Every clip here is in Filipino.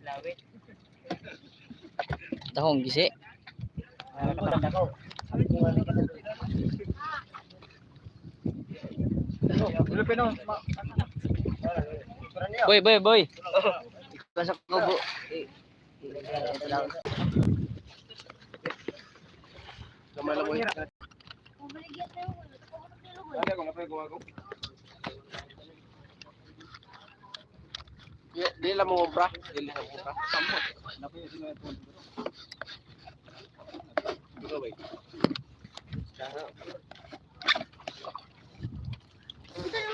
Lawit. Tahong gisi. Boy. Pasok ko bu. Dili lang mo umbra, dili lang umbra.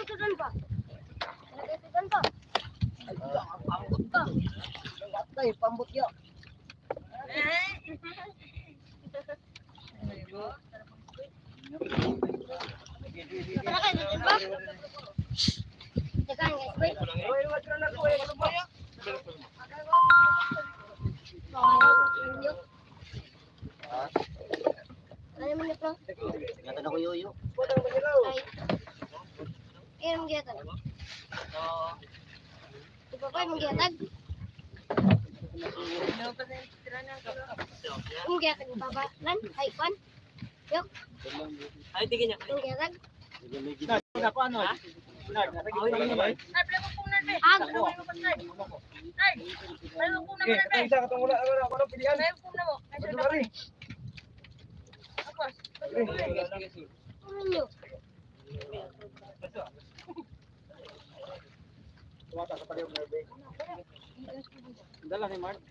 Tudan pa. Tudan pa. Pambut ka. Gatay, pambut ya. Ngatan ako yoyo. Ay, manggiatag. Iba pa manggiatag. Manggiatag baba. Lan, ay kwan. Yok. Ay, tigin niya. Manggiatag. Ako ano? Ag. Ano? Dala ni Mark.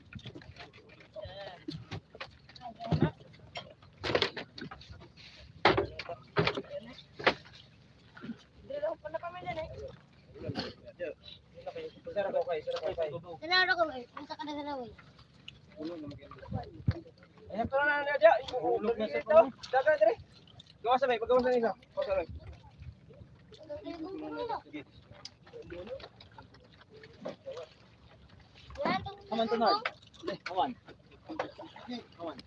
Nanalo ko eh. Nasa ka na nanaway. Ayan to na dia. Ulog na sa to. Daga dire. Gawas sabay, pagawas na isa. Gawas sabay. Kaman to Nord. Kawan. Kawan.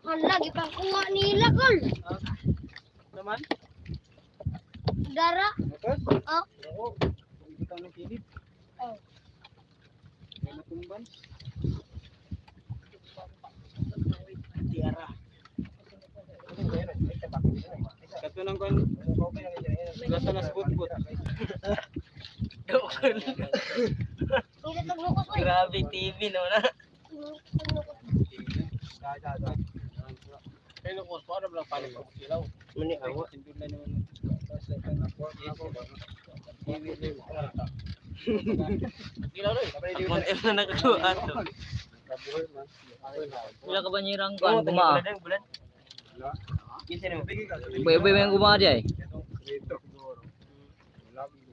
Hala, gipakuha nila kol. Naman. Dara. Nakas. Oh. Oo. Kita ng kilid. Oh. May natumban. Tiara. Kato nang kon. Gasa na spot. Hindi taglukos ko eh. Grabe TV no na. Pero kung para lang palit ko ilaw. Mani awa. Tindulan naman. Ilaw rin. Mon em na nakakuha to. Wala ka ba nirang kan guma? Bulan. Kinsa mo? Boy yang guma dia.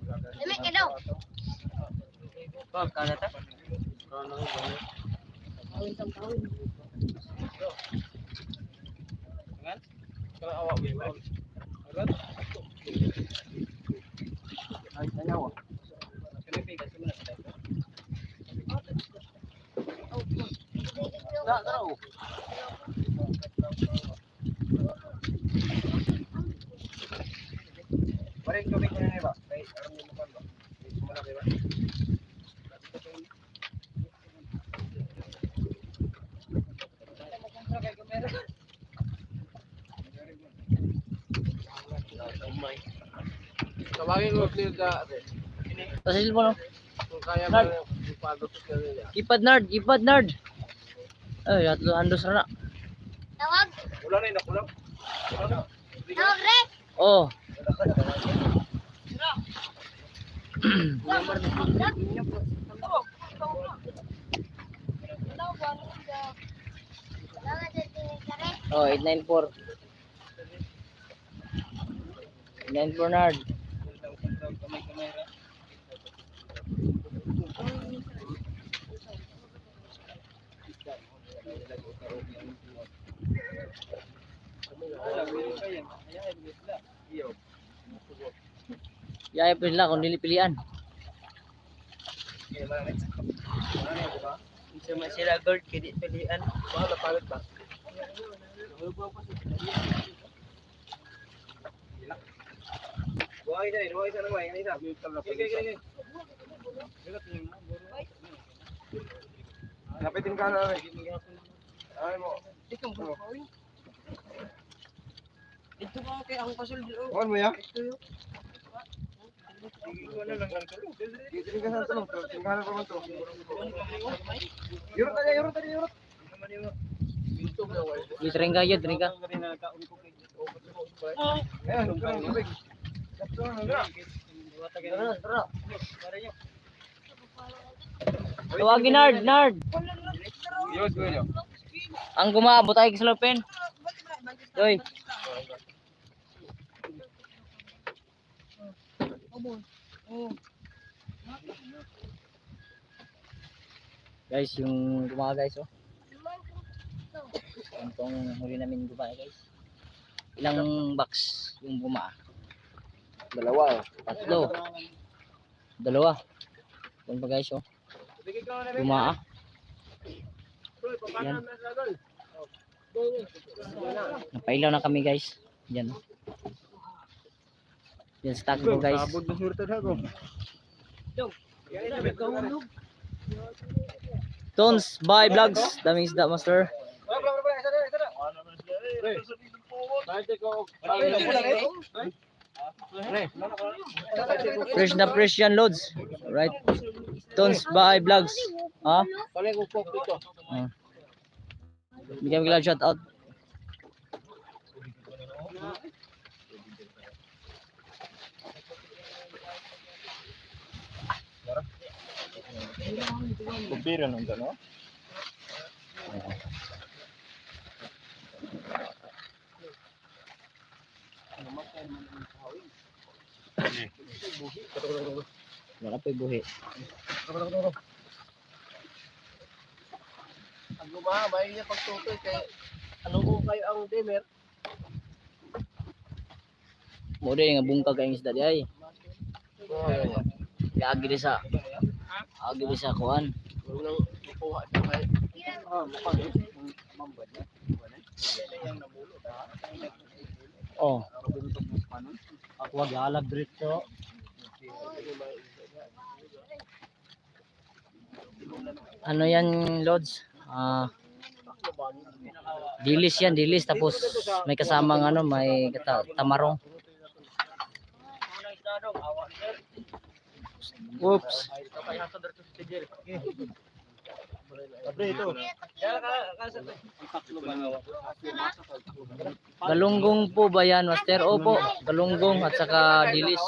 Dami ka daw. Kau kana ta? Kan? Kalau awak bimbang. Agak. Ay, tanyawa. Kani pigas mo na. Tak tahu. Mari tubig ko na ba? Kay aram mo kan ba? Sumala ba? Tawagin mo clear da. Tasil mo no. Kung kaya Nard. mo ipado sa kanya. Ipad Nord. Ay, atlo andos na. Tawag. Ulan na nakulang. Ulan na. Tawag re. Oh, oh 894. 894 Nord. Yaya pa sila kung nilipilian. Kinsa man sila gold kidi pilian. Mahal na palit ba? isa eh. Dua isa na way. Isa. Gini. Lapitin ka na. Ay mo. Ito ba kay ang pasul dito? Kuhan mo ya? Ito yun. Gini ka sa tulong. Tinggalan pa man to. Yurot tadi. Itring ka yun, tring ka. Ayan, tubig. Tawagin Nard. Yun. Ang gumaabot ay kislopin. Doy. Guys, yung gumawa guys, oh. Itong huli namin gumawa guys. Ilang box yung gumawa? Dalawa. Tatlo. Dalawa. Yan pa guys, oh. Gumawa. Yan. Napailaw na kami guys. Yan. Yan stock ko guys. Tons by Vlogs. Daming isda master. Fresh na fresh yan loads. Right. Tons by Vlogs. Ha? Bigyan mo shout out. Kumpira nung gano? Wala pa buhi. Ang gumawa, may niya pagtutoy kay ano ko kayo ang demer? Mo din nga bungkag ang isda di ay. Agi di sa kuan. Unang kuha sa kay Oh. Ako wag alag diretso. Ano yan loads? Dilis yan, dilis tapos may kasamang ano, may tamarong. Oops. Galunggong po ba yan, Master? Opo, galunggong at saka dilis.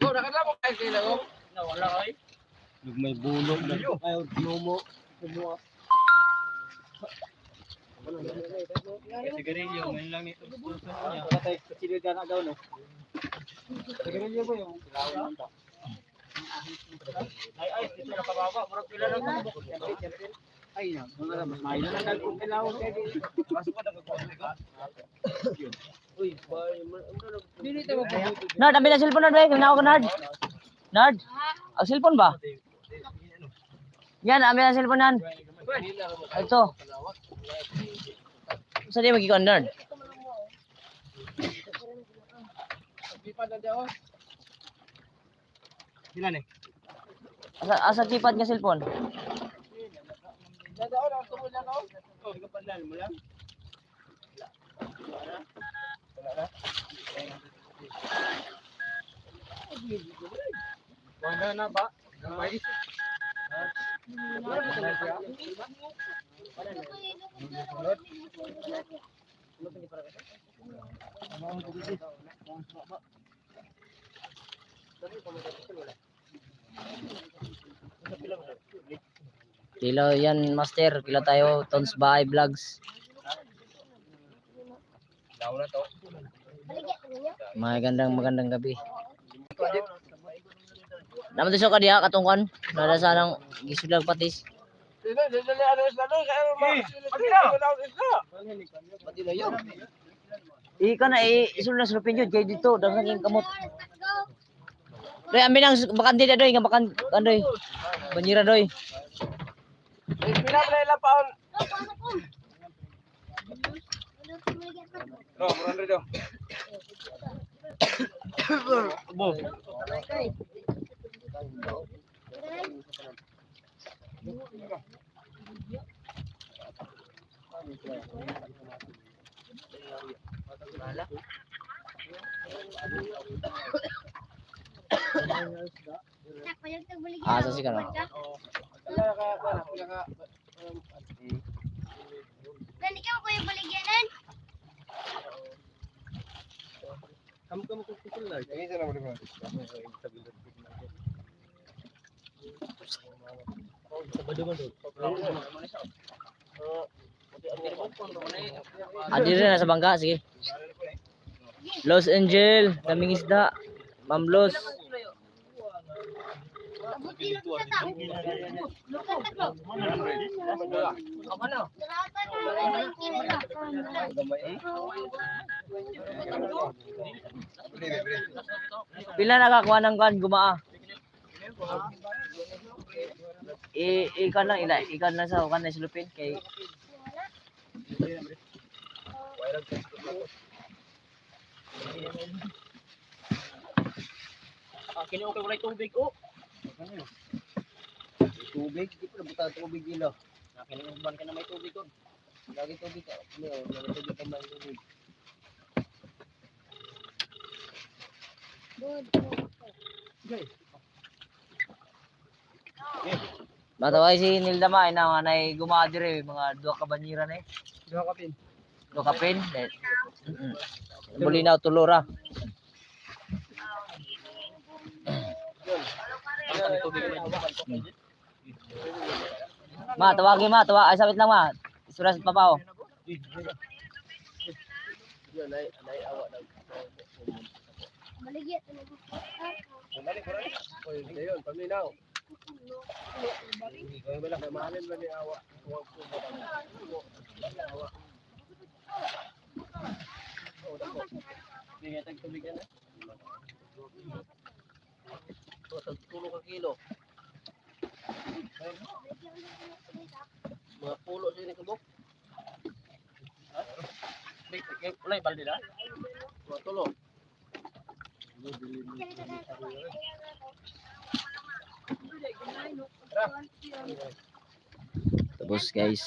Oh, nakadamo kay sila ko. Nawala kay. May bulog na kayo, numo. Sigarilyo, man lang ito. Patay, kachilid ka na daw, no? Sigarilyo ba yung Ay, dito na kababa. Murag pila na ito. ay na, mas may na nagkong kilawon kay di. Pasok pa nagkuha. Uy, bay, dili tayo magbubuti. Nard, ambil ang cellphone, Nard, eh. Kung ko, Nard. Nard, ang cellphone ba? Yan, ambil ang cellphone, Nard. Ito. Saan di magkikon, Nard? Di pa na daw. Ilan eh? Asa keypad nga cellphone? Dadao na tungod na ko. Oh, ikapandan mo lang. Wala na ba? May Kilo yan, Master. Kilo tayo, Tons by Vlogs. daw na to. Magandang gabi. Naman to ka diha katungkan. Nada sanang gisudag patis. Dili ano isla no kay isla. Pati na yun. Ika na isulod na sulupin yun kay dito daghang yung kamot. Doy amin ang bakante da doy nga bakan kandoy. Banjira doy. Pinapalay lang paon. No, 400 daw. Bo. Nak, payag tagbaligyan. Asa si Kano? Dan ikaw ko yung baligyanan. Kamu kumpul lah. Ini sana boleh kan? Adi rin nasa bangka, sige. Los Angel, daming isda. Ma'am Los. Abuti lang sa tao. Lukan tatlo. Daratan na. Pila nakakuha ng kan gumaa. Ikan lang ila, ikan lang sa kan na silupin kay Kini okay wala tubig oh. Tubig, di pa buta tubig ilo. Kini uban ka na may tubig oh. Lagi tubig ka. Lagi tubig ka man tubig. mataway si Nilda ma ina nga nay gumaa dire mga duha ka banyira na eh. Duha ka pin. Duha ka pin. Bulinaw tulura. Ma, tawagi ma, ay sabit lang ma. Suras pa pa oh. Yan ay awa daw. Baligyan. Balik ko rin. Oy, dayon, paminaw. Oy, wala na mahalin ba ni awa. Huwag ko awa. Oh, dako. Hindi nga tubig yan. Tulong ka kilo. Mga pulo sa ini kabok. Wala balde na. Mga tulo. Tapos guys.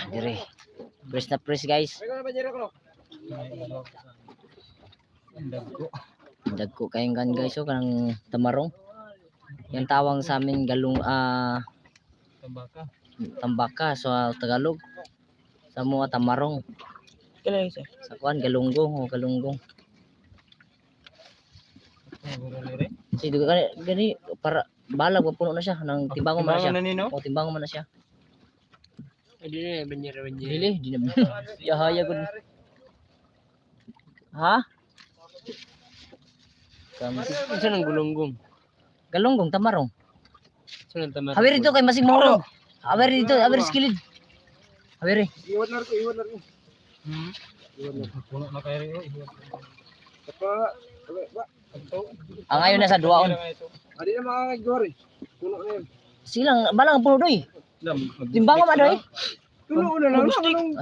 Dire. Press na press guys. Dagko kayong kan guys oh kanang tamarong. Yang tawang sa amin galung Tambaka. tambaka sa Tagalog. Sa mga tamarong. Kailan isa? Sa kuan galunggong o galunggong. Si duga gani para balag puno na siya nang timbangon man na siya. nino? O timbangon man na siya. Hindi na banyera. Dili, di na. Yahaya gud. Ha? Isa nang gulunggong. Galunggong tamarong. Isa nang tamar. Hawiri dito kay masig moro. Hawiri dito, hawiri skilid. Hawiri. Iwan na rin, iwan na rin. Puno na kayo rin. Apa? Ba? Ang ayon na sa duwaon. Adi na makakagor eh. Puno na yun. Silang balang puno doy. Timbangon man doy. Puno na lang.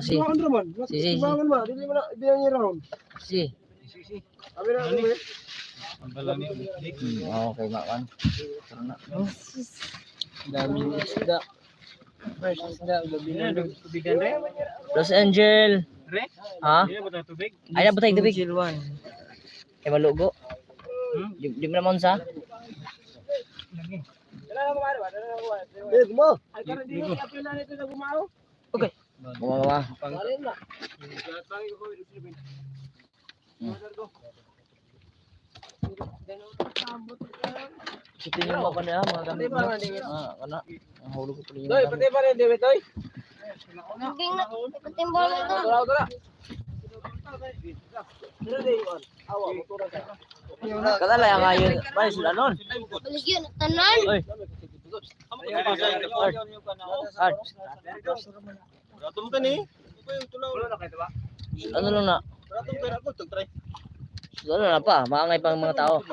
Si. Ano naman? Si. Timbangon ba? Dili mo na, di na round. Si. Abi na, abi. Okay, makan. Dami isda. Fresh isda. Tubigan rin. Los Angel. Re? Ha? Hindi na ba tayo tubig? Ay na butay tubig. Silwan. Kay malugo. Di mo naman sa. Eh, gumaw. Okay. Bumawa. Sitin yung mga kanila, mga gamit mo. Kana. Ang hulog ko pala yung Doy, mga pati pa rin, David, doy. Tingin na. Ipatimbang mo ito. Tara, tara. Tara, David. Awa, motora ka. gamit. Katala yung ngayon. Bali sila nun. Baligyan. Tanan. Oy. Hard. Ratum ka ni. Ito yung tulaw. Wala na kayo, diba? Ano lang na. Ratum ka ako, tagtry. Ano na pa. Maangay pang mga tao.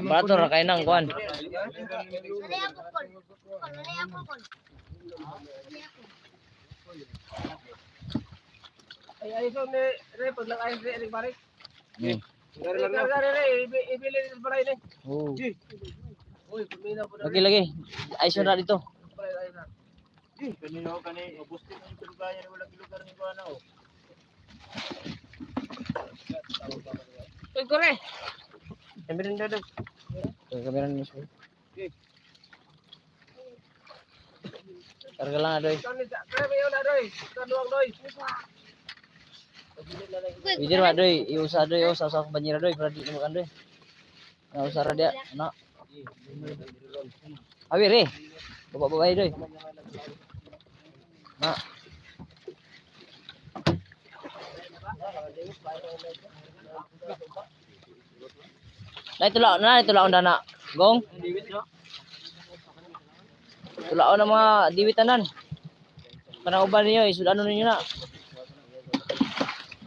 Barato na kayo nang kuhan. Alay ako kon. Alay ako kon. Ay so ni re pag lang ayos re pare. Hmm. Gari ibili ni pare ni. Oh. Uy, kumina po Lagi lagi. Ay sunod dito. pare ay na. Kanino kani ubustin ang tulbayan wala lugar ni kuana oh. Uy, kore. Emberin daw. Kamera ni Miss. Karga lang adoy. Kani sa kare mayo na doy. Kaduang doy. Bijir wa adoy, iusa adoy, usa sa banjir adoy, para di makan adoy. Na usara dia, na. Awi re. Bawa-bawa adoy. Na. Na itulaon dana. Gong. Tulaon na mga diwitanan. Kanang uban niyo, isudano ninyo na.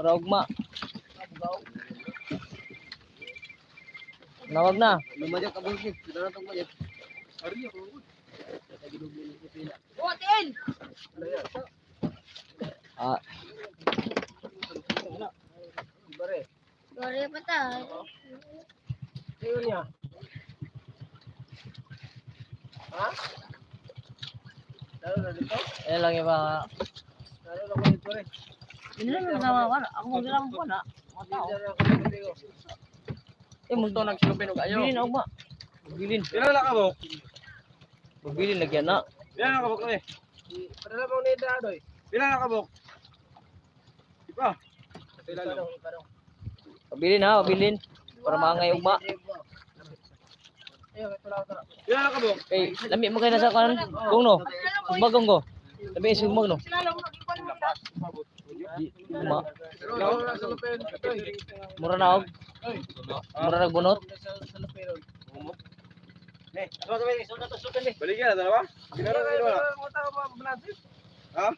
Para ugma. Nawag na. Lumajak ka bukit. Sudah na tong majak. Buhatin! Ah, Bare. Gari pa ta. Ayo niya. Ha? Lalo na dito? lang yung mga... Lalo na ko pare. Hindi lang yung nawawan. Ako mo bilang ko na. Mga tao. Musto nagsilupin og ayo. Bilin na ugma. Bilin. Pila na ka bok? Bilin lagyan na. Pila na ka bok eh. Padala mo ni Dadoy. Pila na ka bok? Diba? Pila lang. Pabilin ha, pabilin. Para maangay ugma. Ayo, ito lang ito. Pila na ka bok? Okay, lami mo kayo nasa kanan. Kung no. Sumbagong ko. Lami sumag no. Ugma. Lalo na sa lupin. Mura na og. Mura nagbunot. Balik ya dalawa? Pila na ka wala? Ha?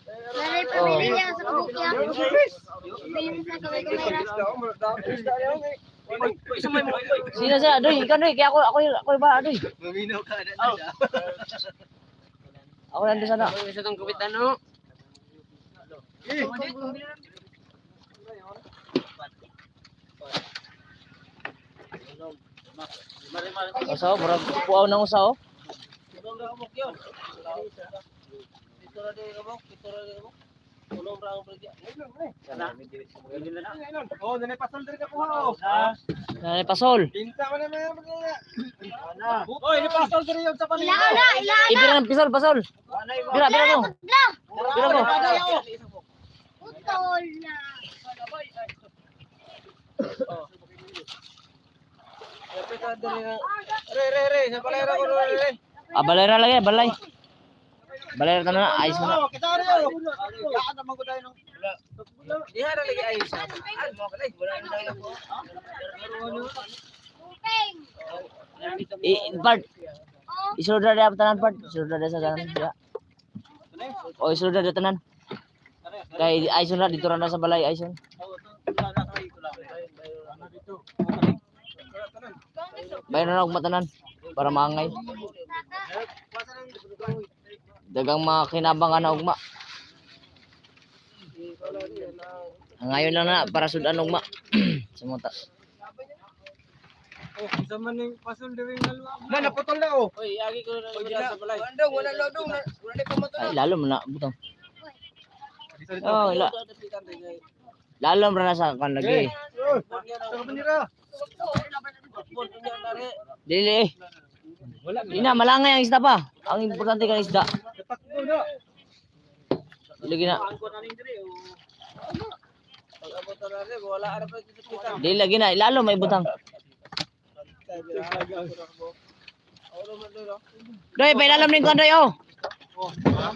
Gari pa bili niya sa kabukya. Bili sa kamay-kamay ra. Sino sa adoy, ikaw adoy, kaya ako ba adoy. Maminaw ka na siya. Ako nandun sana. Isa tong kapitan no. Usaw, murag puaw ng usaw. Oh, dali pasal diri ka kuha oh. Nanay pasol. Pinta man na mga. Oy, ni pasal diri yung sa panila. Ilaan na, ilaan. Ibira ng pisol, pasol. Bira mo. Lang. Bira mo. Utol na. Re, sa palera ko re. Ah, balay na lagi, balay. Balay na na, ayos mo na. Oh, kita rin oh. Kaan naman ko tayo nung. Diha na lagi ay sa. Ay mo kalay. Part. Isulod na dia tanan part. Isulod na sa tanan dia. Oh, isulod na tanan. Kay ayos na dito ra na sa balay ayos. Bayan na ugma tanan para maangay. Dagang mga kinabang na ugma. Ngayon lang na para sudan ugma. Sumunta. Oh, zaman ning pasal diri nalwa. Na naputol na oh. Oy, agi ko na dira sa balay. Andong wala lodong na. Wala ni pamato. Ay, lalo mo na butang. Oh, lalo mo na sa kan lagi. Sa banira. Dili. Ina malangay ang isda pa. Ang importante kan isda. Takbo na. Dili na. Angkot na ning diri. Pag abot na rin, wala ara pa kita. Dili lagi na lalo may butang. Doy, pailalam ning kon doy oh.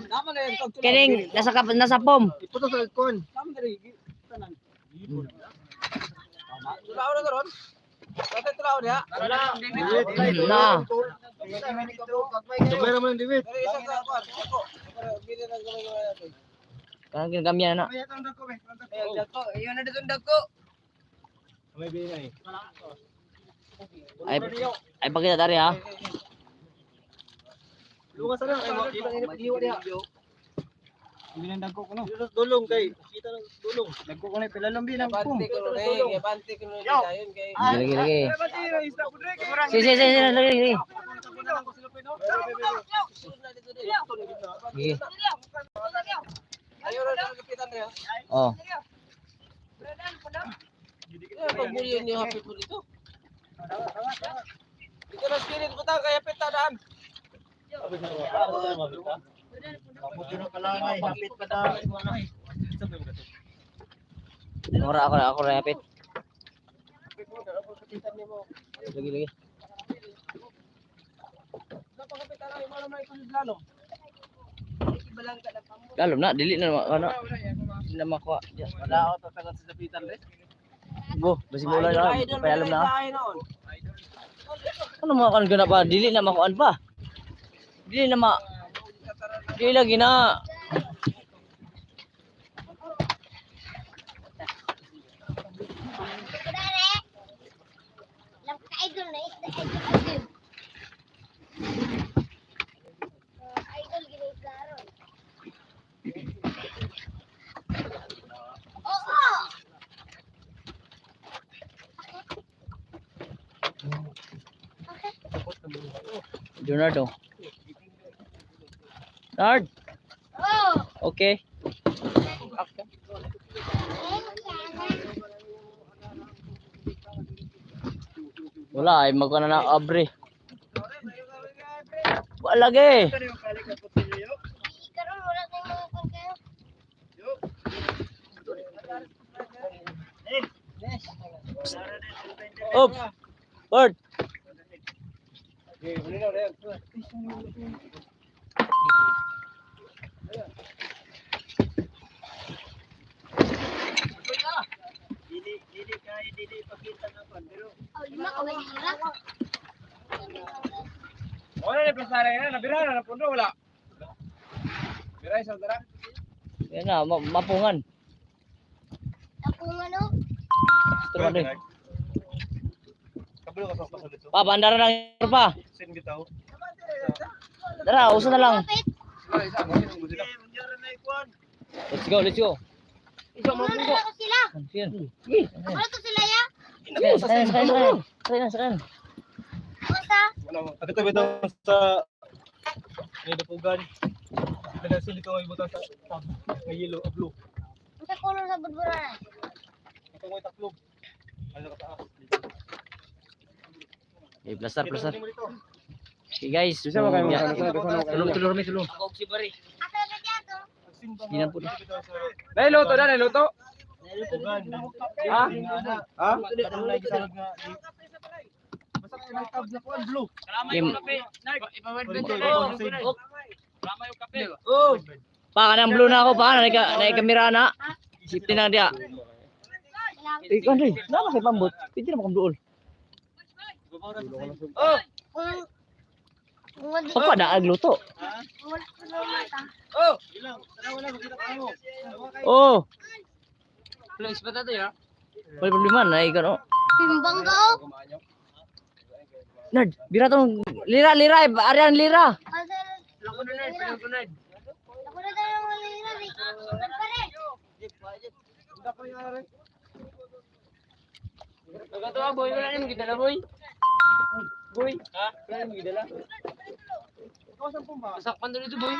Naman na yung Kining nasa pom. iputo sa kon. Naman diri. Tanan. Tulaw na karon. Kata tulaw dia. Na. Kamera man David. Diri isa ka ako. Ako. Bili na gamay natin. Kanang ginagamyan na. Kaya tang dako be. Ayun dako, ayun na dito dako. May bili na eh. Ay pakita tari ha. Lunga sa lang ay mo iwa diha. Dagko ko no. Dulong kay kita ng dulong. Dagko ko na pila lambi nang pum. Bante ko na dayon kay. Lagi. Si, lagi. Sige. Ayo ra kapitan niya. Oh. Pagbulyo niyo happy po dito. Ito na spirit ko ta kaya pitadaan. Mabuti na kalangay, hapit pa daw. Ako rapid. Lagi. Kalom na, dili na ano. Dili na makuha. Wala ako tatagal sa sapitan rin. Go, basi bola na. Payalom na. Ano mo kan gana pa? Dili na makuan pa. Dili lagi na. Lang ka-idol na isda, idol gini isda ron. Oo! Leonardo. Nard. Oo! Okay. Wala ay magkana na abre. Wala lagi. Karon wala tayong mga pagkayo. Up. Bird. Oh, lima ka ba nila? Wala na plasara na nabira na pundo wala. Biray sa dara. Yan na, mapungan. Ako nga no? Gusto mo Kabalo ka sa pasalit. Pa, bandara lang pa. Sin bitaw. Tara, uso na lang. Kapit. Let's go. Ano na ako sila? Yan. Ano to sila ya? Sakay. Basta? Ako tabi daw sa may dapugan. Nagasin dito ay butang sa yellow o blue. Basta color sa budburan. Ito mo taklob. Ano ka taas? Okay, plaster. Okay guys. Tulong. Ako si Bari. Asa ka dyan to? Yan po na. Luto. Ha? Ha? Basta may tab na ko blue. Game. Ipawad kape. Oh. Pa kanang blue na ako pa na kamera na. Safety na dia. Ikaw rin. Nala kay pambot. Pwede na makamduol. Oh! Kung Pagpa na agluto. wala ko na mata. Oh! Ilang. Wala makita ka mo. Oh. Please ba tayo ya? Wala problema na ikaw no. Pimbang ka oh. Nerd, bira tong lira, arian lira. Asa Lako na nerd, pinag nerd. ako na tayo ng malira.Agato boy, wala nang gidala boy. Boy, ha? Wala nang gidala. Sakpan dito boy.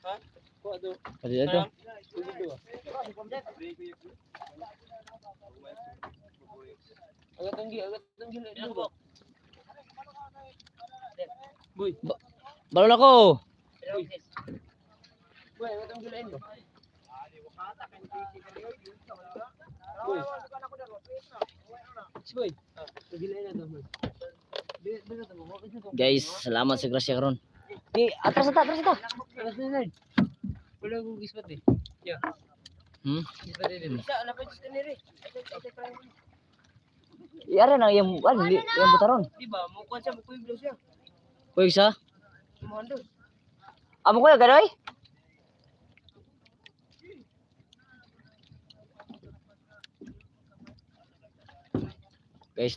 Ha? Ko ado. Ito. Agatong gila. Boy, Balon ako. boy, agatong gila ini. Boy. Gila na to boy. Guys, salamat sa grasya karon. Di atras ata. Wala kong ispat eh. Yeah. Ispat din. Isa na pa just kanire. Iyara na yung butaron. Di ba? Mo kwan siya mo kuy siya. Kuy sa. Mo ando. Amo ko gadoy. Guys,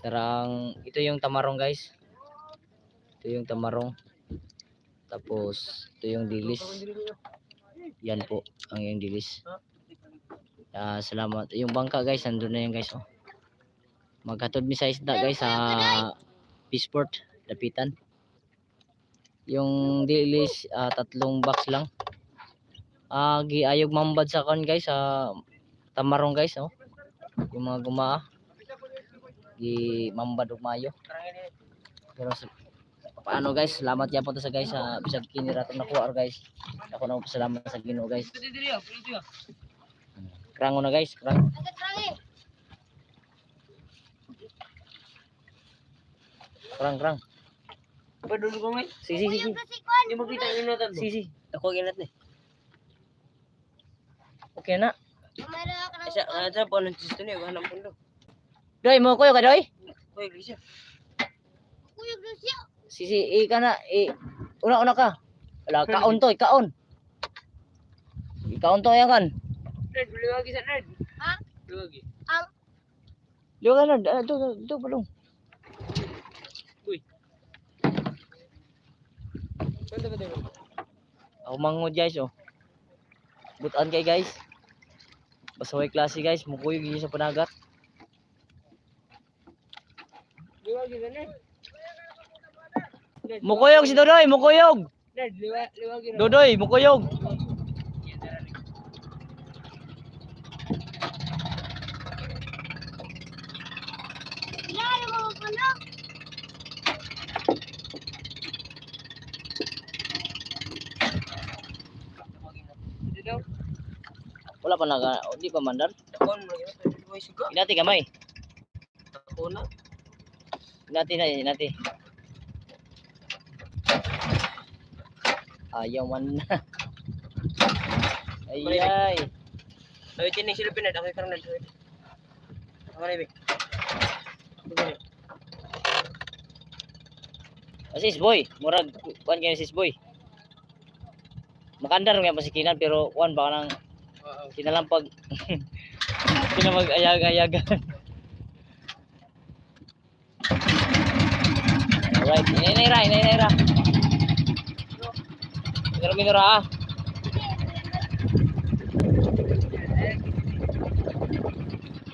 ito yung tamarong guys. Ito yung tamarong. Tapos ito yung dilis. Yan po ang yung dilis. Salamat. Yung bangka guys, nandun na yan guys. Oh. Maghatod mi sa isda guys sa Peaceport, Dapitan. Yung dilis 3 box lang. Giayog mambad sa kon guys sa tamarong guys, oh. Yung mga gumaa gi mambad og mayo. Pero paano guys, salamat ya po sa guys sa bisag kini ratong nakuha guys. Ako na salamat sa Ginoo guys. Krang na guys, krang. Krang. Padul ko ngay. Si. Hindi mo kita yung notan mo. Si. Ako ginat ni. Okay na. Sa po ng chisto niya, hanap po do. Doy mo kuyo ka doy. Hoy, Grisha. Si ka na una ka. Wala kaon to, kaon. Ikaon to yan kan. Nerd, liwagi sa nerd. Ha? Liwagi. Liyo ka na, do balong. Saan ba tayo? Ako mangod guys oh. Butan kay guys. Basaway klase guys, mukuyog yun sa panagat. Liwagi sa nerd. Mukuyog si Dodoy, mukuyog. Nerd, liwagi na. Dodoy, mukuyog. Dito. Wala pa di pa mandar. Takon mo yun. May suga. Inati gamay. Takon na. Inati. Ayaw man na. Ay. Sabi tinig sila pinad. Ako karang nerd. Ako na ibig. Sis boy, murag kuan kay sis boy. Makandar nga pasikinan pero kuan baka nang kinalampag kinamag-ayag-ayagan. Alright, inay-ra. Pero minura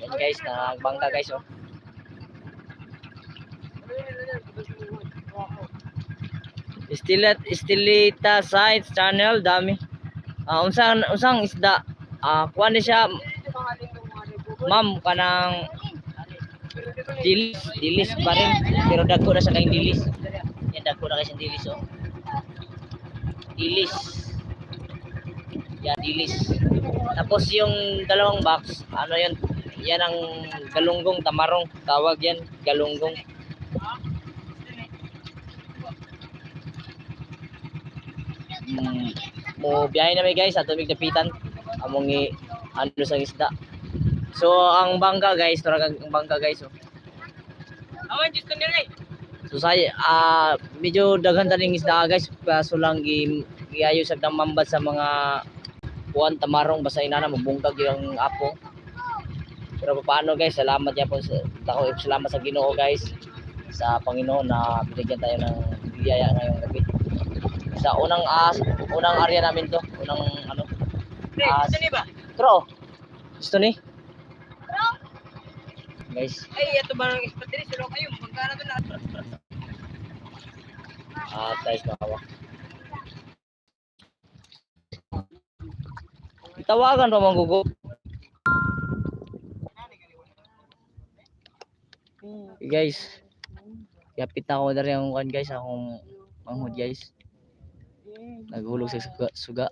Yan guys, nagbangka guys oh. Estilita Science Channel dami. Unsang isda. Kuan ni siya ma'am kanang dilis pa rin pero dagko na sa kay dilis. Yan dagko na kay siyang dilis oh. Dilis. Yan dilis. Tapos yung dalawang box, ano yun? Yan ang galunggong tamarong, tawag yan, galunggong. Mo biyahe na may guys sa tubig dapitan among ano sa isda. So ang bangka guys, ang bangka guys oh. Awan just nila. So say medyo daghan taning isda guys, kaso lang giayo sa damambat sa mga kuan tamarong basta inana mabungkag yung apo. Pero paano guys, salamat ya po sa salamat sa Ginoo guys, sa Panginoon na binigyan tayo ng biyaya ngayong gabi. Sa unang area namin to, unang ano. Gusto ni ba? Pero gusto ni? Guys, Ay, ito ba ng espatri? Silo kayo, magkano to na? guys makawa. Tawagan pa manggugo. Guys, kapit na ako dari ang kan guys, akong manghud guys. Naghulog sa suga.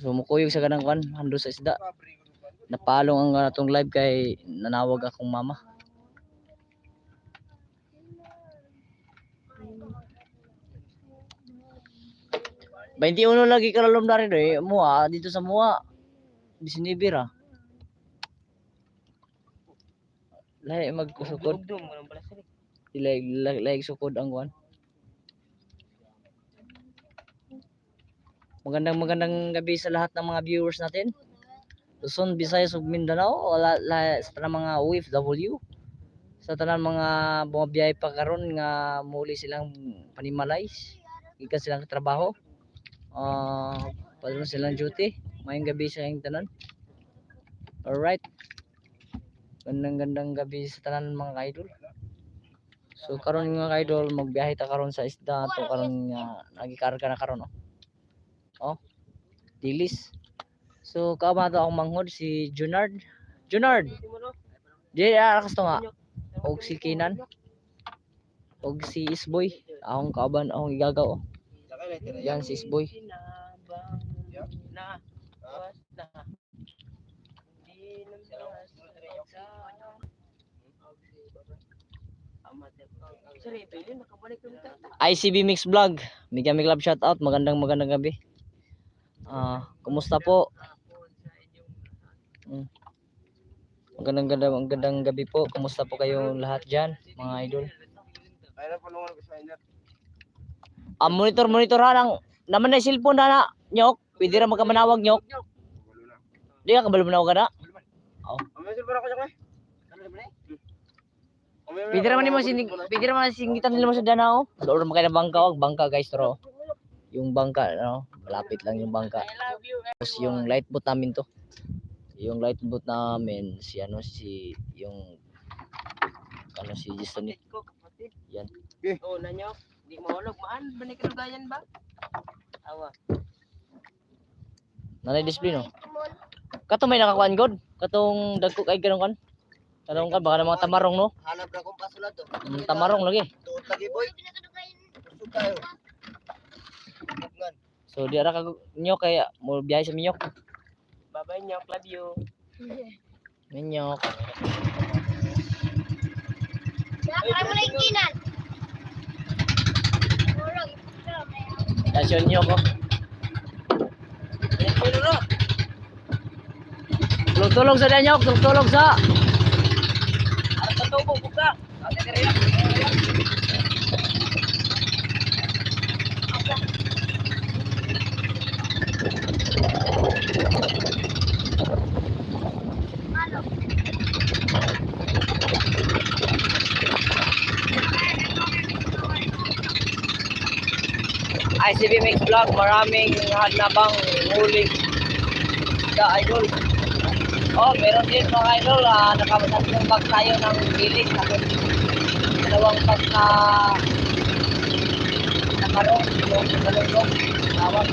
So mukuyog sa kanang kan, hando sa isda. Napalong ang atong live kay nanawag akong mama. Bainti uno lagi kalalom dari doy, mua dito sa mua. Di sinibir ah. Lahi magkusukod. Dugdum mo nang pala sila. Lahi sukod ang kuan. Magandang gabi sa lahat ng mga viewers natin. Luzon, Visayas ug Mindanao, sa mga OFW. sa tanan mga bumabiyahe pa karon nga muli silang panimalay gikan silang trabaho. Padulong silang duty. Mayong gabi sa inyong tanan. Alright. Gandang gabi sa tanan mga idol. So karon mga idol magbiyahe ta karon sa isda to karon nga nagikarga na karon oh. Dilis. So kaama to akong manghod si Junard. Junard. Di akas to nga. Og si Kinan. Og si Isboy. Akong kaaban akong igagaw oh. Yan si Isboy. Na. Basta. Hindi naman sa Sorry, pwede nakabalik yung tata. ICB Mix Vlog. Mega Club shout out. Magandang gabi. Kumusta po? Magandang gabi po. Kumusta po kayo lahat diyan, mga idol? Ayun pa lungan ko sa inyo. Monitor ha lang. Naman na cellphone na nyok. Pwede ra magkamanawag nyok. Di ka kabalo manawag ka na? Amay silbara ko siya kay. Pwede naman singitan nila mo sa Danao. Doon naman kayo ng bangka guys, tro. Yung bangka, no? Malapit lang yung bangka. Tapos yung light boat namin to. Yung light boat namin, si Justin. Yan. Oh, nanyo. Di mahulog. Maan ba ni kalugayan ba? Awa. Nanay display, no? Kato may nakakuan god. Katong dagko kay ganun kan. Tanong ka baka ng mga tamarong, no? Hanap ra kong pasulad to. Tamarong lagi. Tuot lagi boy. Usog tayo. Bukngan. So di ara ka nyok kaya mo biyahe sa minyok. Babay niyo, love you. Minyok. Kaya mo lang Kinan. Dasyon nyok ko. Tulog sa danyok, tulog sa. Ara katubo buka. Ate kare. ICB Mix Vlog, maraming nabang huli sa idol. Oh, meron din mga idol, nakatatlong bag tayo ng bilis. Tapos dalawang bag na nakarong, yung dalawang tawag.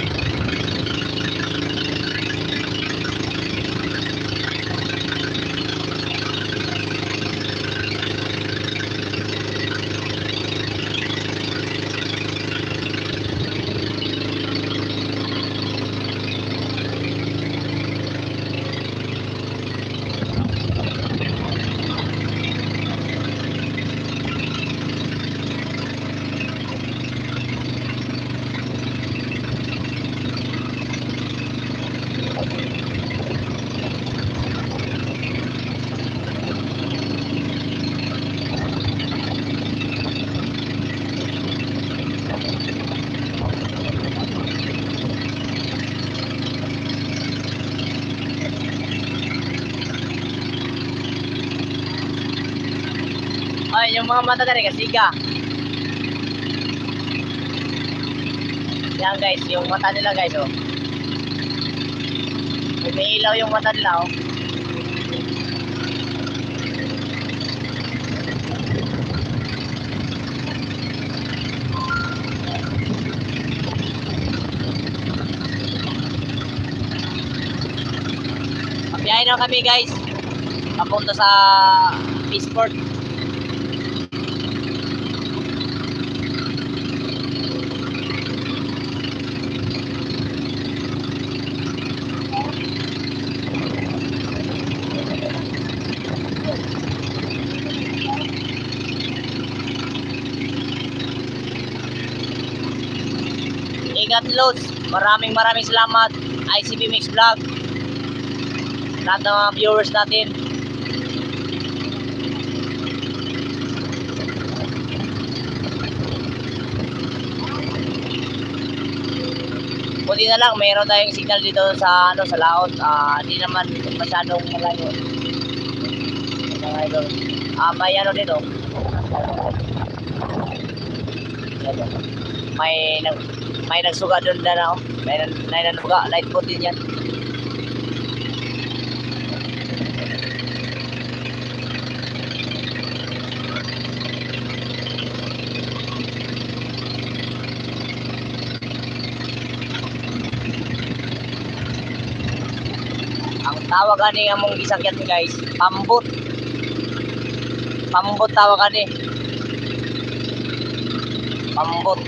Ay, yung mga mata dari kasiga. Yan guys, yung mata nila guys, oh. Umiilaw yung mata nila, oh. Pabiyahin na kami guys. Papunta sa Peaceport. Ingat loads. Maraming salamat ICB Mix Vlog. Lahat ng mga viewers natin. Buti na lang mayroon tayong signal dito sa sa laot. Hindi naman masyadong malayo. mga idol. May ano dito. Yan, oh. May nagsuga doon na, oh. May nagsuga, light boat din yan. Ang tawag ani among gisakyan guys, pambot. Pambot tawag ani. Pambot.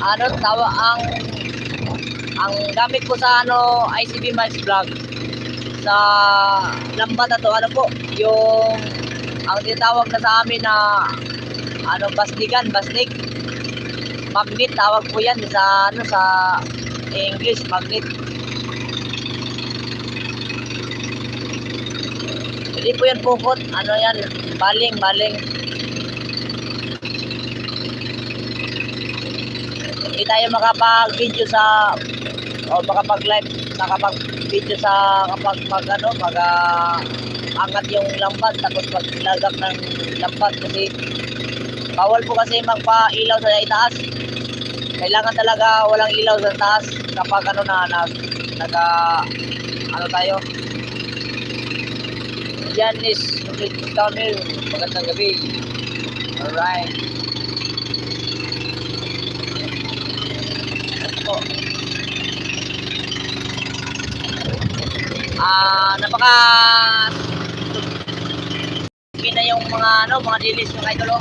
Ano tawa ang gamit ko sa ano ICB Miles Vlog sa lambat na to, ano po yung ang tinatawag na sa amin na ano basnikan, basnik magnet tawag po yan sa ano sa English, magnet. Hindi po yan pukot, ano yan, baling. Hindi tayo makapag-video sa o makapag-live sa kapag-video sa kapag angat yung lambat tapos paglagak ng lambat kasi bawal po kasi magpa-ilaw sa itaas. Kailangan talaga walang ilaw sa taas kapag ano ano tayo. Yan is downhill. Magandang gabi. Alright. Napaka na yung mga dilis mga idol.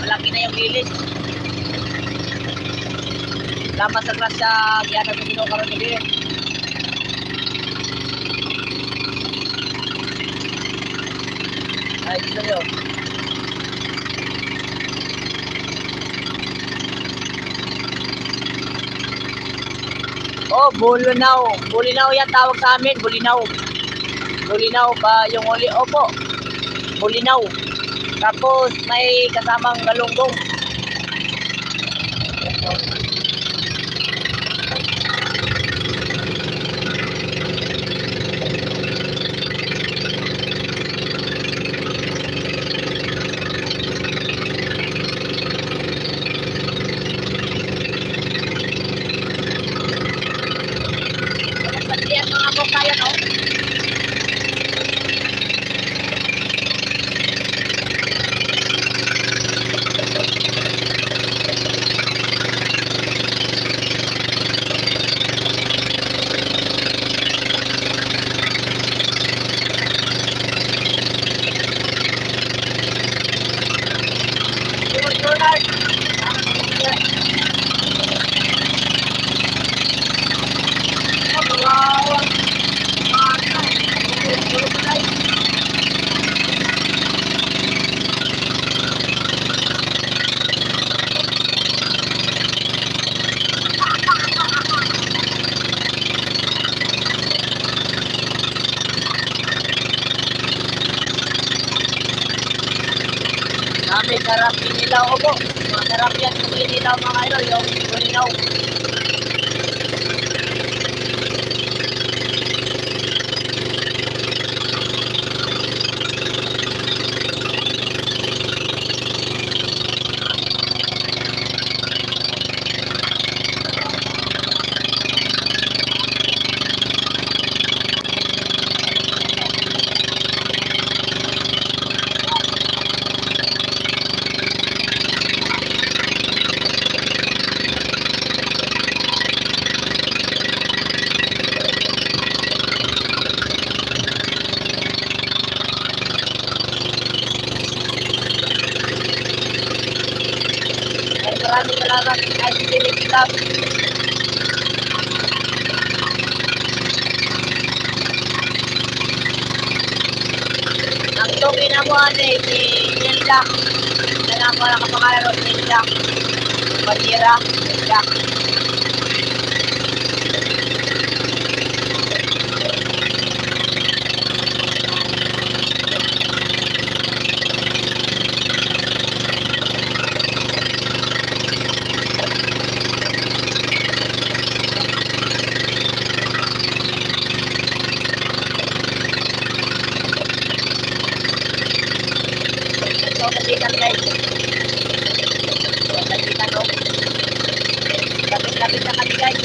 Malaki na yung dilis. Salamat sa grasya kaya sa Ginoo karon gabi. Ay, gusto nyo. Oh, bulinaw. Bulinaw yan tawag sa amin. Bulinaw. Bulinaw ba yung uli? Opo. Bulinaw. Tapos may kasamang galunggong. Yan mga boka yan, oh. Dami sarap inilaw po. Masarap yan kung inilaw mga idol, yung inilaw. Maraming salamat. Guys, Philip Club. Ang tungin na mo, si Nilda. Na mo nakapangalaro, Nilda. Manira, Nilda. So, kapitan guys. So, kapitan o. Lapit-lapit na kami guys.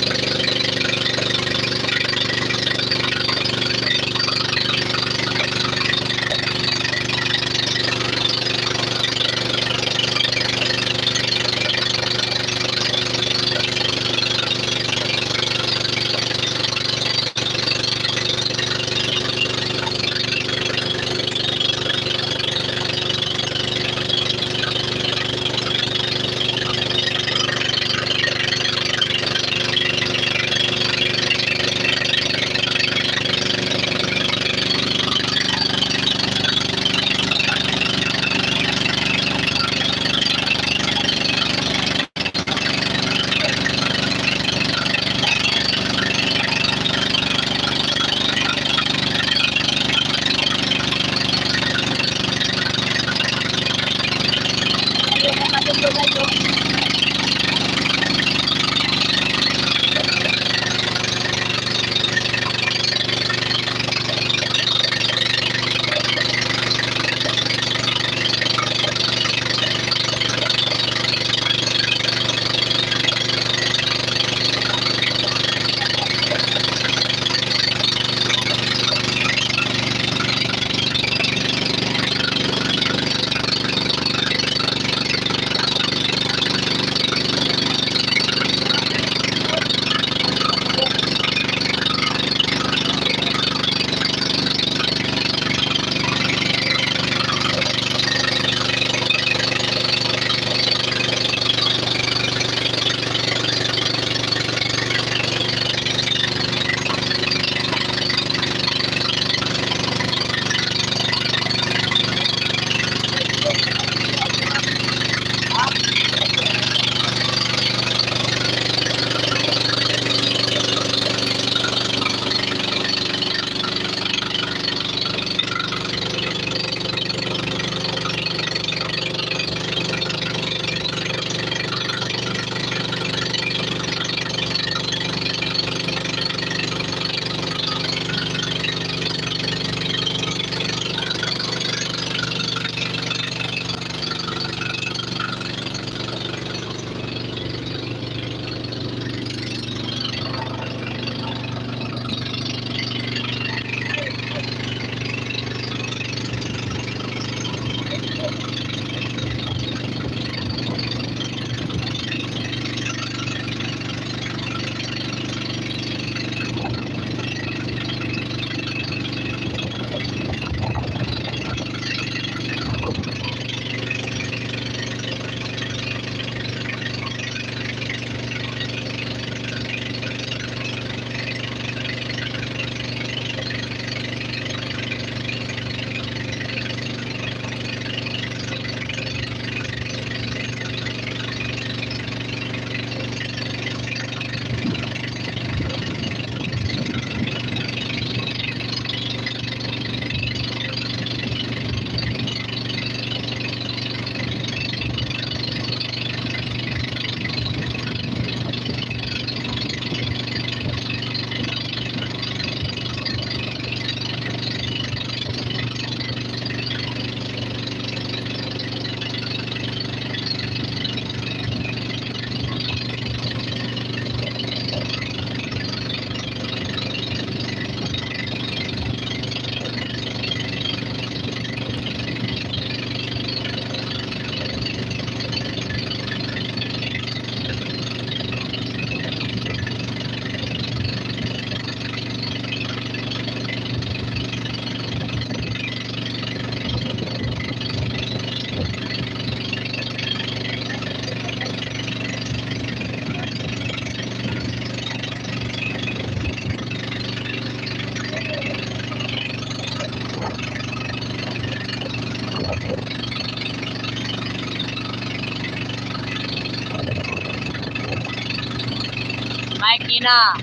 Mike Tina.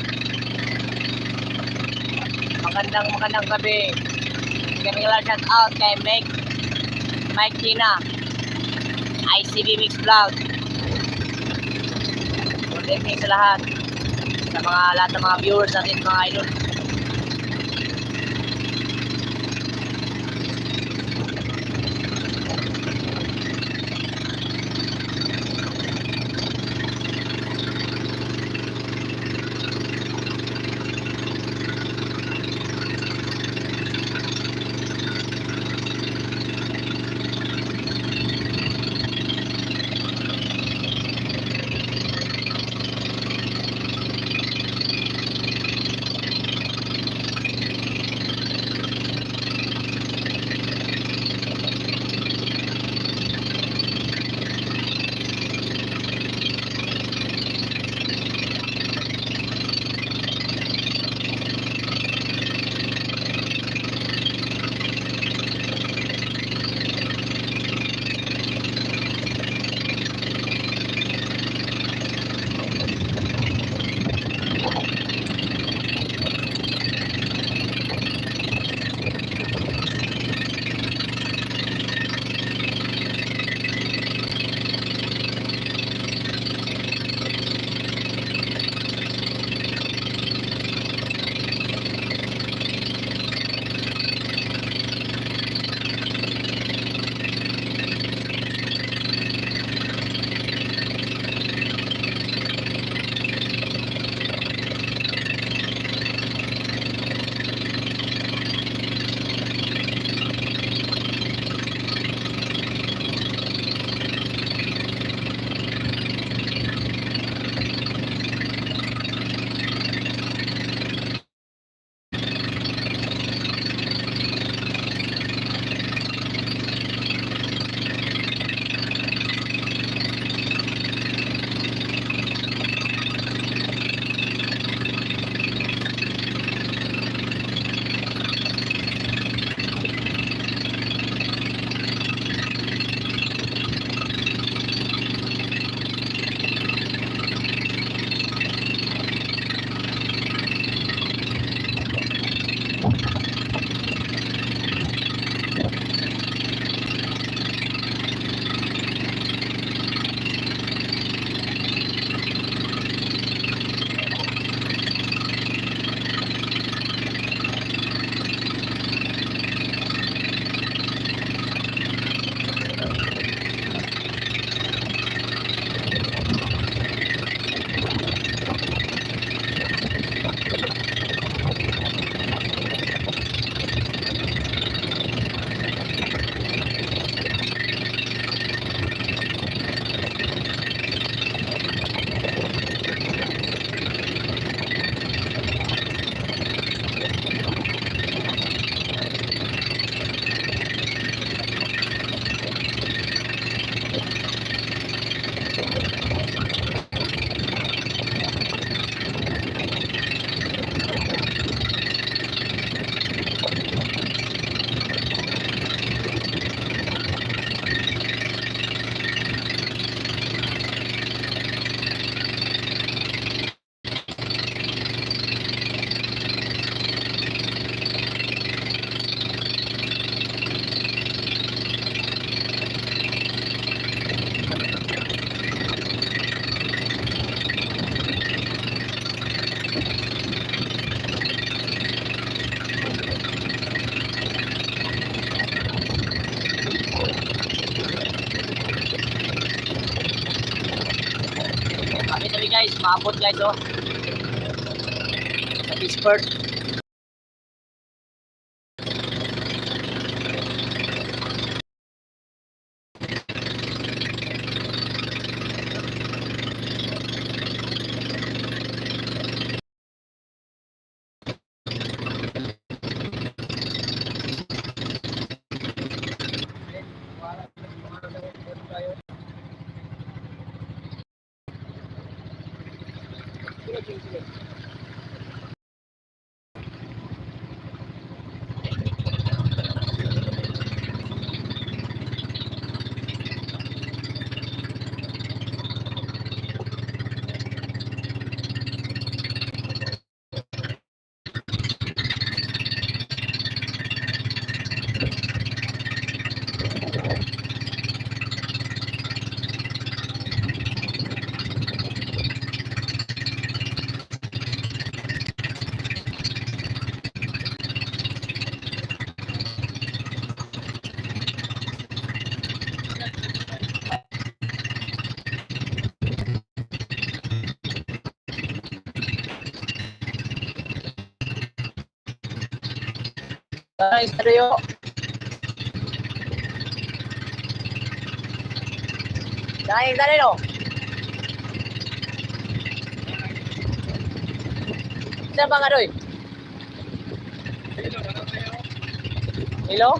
Magandang gabi. Ganila shout out kay Mike Tina. ICB Mix Vlog. Good evening sa lahat. Sa lahat ng mga viewers natin, mga idol. Guys, maabot guys oh. Sa Discord. Guys, tayo. Dahil tayo. Saan ba nga doy? Hello?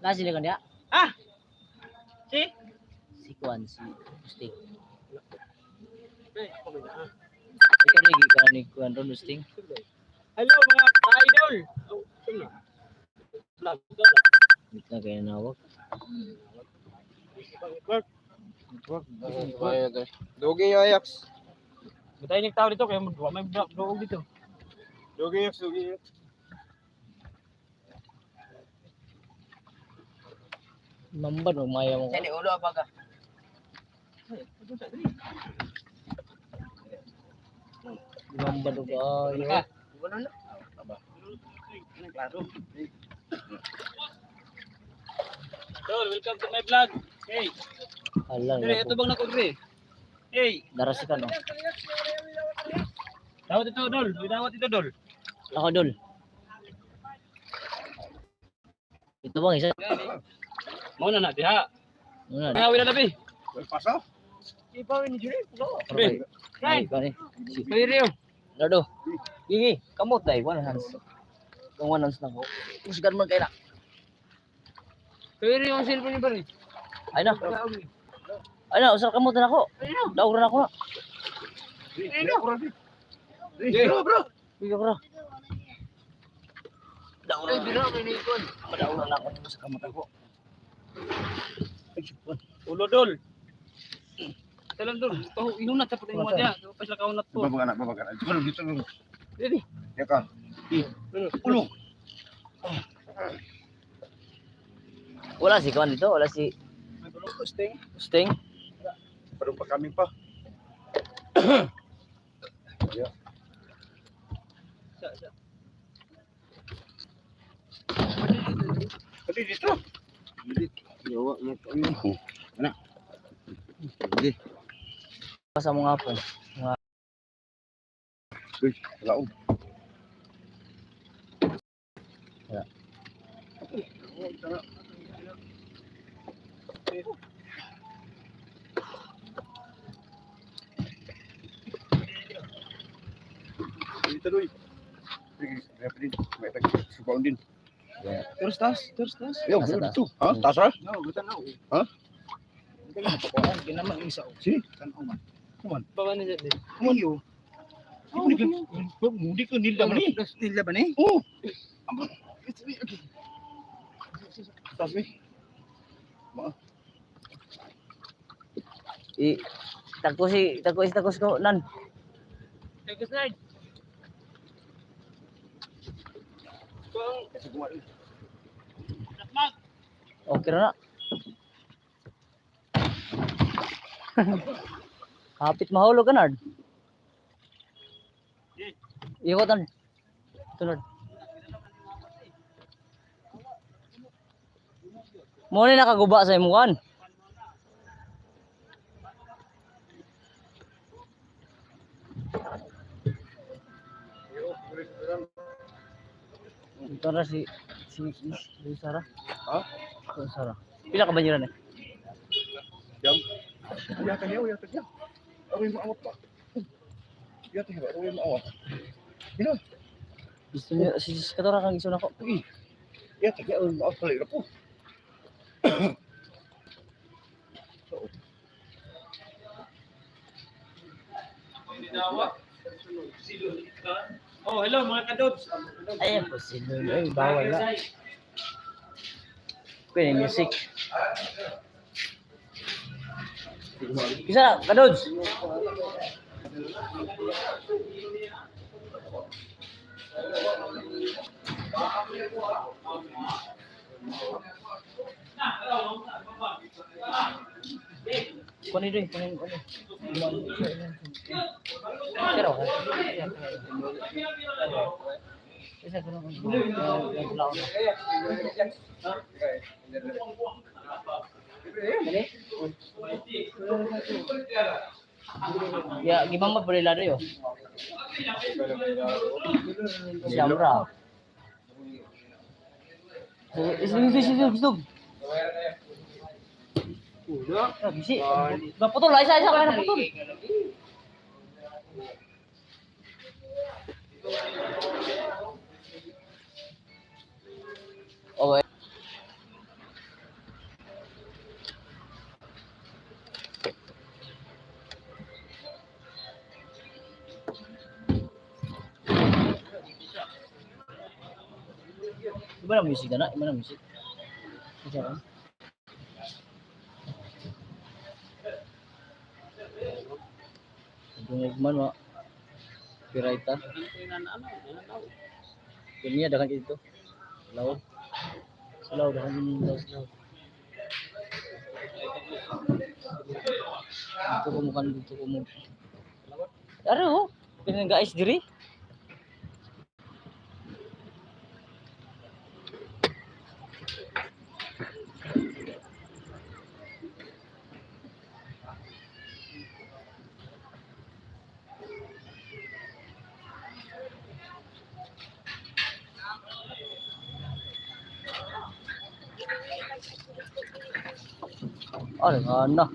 Nasi sila kan dia? Ah! Si? Si Kuan, si Usting. Ikaw lagi ka ni Kuan Ron Usting. Hello mga ka-idol! Oh, sino? Vlog, vlog. Hindi na kayo nawag. Dogi yung Ajax. Matay ng tao dito kaya may vlog dito. Dogi yung. Mamban mo maya mo. Sini ulo apa ka? Mamban mo ba? Wala na. Aba. Klaro. Dol, welcome to my vlog. Hey, Alang dire ito bang nako-gre? Hey, darasi ka no. dawat ito Dol, dawat ito Dol. Ako dol. Ito bang isa? Mo na diha. Ano na? Ngawi na labi. Paso? Ipaw ni dire. Right. Right. Si Pwede Nardo. Gigi, kamot dai one hands. Kung one hands na ko. Usgan man kay na. Pwede yung cellphone ni Bari. Ay na. Ay na, usal kamot na ako. Daog na ako na. Bro. Bigyan ko na. Daog na. Biro, may naikon. Daog na ako sa kamot ako. Ulo Dol. Talang Dol. Tahu inunat sa puting mo dia. Pas la kaunat po. Babaga na. Siguro dito lang. Dili. Ya ka. Ulo. Wala si Kuan dito, wala si Sting. Sting. Parang pa kami pa. Ya. Pati dito. Yawa mo kami. Ana. Sige. Sa mga po. Uy, laog. Ya. Dito doy. Sige, dapat din. May tag-subaw din. Terus tas. Yo, Asa ta? dito. Ha? Tasa? No, gutan na. Ha? Pakuan kinaman isa. Si? Kan Uman. Baba ni Jade. Kuman yo. Mudi ko nila man ni. Nila ba ni? Oh. Ambot. Tas mi. Tagos ko nan. Tegas na. Kung Kasi kumain. nakmak. Okay na. Hapit mahulog ka Nard. Ikot Nard. Tunod. Mo ni nakaguba sa imuan. Ito na si Sarah. Ha? Si Sarah. Pila ka banyiran eh? Jam. Yata niya, yata niya. Aroy mo awat pa. Yata niya, aroy mo awat. Ina, Gusto niya, si Katora kang iso na ko. yata niya, aroy mo awat pala ina po. Oh, hello mga kadods. Ayan po si Lul. Ay, bawal na. Pwede music. Isa na, kadods. Kunin doy, kunin. Pero, isa ko lang. Ya, gimana boleh lari yo? Siamra. Itu. Bisi. Naputol lah, isa kaya naputol. Okay. Gimana musik na? Gimana musik? Isa kan? Gumagman mo. Piraita. Ini ada kan itu. Laut. Selaw dah laut. Itu kumukan itu kumuk. Aduh, pengen guys diri. Ano?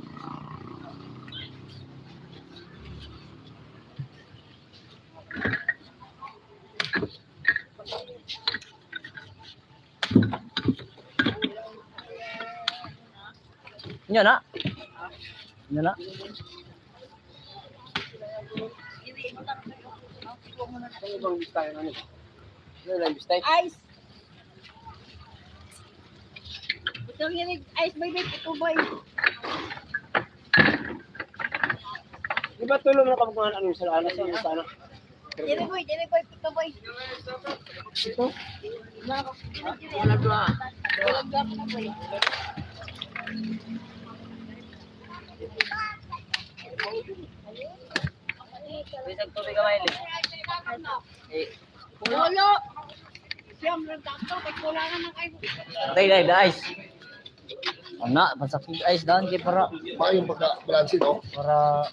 Nya na? Nya na? Ano bang bistayan ano? Ano lang bistay? Ice. Ito yung ice baby. Ito boy. Di ba tulong na kapag ano sa alas sa sana? Dili boy. Ito boy. Ito? Wala dua. Wala dua na boy. Bisag tubig ka maili. Wala. Siyam lang tato. Kaya kulangan ng kayo. Dai guys. Ana, pasakit ice dan kay para Yung pagka-balansin, no? para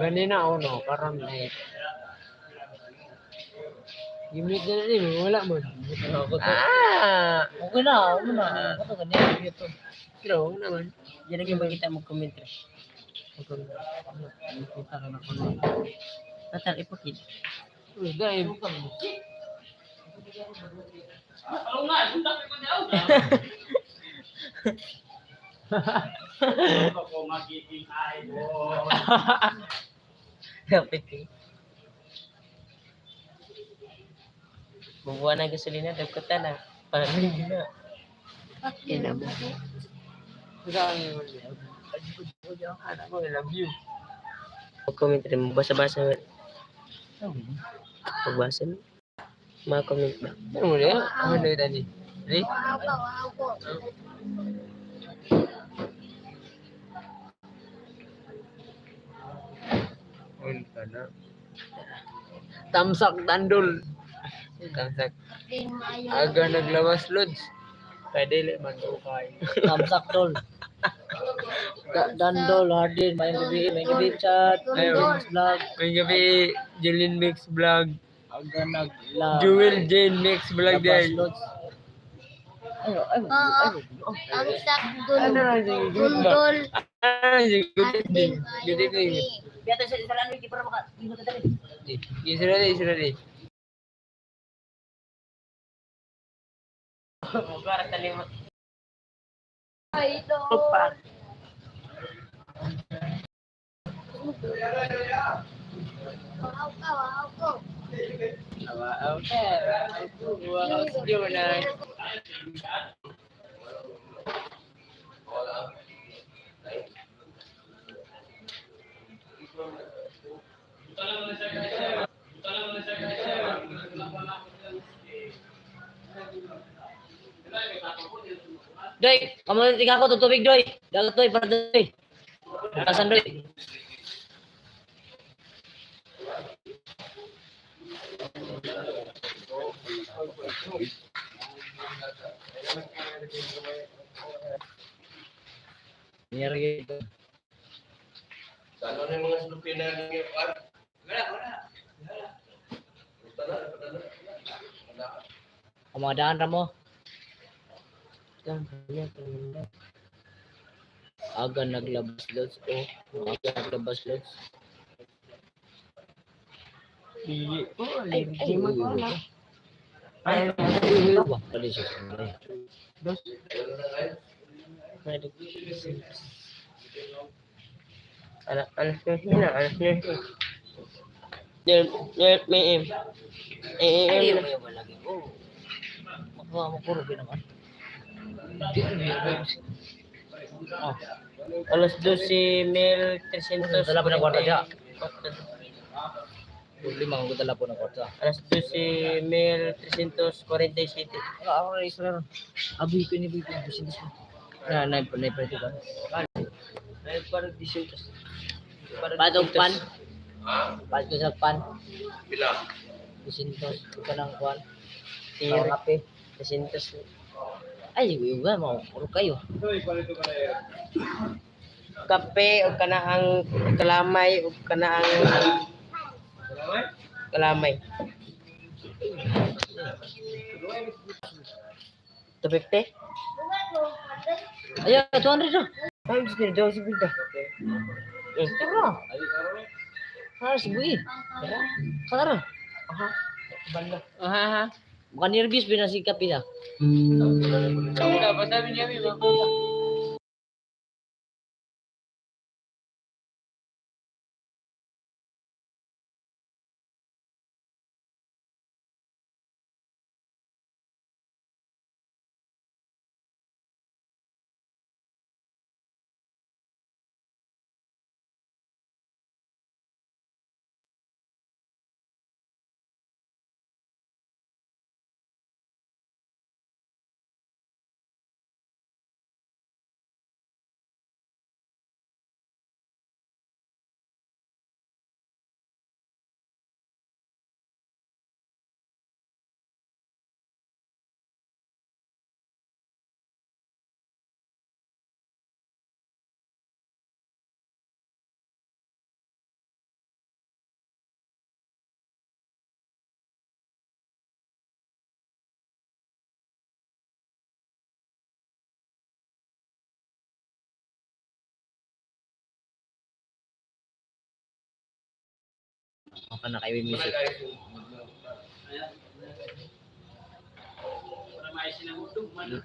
Ganina ako no, parang eh. Gimit na rin, wala mo. Ah! Okay na, ano na. Ano ka niya? Ito. Pero, oo naman. Diyan lagi makita mo comment rin. Makita ka na ko na. Natal, ipakit. Uy, dahil. Kapit. Bubuan ng gasolina, dagkutan na. Para rin na. Ina mo. Saan yun? Anak ko, I love you. Mag-comment rin mo. Basa-basa. Magbasa mo. Mga comment ba? Ano mo na? Ano na yun? Ready? Wow po. Ayun ka na. Tamsak tandol. Tamsak. Aga naglawas lods. Pwede li man ukay. Tamsak tol. Dandol, Hardin, may gabi chat, Ayun. vlog, May gabi, Jillian Mix Vlog. aga nagla. Jewel Jane Mix Vlog din. Tamsak Ano na yung good ba? dundol. Ah, yung good evening. Good evening. Biata sa isalan ni para maka ingo ta dali. Israeli. Mugar talima. Ay, ito. Opa. Wow ko. Okay. Buang studio na. Doy, kamu tinggal aku tutupik doy. Dagat doy para doy. Tasan doy. Biar gitu. Ano na yung mga slupin na Kemadaan ramo. Aga naglabas lods. Aga naglabas lods. Ay, wala. Wala. Pwede siya. Alas na. May Ay, wala lagi. Makapuro naman. Oh, alas 12:1300. dala po ng kwarta siya. Lima ko dala po ng kwarta. Alas 12:1347. Ako na isa lang. Abi ko ni Bibi business mo. Na pwede ba? Ay, parang 18. Patong pan. Pato sa pan. Pila? Business ko ng kwan. Tira. Kape. 300. Ay, yuga mo. Puro kayo. Kape o kanaang kalamay o kanaang kalamay. 250? Ayo, 200 na. Ay, gusto nyo daw si Bilda. Tara. Harus bui. Tara. Aha. Bukan nervous binasikap ila. Dapat sabi niya, Biba. Maka na kayo music.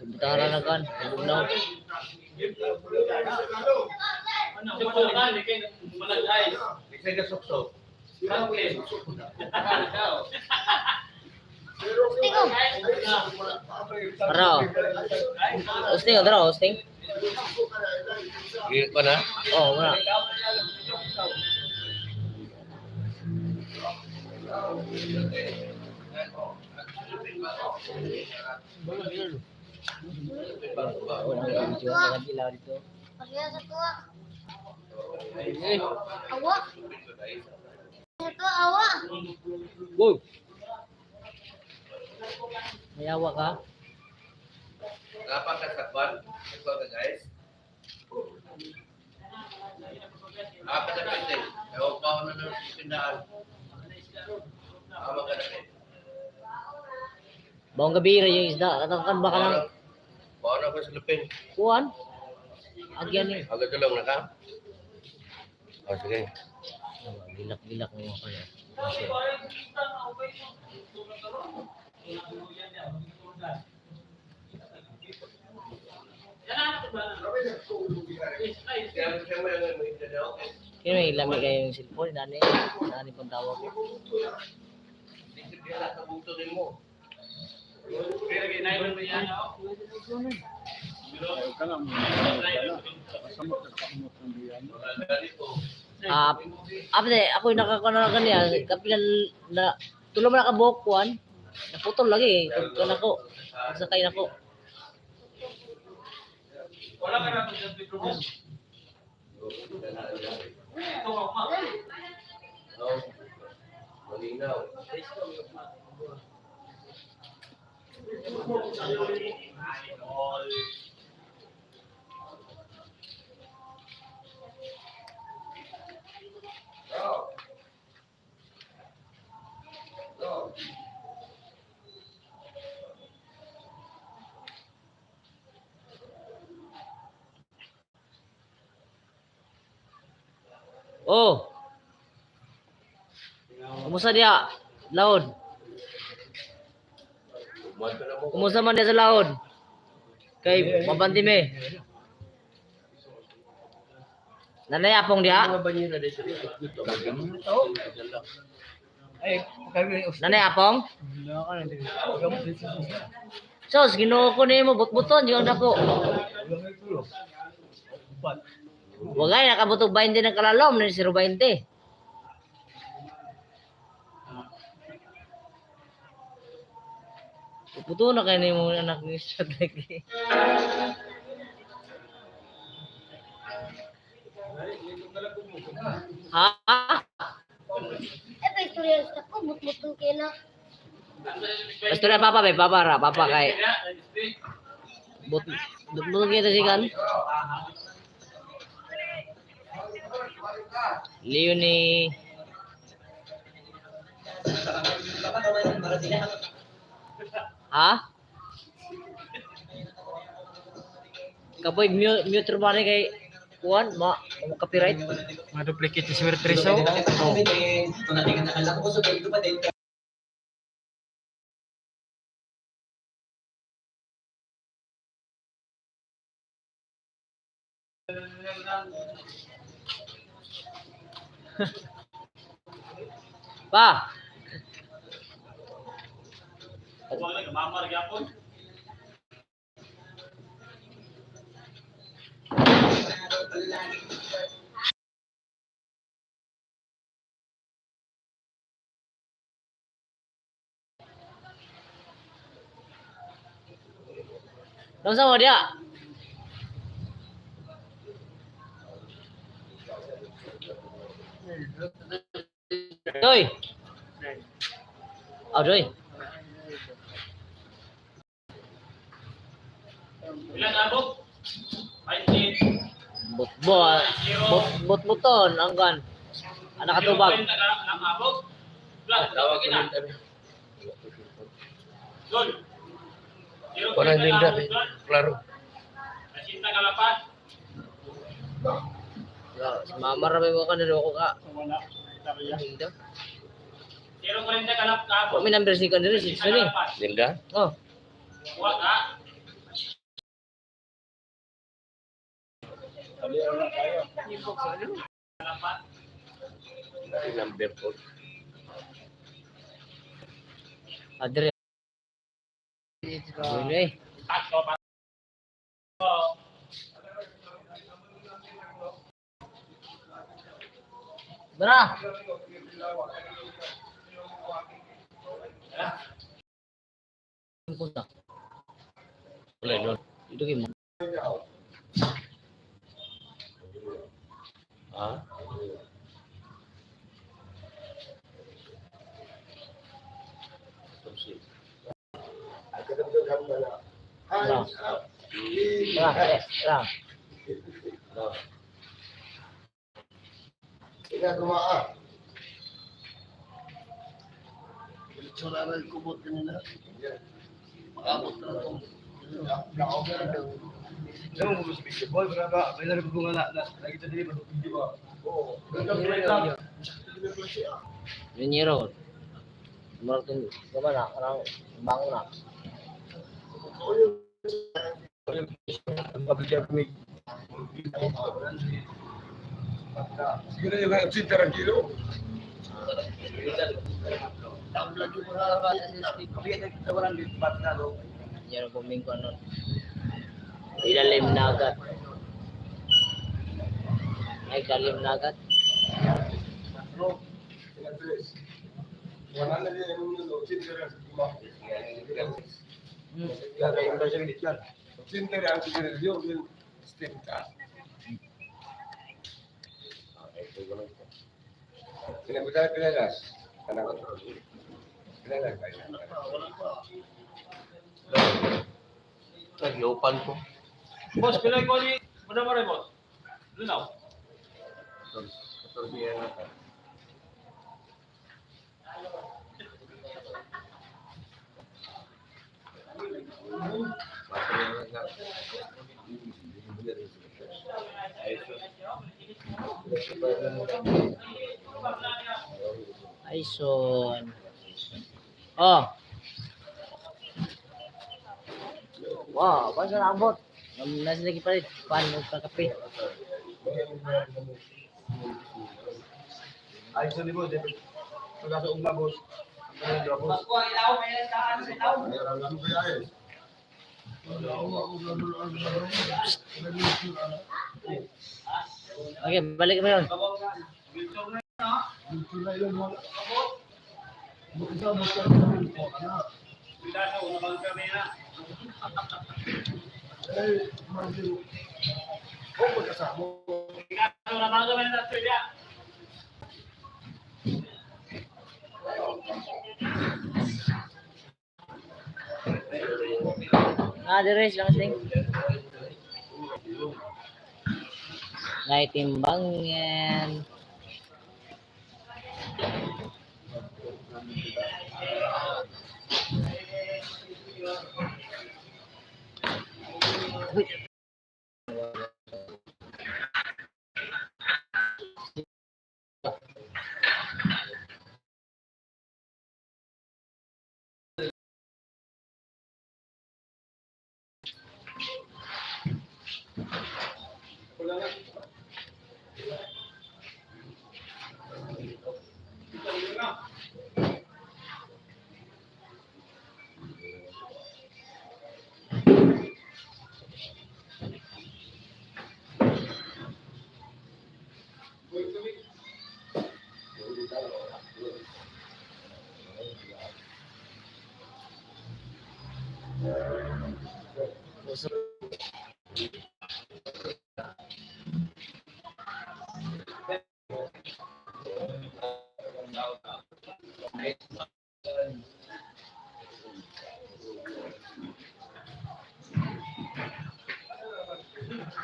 Bitaran na kan. Bugnaw. Ara. Hosting adra hosting. Gil ko na. Oh, wala. Pagkaya sa tuwa. Awa. Sa tuwa, awa. Boy. Mayawa ka? Dapat ka sa kwan. Ikaw ka guys. Apa sa pwede? Ewan pa ako na ng pindaan. Ama ka na rin. Bawang gabi ra yung isda. Katakan ba ka lang? Bawa na ko sa lupin. Kuan? Agyan ni. Agad ka lang na ka? O sige. Bilak-bilak mo ako yan. Kaya may lamig kayo yung cellphone. Nani pang tawag. Apde, ako yung nakakana na kanya. Kapilan na, tulo mo nakabuhok kuan. Naputol lagi. Kaya nako. Sakay nako. Wala ka na sa mikrofon. Malinaw. Oh. Kumusta dia? Laod. Kumusta man dia sa laod? Kay mabanti me. Nanay apong dia? Nanay apong? Sos, ginoo ko nimo butbuton yung dako. Wagay nakabutog 20 ng kalalom ni 020. Puto na kayo na yung anak ni Shad lagi. Ha? Pa istorya sa ko, mutmutong kina. Basta na papa, be, papa kay. But kita sih kan. Leonie. Ha? Kapoy mute rumah kay Kuan, copyright. Ma-duplicate si Sir Triso. Pa. Nung sama dia. Doy. Oh, Doy. Ilan abot? 20. Buton ang kan. Anak katubag. Ang abot? Tawag ko lang kami. Doon. Parang linda. Klaro. Nasinta kalapan. Mamar may mo kan ko ka. Wala. Hindi. Kung may number si Kandiri, si Sony. Linda? Oh. Number 4. Adre. Boleh. Berah. Punta. Boleh doon. Itu gimana? Ah? Berah. Berah, berah. Menyiro. Mungkin gimana? Orang bangun nak. Siguro yung absent tranquilo. Menyiro kumingko nun. Ilalim na agad. Ay, kalim na agad. Wala na din yung absent Absent ang siguro yung step ka. Pinalas. Pinalas kayo. Nag-open ko. Boss, pilay ko ni... Muna mo rin, boss. Lunaw. 14 yan na. Ay, son. Oh. Wow, pasal abot. Nasi lagi palit. Pan mo pa kape. Ay, so libo, pagkasa umabos. Mas ko ang ilaw, may saan sa ilaw. Mayroon lang kaya eh. Okay, balik mo yun. The rest lang sing. Naitimbangin.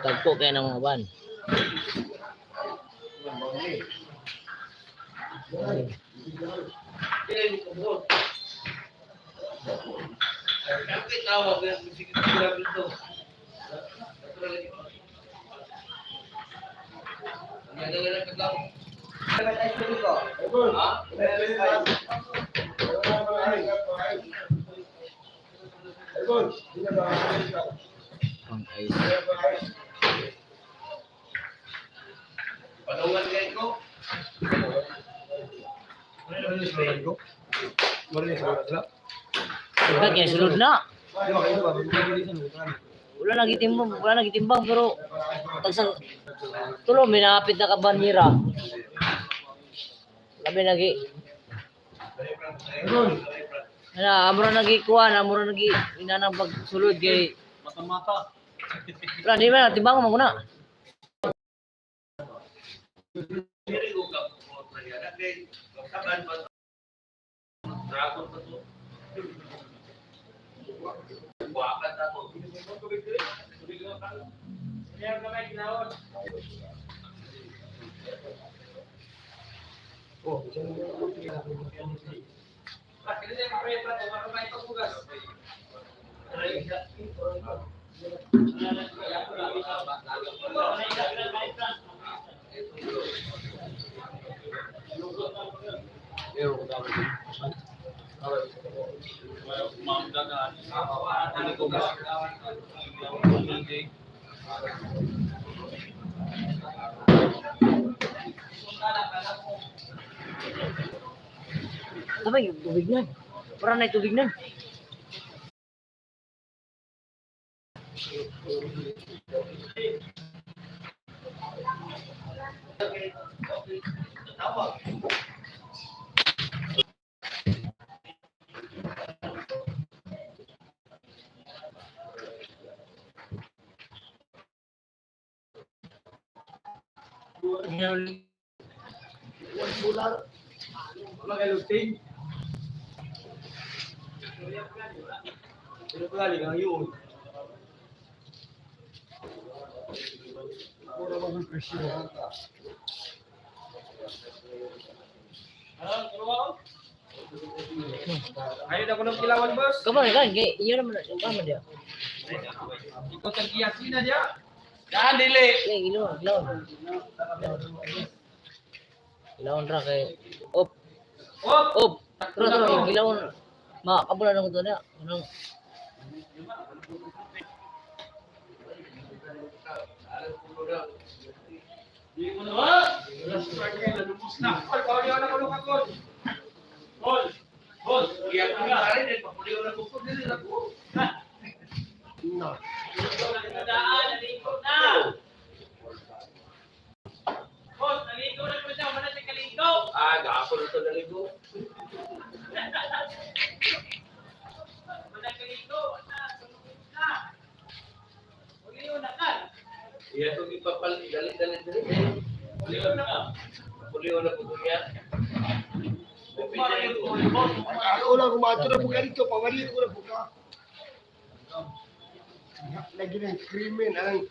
Tagpo kayo ng mga ban. Pang ice. Patungan kayo ko. Agad kaya sulod na. Wala nagitimbang pero tagsang tulo may nakapit na kabanira. Labi lagi. Amura lagi kuan, amura lagi inanang pagsulod kay Mata-mata. wala di ba timbang mo muna. Apa yung tubig na? Parang na tubig na. Wala kayo lustig. Pero pala ligang yun. Pura ba ng presyo? Ayun ako ng kilawan, boss. Kamu kan, kayak iya naman kamu dia. Ikot ang kiyasin na dia. Yan, dili. Kayak gila. Kilawon ra kay op. Op! Terus kilawon. Ma, kamu na nang na. Anong Di mo na ba? Lubos na. Kol, kawaliwan na kulong ako. Kol! Kol! Iyan ko nga rin. Papuliwan na kuko. Dili na ko. No. Nadaan, nalikot na. Boss, naligo na ko siya. Wala siya kaligo. Gako na ito naligo. Wala kaligo. Uliw na ka. Iya to ipapal dalit. Uliw na ka. Uliw na ko yan. Ako lang kumato na buka dito, pamali ko na buka. Lagi ng krimen ang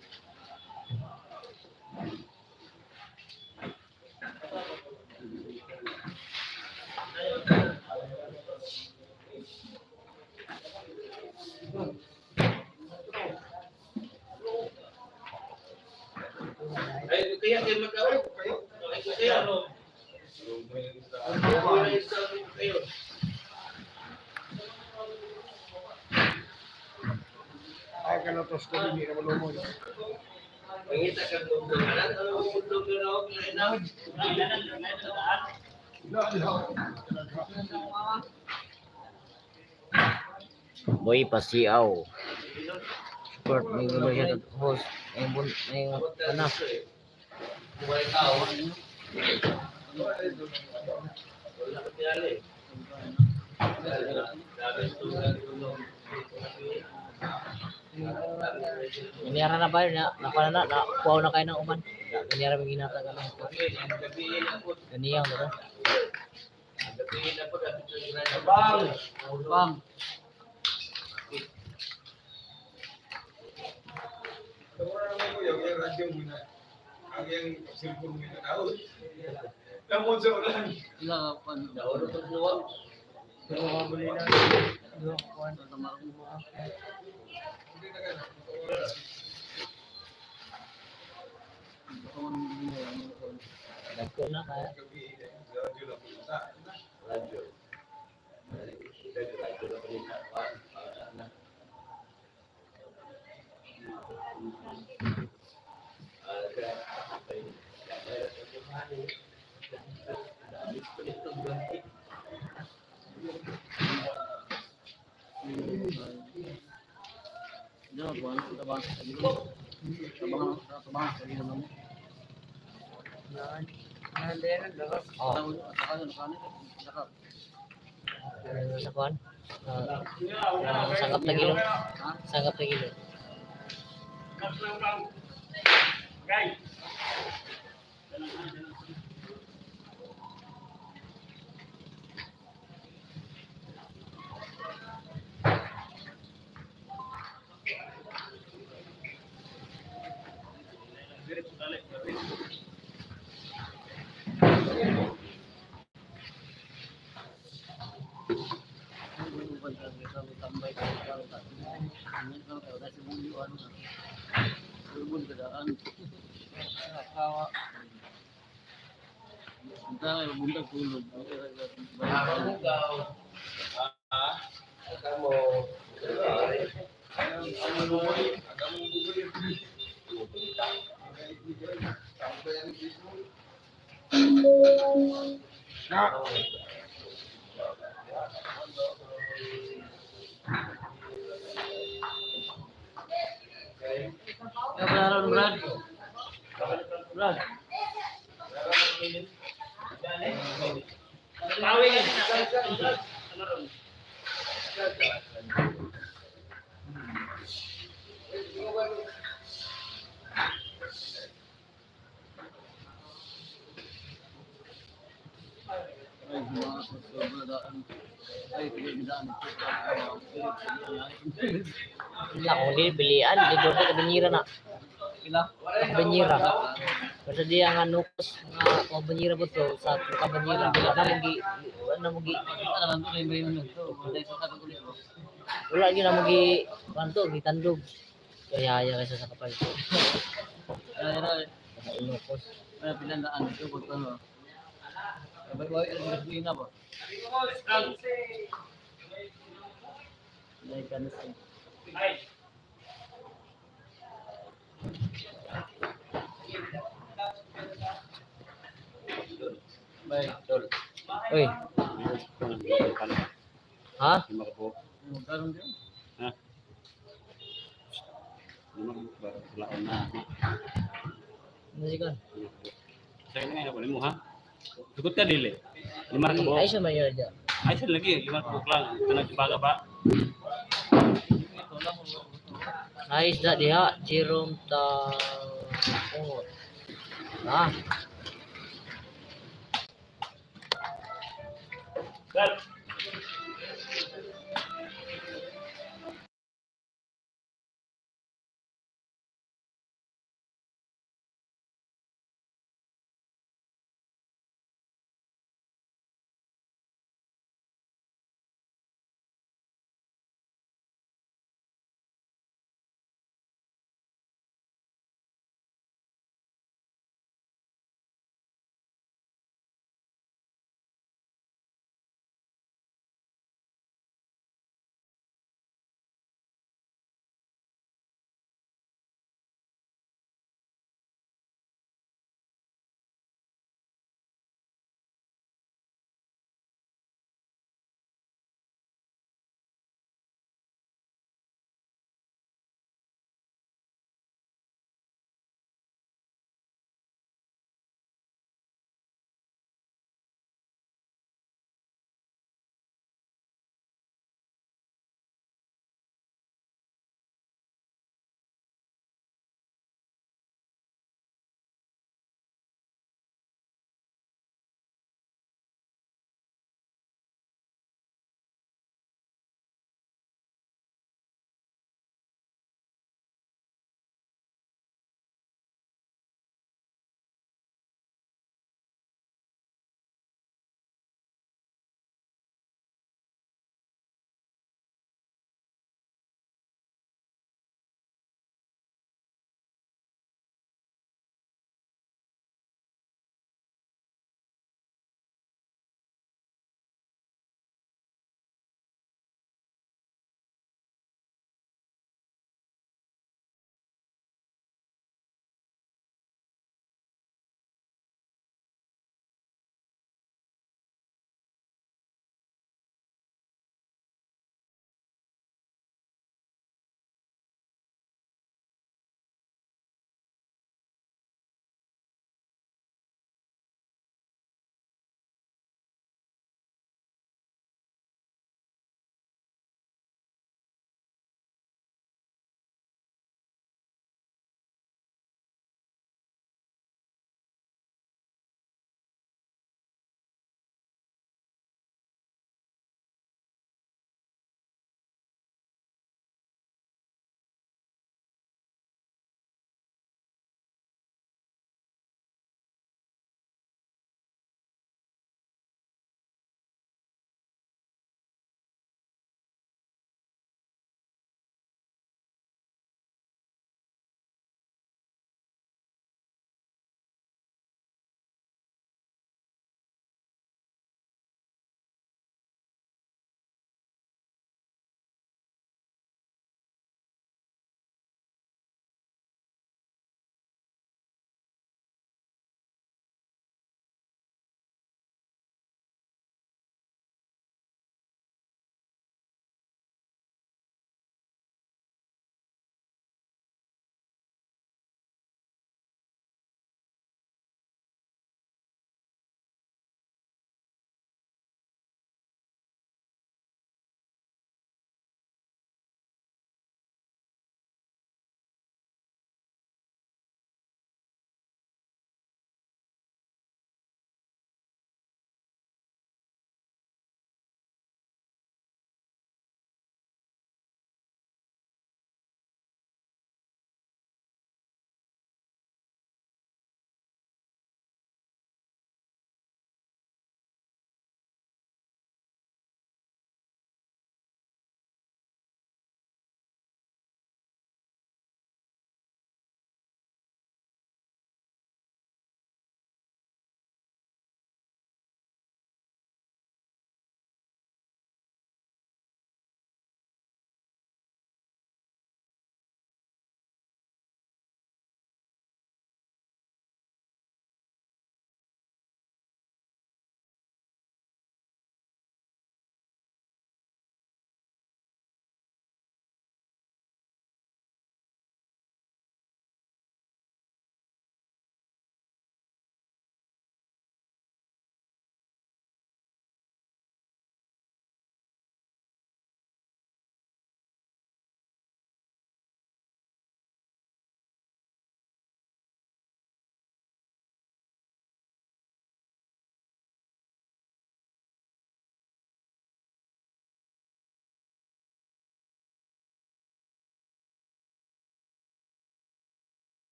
Ay, kaya kayo magkaroon. Ay, kaya ano? Kayo. ay kanatos ko hindi na malumon. Mangita ka doon. Ano ang mundo ka na ako? boy pasiaw. Sport may siya host. May anak. Buhay tao. Wala ka tiyali. Nangyara na ba yun? Na kuwaw na kayo ng uman. Nangyara may ginatag lang. Ganiyang na to. Bang! Tawara naman ko yung radyo muna. Ang yung cellphone mo na daw. Lamon sa ulan. Nauro to luwag. Pero mabuli na. Kuwan. Nagko na kaya. Diyan, buwan ko tabang sa gilid. Tabang sa gilid mo. Oh. Sa kuan? Sangkap na gilid. Sangkap na gilid. Guys. Brad. Tawin. Wala kung di bilian, di doon ka banyira na. Banyira. Kasi di ang anukos nga o banyira po to sa kabanyira. Wala mo gi wala gyud na mo gi kanto gitandog. Kaya kasi sa kapal ko. Sa inukos. Pinandaan ito ko to. Bawa ang na ba? Ay kanas. Ay. Bay, tol. Oy. Ha? Musikan. Saya ini apa nih ha? Ikut ka dili. 5 ka bo. Ay siya mayor dyan. Ay sa lagi 5 ka lang. Ito nagbaga ba? Ay isda diha, Jerome ta. Ah, Dal.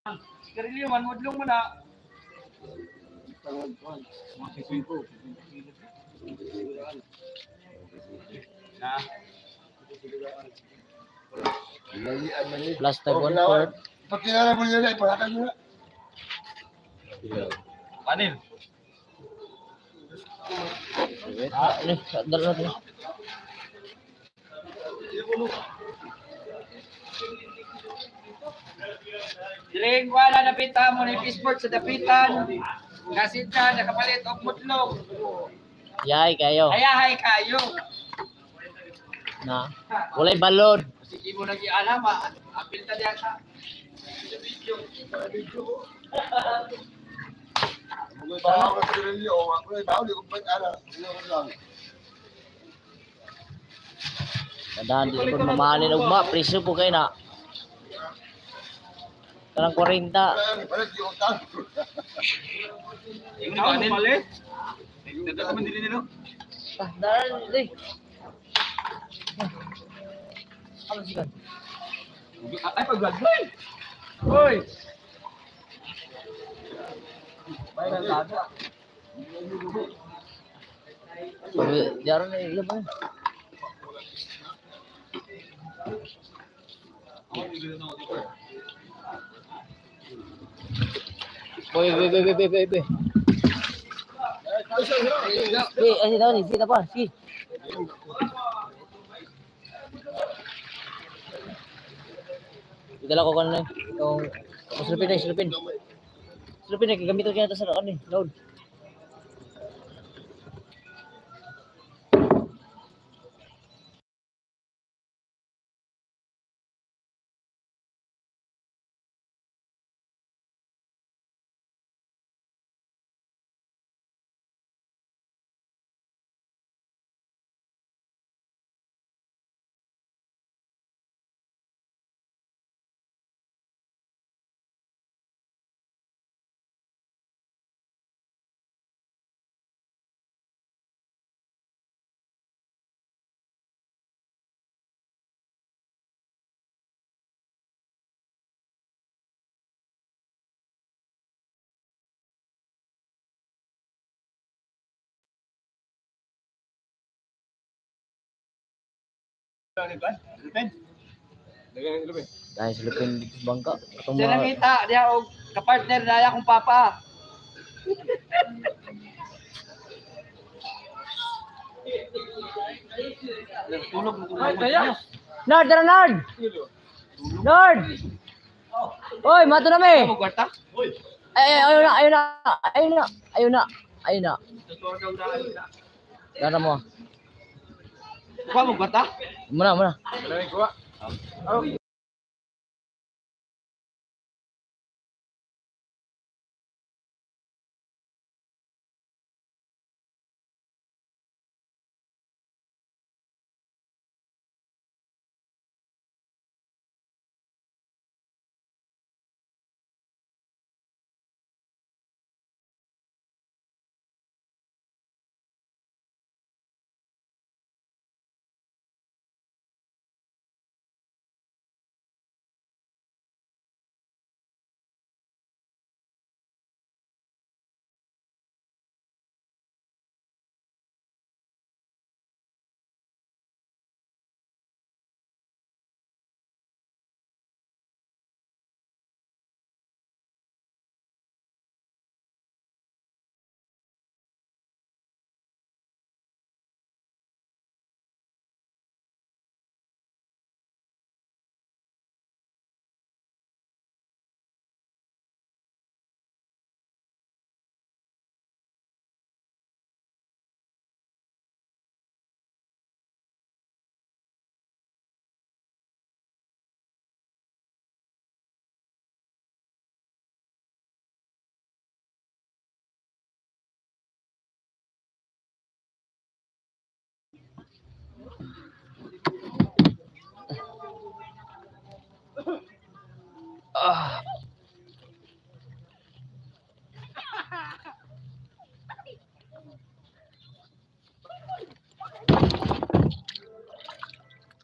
Karilyo man, mudlong mo na. Na. Plus tag 1/4. Pag kinala mo nila, ipalatan nyo na. Kanin. Ano? Dala natin. Diring wala napita mo ni Fishport sa dapitan. Kasit ka, nakapalit og mutlog. Yay kayo. Ayahay kayo. Na. Walay balod. Sige mo nang ialam, apil ta diya sa Mga tao ka sa rin o mga kulay tao, di ko ba't ala. Ano lang. Kadaan di ko mamahalin ugma, preso po kayo na. Karang 40. Parang di ko tao. yung kanin. Palit. Nagkakaman din nila. Dalan di. Ano sikan? Ay, pag-vlog. Hoy! Bayan ang lada. Jaron na iya ba? Boy. Ay, daw ni, sita pa, si. Dala ko kanina yung silupin. Silupin gamitin kaya ito sa ano load. Dahil silupin dito sa bangka. Atong Sila mga ngita, diya og kapartner na akong papa. Tulog mo kung Nard, tara Nard! Nard! Oy, mato na me! mo kwarta. Ayun na. Dara mo. Kuha mo kwarta. Muna.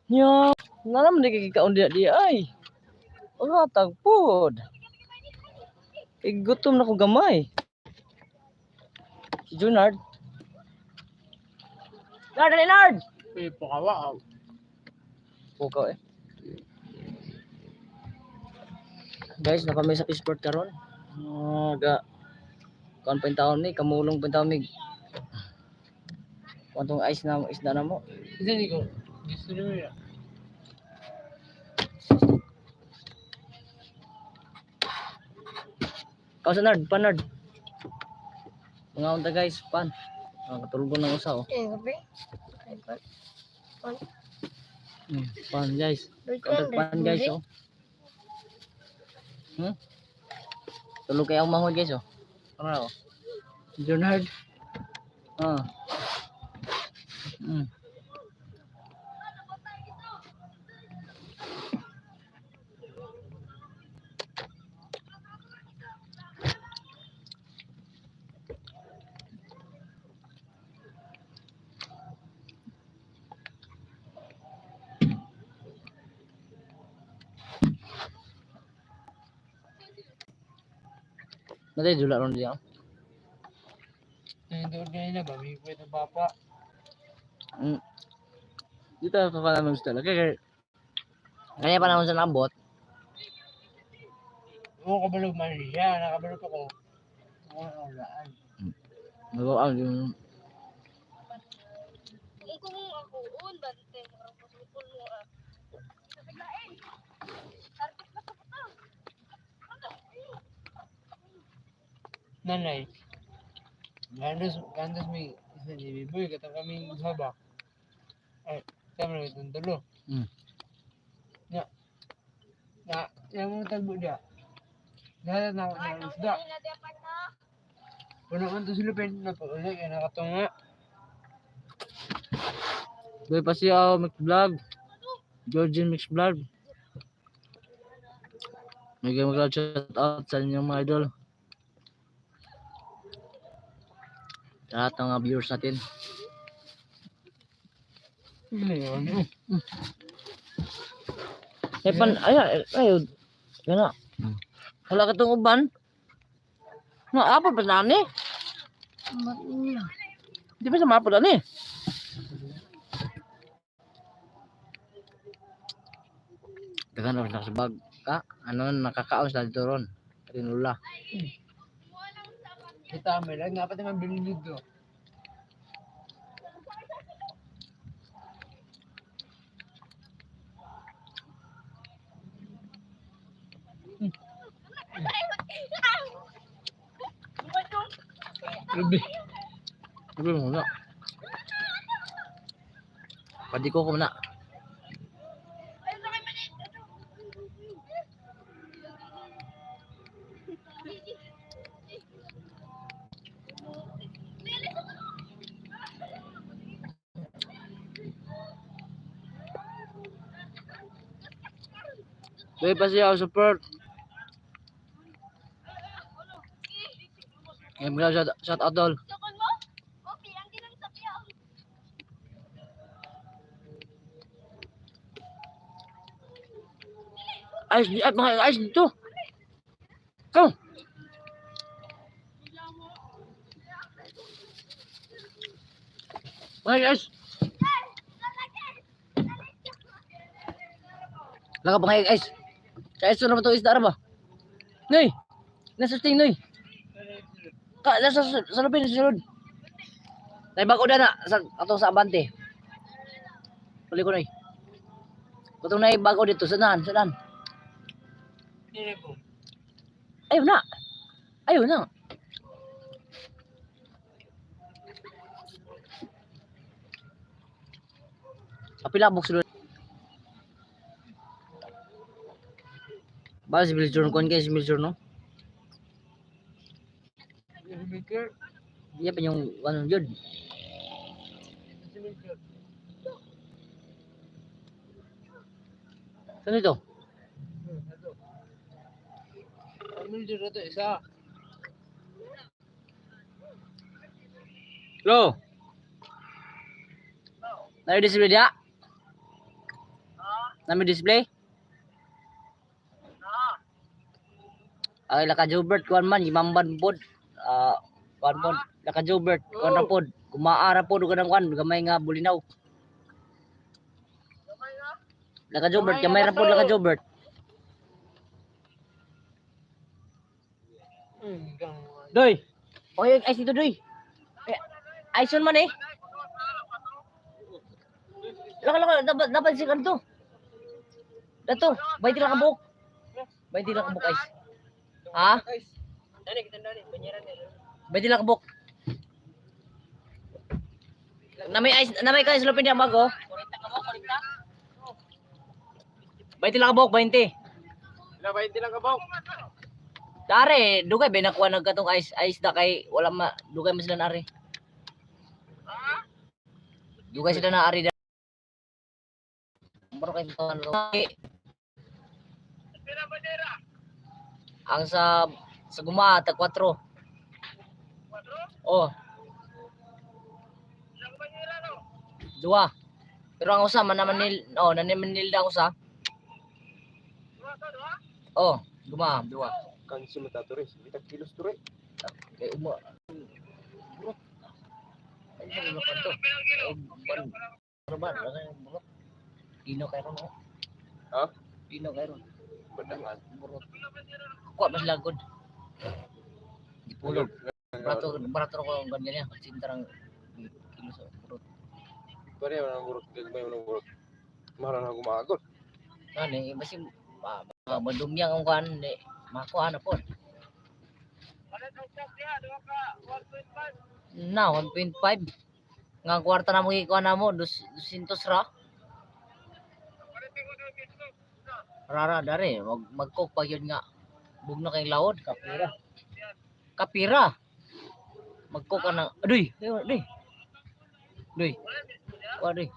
Nya, naram di kikaon dia ay. Ora tagpod. Gutom na ko gamay. Si Junard. Lard, dali Lard! Uy, pakawa. Pukaw eh. Guys, napamay sa Pisport karon. Kuan pa yung taon ni, kamulong pa yung taon ni. Kuan tong ice na isda na mo. Isa ni ko. Gusto nyo yun. Kausa Nard, pan Nard. Mga unta guys, pan. Katulgon ng usa oh. Gabi. Pan guys. Kaunta pan guys oh. Tulog kayo mahod guys oh. Ano oh. Junard. Nanti dulu ron dia. Nandun kanina ba? May kwento papa. Dito ka kala ng stella. Kaya pa naman sa nabot. Oo, kabalog man siya. Nakabalog ako. Oo, laan. Nagawa yung Kung ako, bante. Kapag mo Nanay. Gandos may isa ni Biboy. Katang kaming sabak. Ay, kami na itong tulo. Yung mga tagbo dia. Dahil na ako ng isda. Puno man to sila pen na paulit. Kaya nakatunga. Boy pa siya mix vlog. Georgian mix vlog. May mag-shout out sa inyong mga idol. Lahat ng mga viewers natin. Pan, ayo. Gana. Wala ka tong uban. Apple pa na ni. Di ba sa mapod ani? Dagan ron sa bag ka. Ano nakakaos na dito ron. Tinula. Kita may lang. Dapat naman binilid to. Sabi mo na. Padi ko na. Boy pa siya support. Shout out dol. Sukon mo? Okay, ang ginang sapya. Ayos dito. Come. Ayos. Laka pa ngayon, guys. Kaya ito naman ito isda ba? Noy! Nasa sting, Noy! Nasa lupin, sunod. Naibako na sa atong sa abante. Puli ko, Noy. Kutong naibako dito, saan? Hindi po. Ayaw na. Kapilabok sunod. Ba si Biljor kon guys, Biljor no? Speaker. Dia pa yung ano yun. Saan ito? Ano dito to isa? Hello? Nai-display dia? Nami display? Ay laka Jobert kuan man imamban pod. Kuan pod laka Jobert kuan ra pod. Kumaara pod og kanang kuan gamay nga bulinaw. Laka Jobert gamay ra pod laka Jobert. Doy. Oy ay dito doy. Ayson man eh. Laka dapat si kanto. Dato, 20 lang ka buok. 20 lang ka buok guys. Ha? Dani kita dani banyaran ni. 20 lang ka buok. Namay ka slopin diyan bago. 40 ka mo, 40. 20 lang ka buok, 20. Wala 20 lang ka ba? Dare, dugay ba nakuha nagkatong ice da kay wala dugay man sila na ari. Dugay sila na ari da. Baro kay tuan ro. Ang sa guma tag 4. Oh. Dua. Pero ang usa man naman nanimanil da usa. Oh, guma, dua. Kan si Matatoris, kita kilos to rin. Kay umo. Burot. Ay, ano pa to? Ano ba? Burot. Dino kay ron. Ha? Dino kay ron. Badangan. Burot. Kuha mas lagod. Dipulog. Barato ko ang ganyan niya. Sintarang kilo sa burot. Pare mo nang burot, gagmay mo nang burot. Mahal na gumagot. Ano eh, basi madumyang ang kuhan. Makuha na po. Na, 1.5. Nga kwarta na mo ikuha na mo, 200 ra. Rara dari, mag-cook pa yun nga. Bugno kay laod. Kapira. Kapira. Mag-cook ka ng, aduy, aduy. Aduy. Aduy.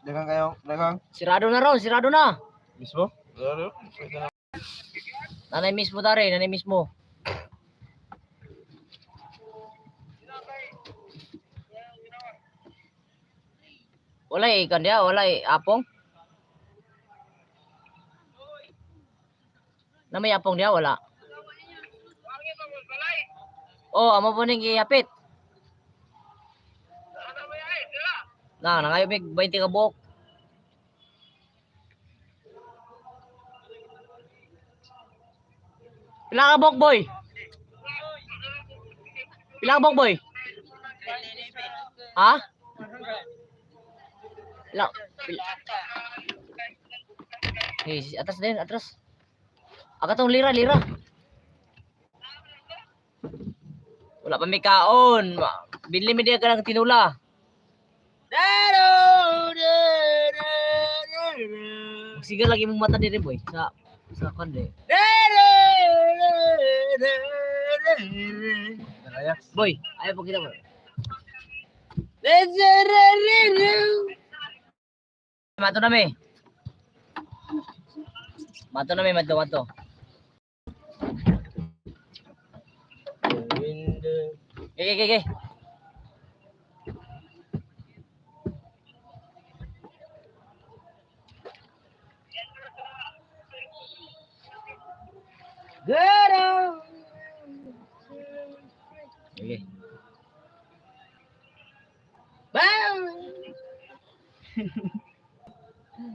Dagang kayo, dagang. Sirado na raw, sirado na. Mismo? Nanay mismo dari, nanay mismo. Walay ikan dia, walay apong. Na may apong dia, wala. Oh, amo po ning ihapit. Na, nangayo mig 20 ka buok. Pila ka buok, boy? Pila ka buok, boy? Ha? Hey, atas din, atas. Aga tong lira. Wala pa may kaon. Bili mi dia ka ng tinula. Sige lagi mong mata diri boy. Sa kande. Boy, ayo po kita boy. Mato na me. Mato. Okay. Okay.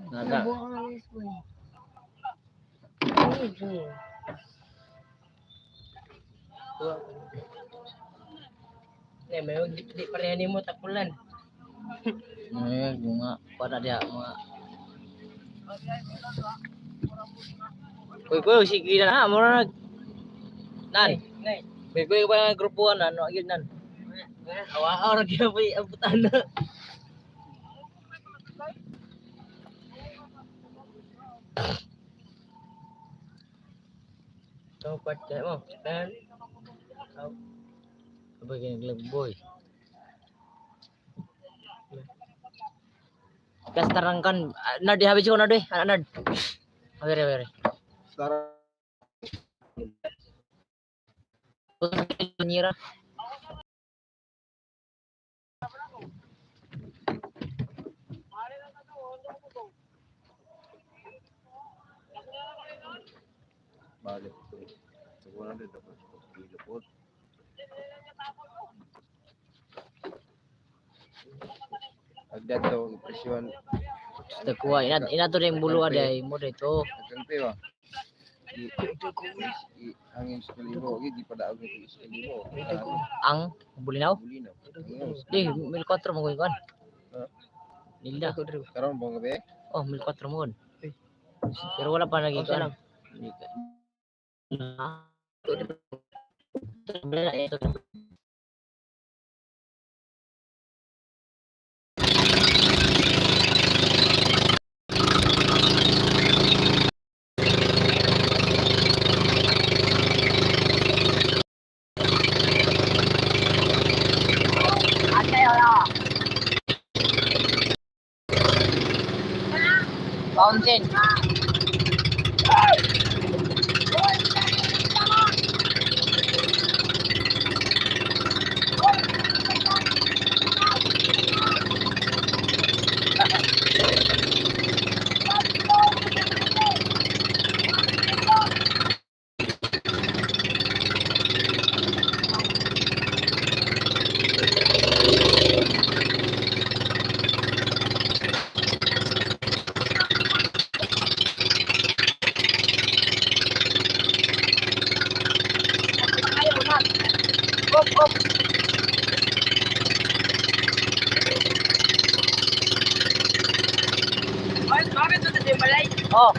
Nada. May di parehan mo tapulan. Bunga pada dia mga. Koy sige na mura nan. Koy pa grupuan ano agid nan. Awa ra gyud boy abutan na. So pat mo. Dan Bagian club boy. Kas terangkan nad dihabis ko na doy, anak nad. Awere. Sarap. Nyira. Balik ito. Siguro na rin tapos. Pilipot. Agad daw ang presyon. Nagkuha ina to ring buluan day mo dito. Nagkampi ba? Hangin sa kalibo. Di pa daog ito sa kalibo. Ang bulinaw. Bulinaw. Di 1,400 mo ko kan. Nilda. Karon bang gabi? Oh, 1,400 mo. Pero wala pa naging kan. Fountain. Oh.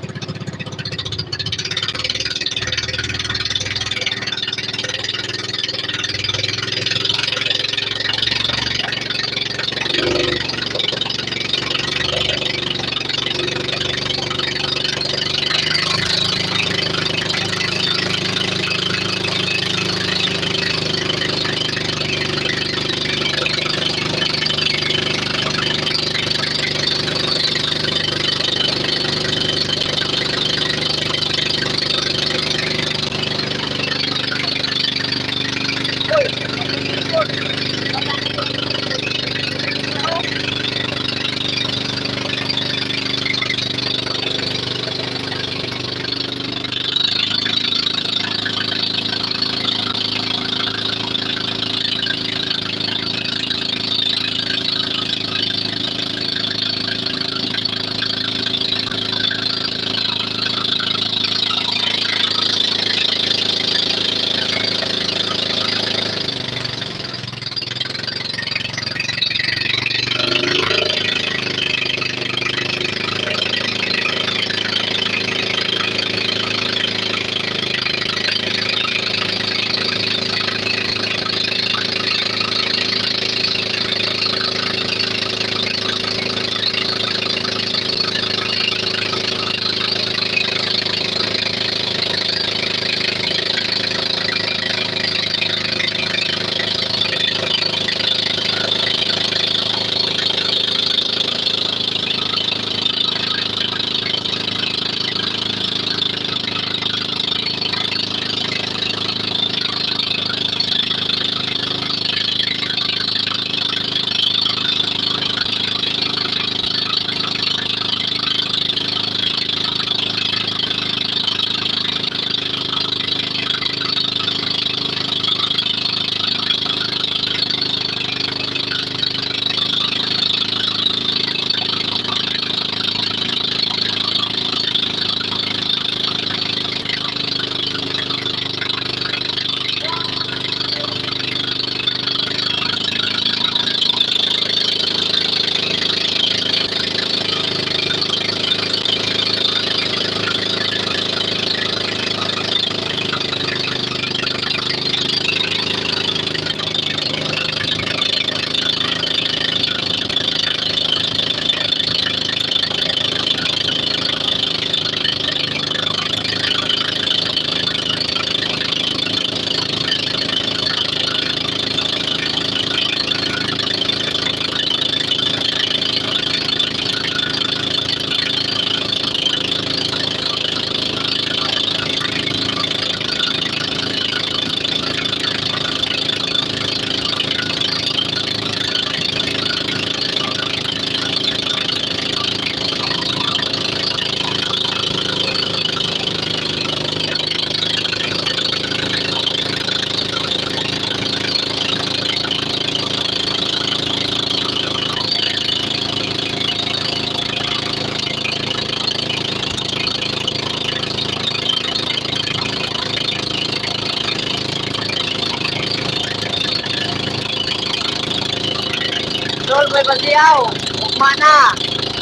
dol, may pasiyaw. Ugma na.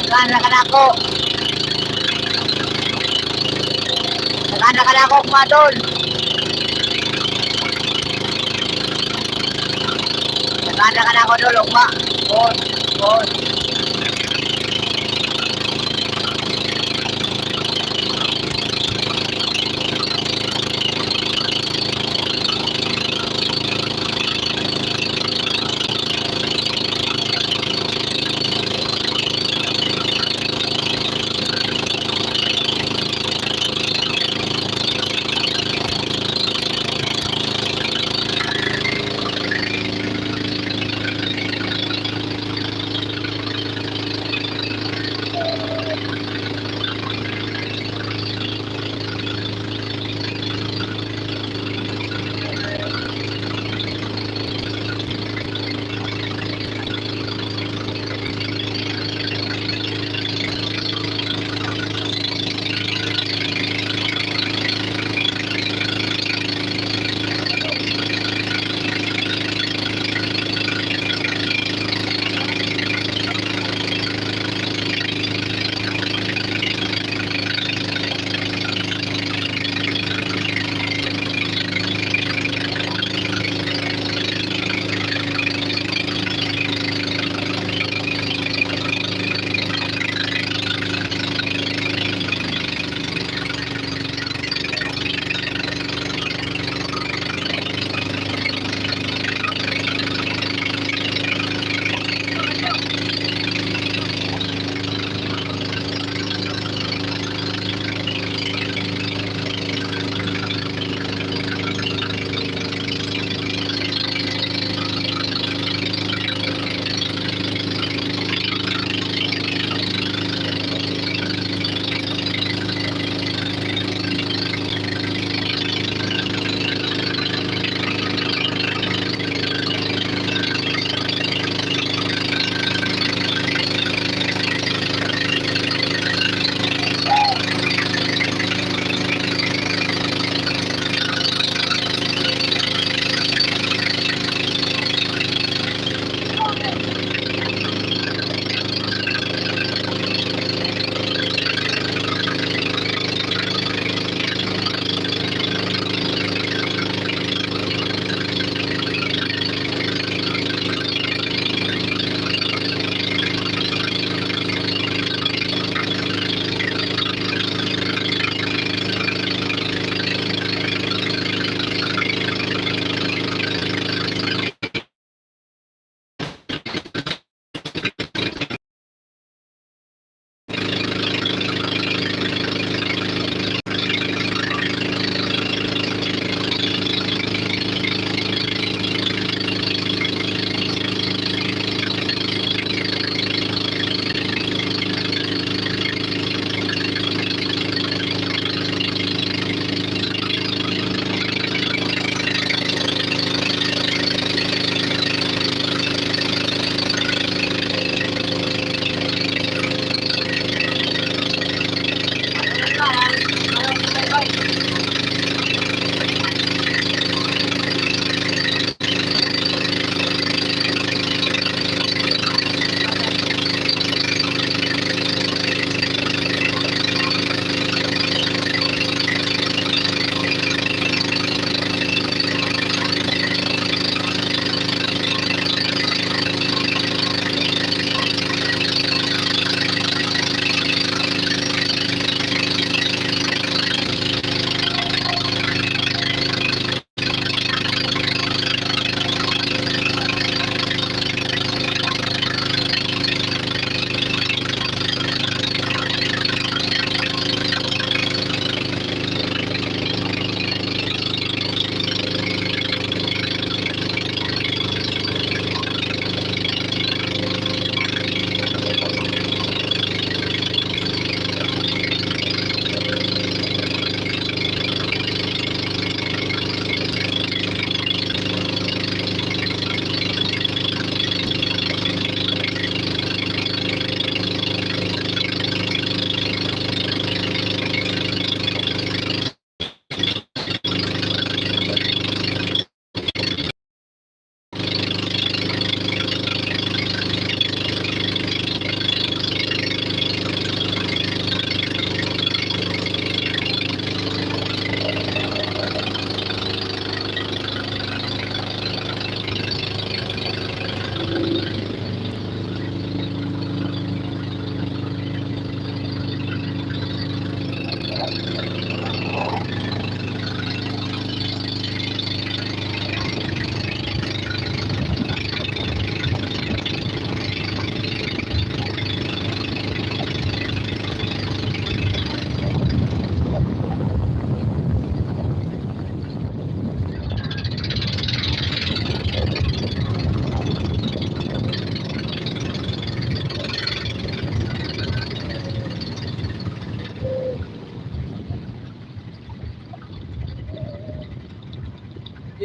Nagana ka na ako. Nagana ka na ako, ugma dol. Nagana ka na ako dol, ugma. Bon, bon.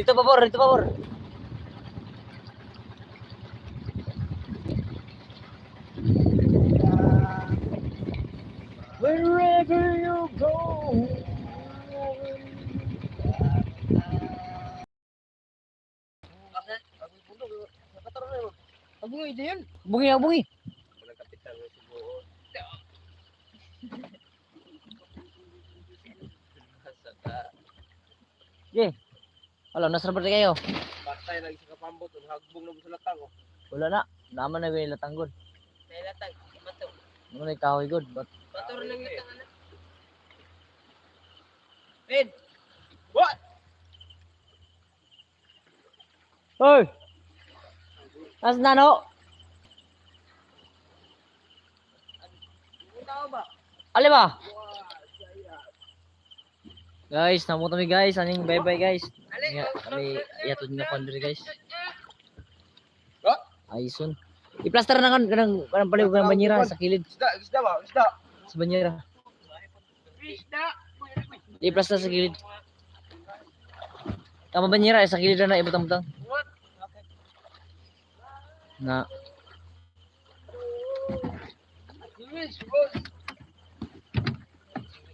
Dito pabor, dito pabor. Wherever you go. Abungi ito yun. Bungi, bungi. Walang kapital ng subuo. Saka, Okay. Halo, nasa berarti kayo? batay lagi sa kapambot. Hagbong na sa latang. Oh. Wala na. Naman na yung latang good. Nailatag. Bato. Naman na kahoy good. But, Bato rin lang latang anak. Red. Hoy! Nas nano? Tao ba? Ali ba? Guys, namo kami guys. Aning bye-bye guys. Kami yatod nga ponder guys. Ayson. I-plaster na kanang palibog ng banyera sa kilid. Isda ba? Isda. Sa banyera. Isda. I-plaster sa kilid. Tama banyera sa kilid na ibutang-butang. What? Na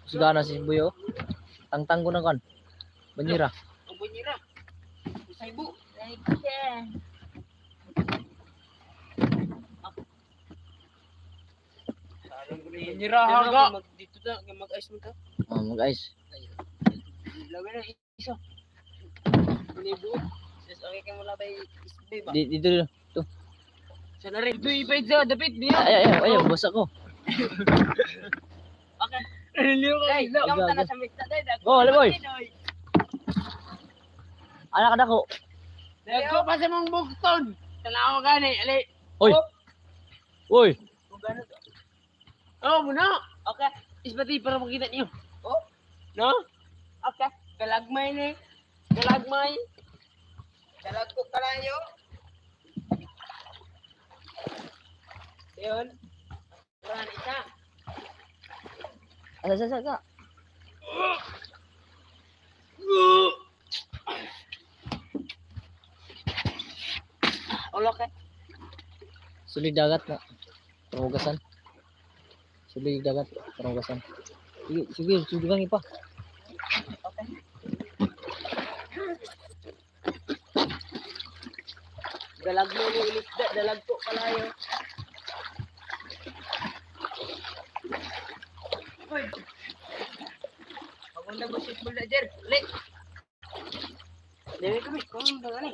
sugana si Buyo. Tangtang ko na kan. Banyera. Ang bunyira. Usaybo. Bunyira haga. Dito na. Mag-ice mo ka. Oh, mag-ice. Lagay na isa. Punibuot. Okay kayo mula ba isbe ba? Dito dito. Sana rin. Ito ipait sa dapit niya. Ay, basa ko. Okay. Liyo ka. Guys, ikaw na sa mix na tayo. Oh, ala boy. Anak kada ko. Dagko pa sa mong bukton. Tanaw gani. Ali. Oy. Oy. Oh, muna. Okay. Isbati para makita niyo. Oh. No? Okay. Galagmay ni. Galagmay. Galag ko kalayo. Yun. Kuran isa. Sa. Ulo ka. Sulig dagat na. Parugasan. Sulig dagat, parugasan. Sige, suligan ipa. Galag mo ni ilisda. Dalag ko kalayo. Uy. Pagunda ko shoot mo na, Jer. Uli. Dili kami. Kung ba gani?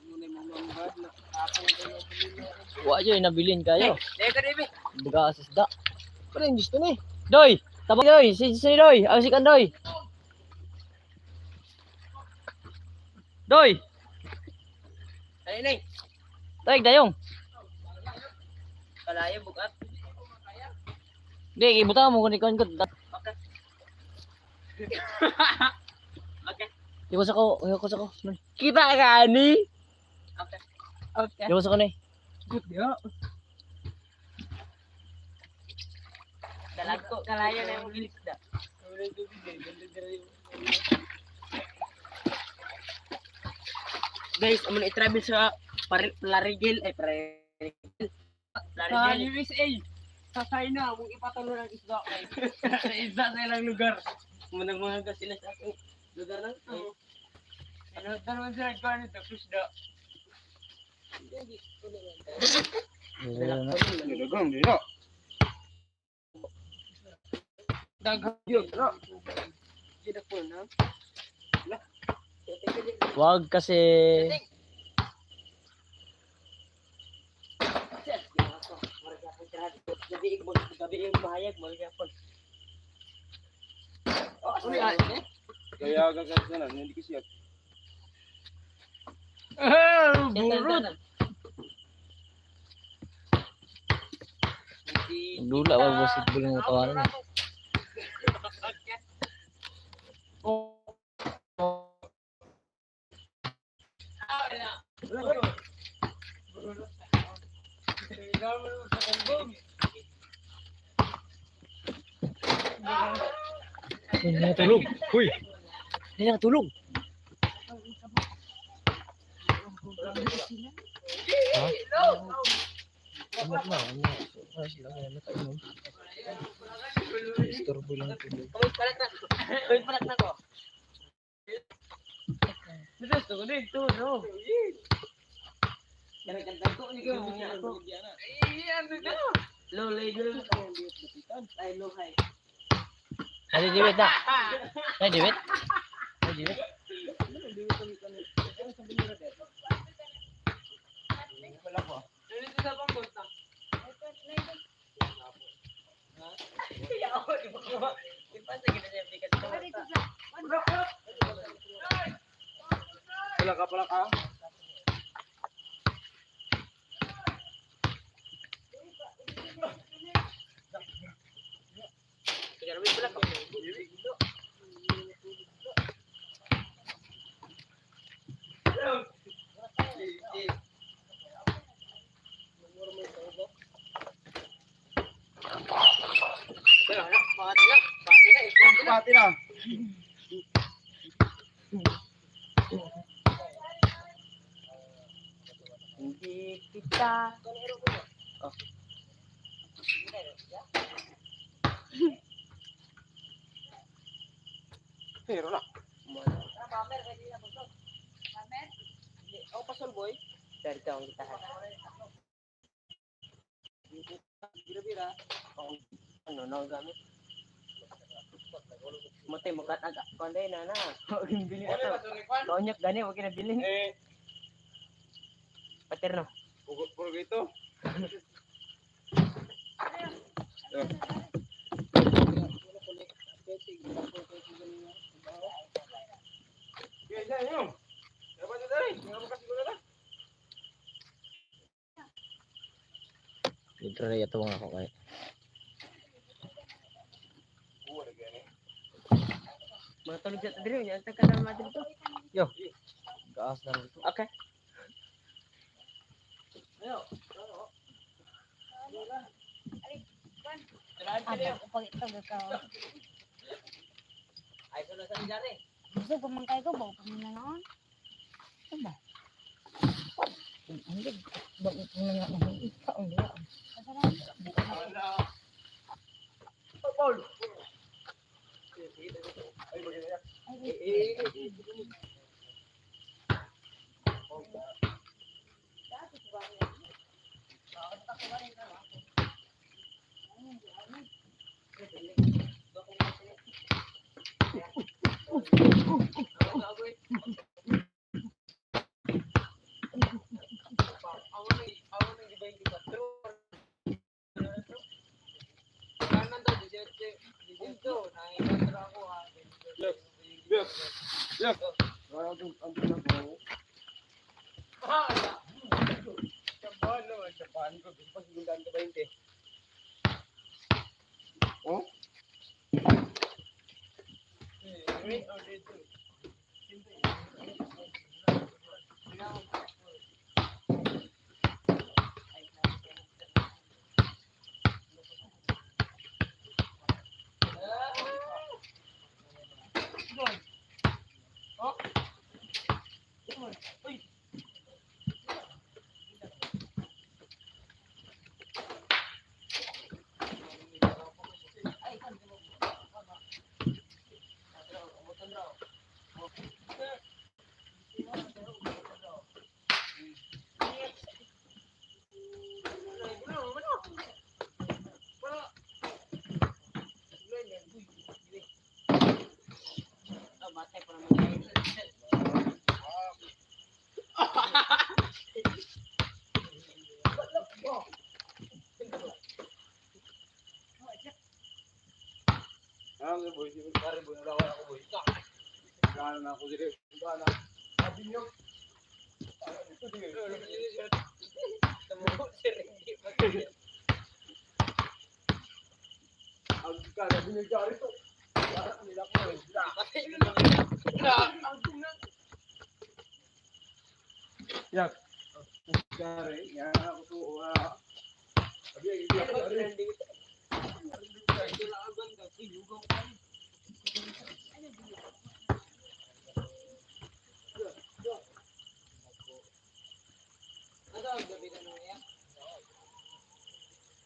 Muna mo mambad na. Apang kayo. Wa ayo nabilin kayo. Dili ka, Dili. Buga asisda. Pero yung gusto ni. Doy, tabang Doy, si Doy, asikan Doy. Doy, Ay, nay. taig dayong. Kalayo, bukat. Di, ibuta mo kung ikon ko. Okay. Okay. Iwas ako. Kita ka, ni? Okay. Okay. Iwas ako ni. Good, yo. Dalag ko, kalayo na yung ilisda. Guys, amo na i-travel sa Larigel. Ay, Larigel. Sa USA. Sa China, kung ipatuloy ng isda. Sa isda sa ilang lugar. Munang mga sila sa aking lugar lang. Ano, naman sila ko nito, isda. Dagang dito. Daghang yun, bro. Sila po na. Wag kasi. Gabi yung mahayag, magyapon. Oh, uli Kaya gagas na lang. Hindi kasi yan. burot. Dula wag basketball ng tawanan. Hindi na tulog. Huy. Hindi na tulog. Umat na, ano? Para sila kaya nakainom. Istorbo lang tuloy. Wait, palat na ko. Gusto ko dito, no? Kanta ko, hindi ko ako. Ano na? Low level. Ay, low high. Ay, diwit na. Ay, diwit. Ay, diwit. Pala ka. Pati na. Hindi kita. Pero na. Ako pasol, boy. Dito ang gitahan. Bira-bira. Ano na ang gamit? Mati mo kataga. Konday na na. Huwag yung bilhin na to. Lonyak gani, huwag yung nabiling. Paterno. Puro ito. Dito na ito mga ako kaya. Mga tulog sa tadiro. Yan, taka na mga dito. Yo. Gaas na rin ito. Okay. Ako pag ito ikaw. Ay, sunod sa nijari. Gusto ko man kayo ko ba pa man noon. Ito ba? Hindi ba ko na nga ang ikaw ang diya.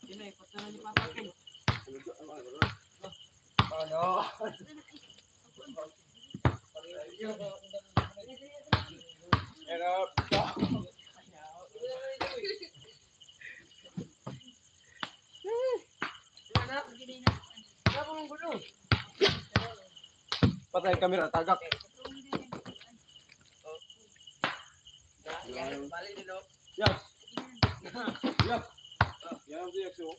Kinay, patuloy ni Papa King. Patay ang kamera, tagak. Yak. Yak. Yan ang tiyak siyo.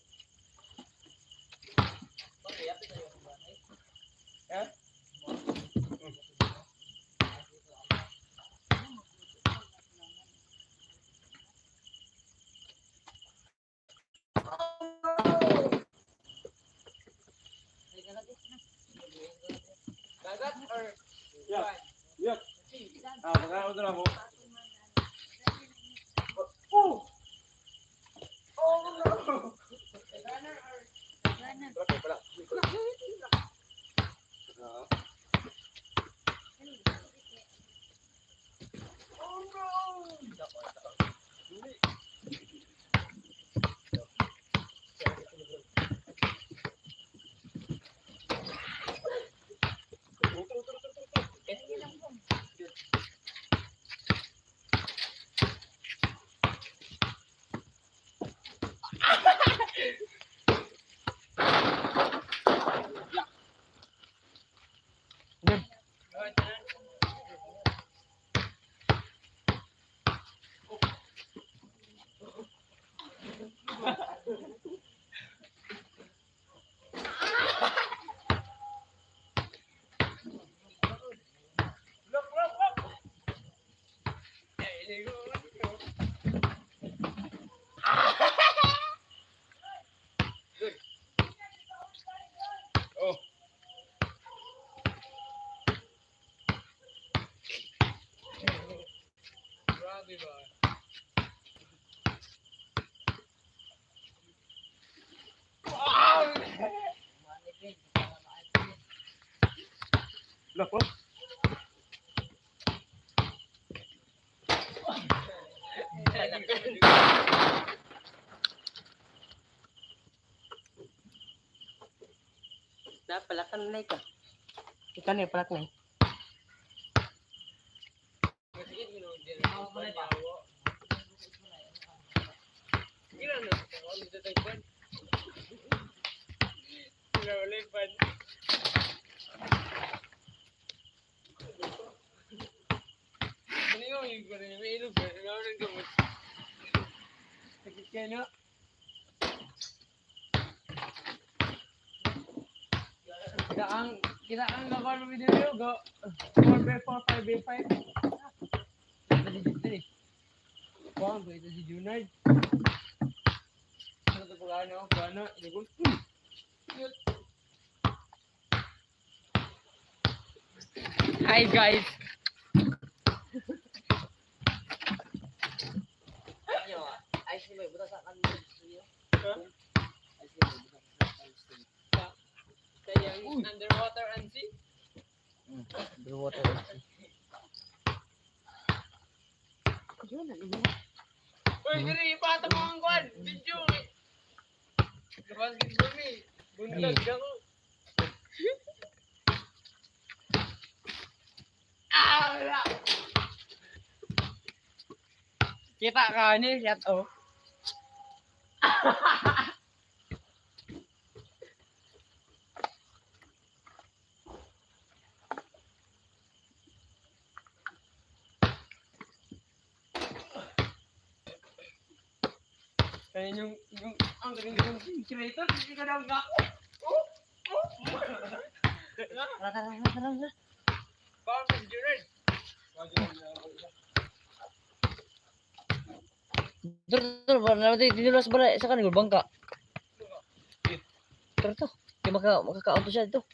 Dagat or Yak. Yak. Ah, pagkakaon na mo. grabe ba? Lako. Na palakan na ka. Ikaw na palak na. Kita ang laban ng video go 4x4 5x5. Tadi tadi. Kuang ko ito si Junard. Ano to pagano, igul. Hi guys. Ay, sino may butas sa kanila. Kaya underwater and sea. Blue water. Uy, gini ipata mo ang kwan. Video eh. Labas gito mi. Buntag ako. Wala. Kita ka ni, shut oh. Kaya yung ang galing-galing simulator, hindi ka daw nga. Bawang mas Junard. Tur, nanti dito sa balay sa kanil bangka. Tara to. Kaya makaka-auto siya dito.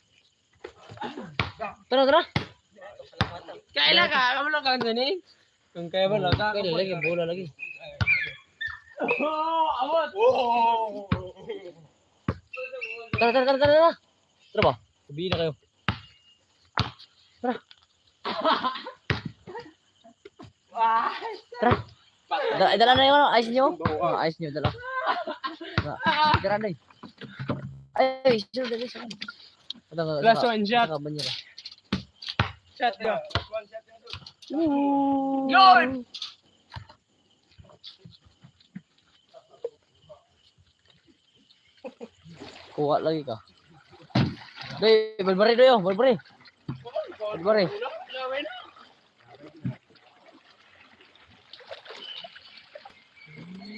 Tara. Kailan ka? Kamu lang kang gani? Kung kaya ba lang ka? Kaya lagi, bola lagi. Oh, awat! Tara. Tara ba? Sabihin na kayo. Tara. Dala na yung ano, ice nyo? Ice nyo, dala. Tira na Ay, sure, dali sa Last one shot. Saka banyera. Shot go. Yun! Kuha lagi ka. Doy, balbari doy, balbari. Balbari.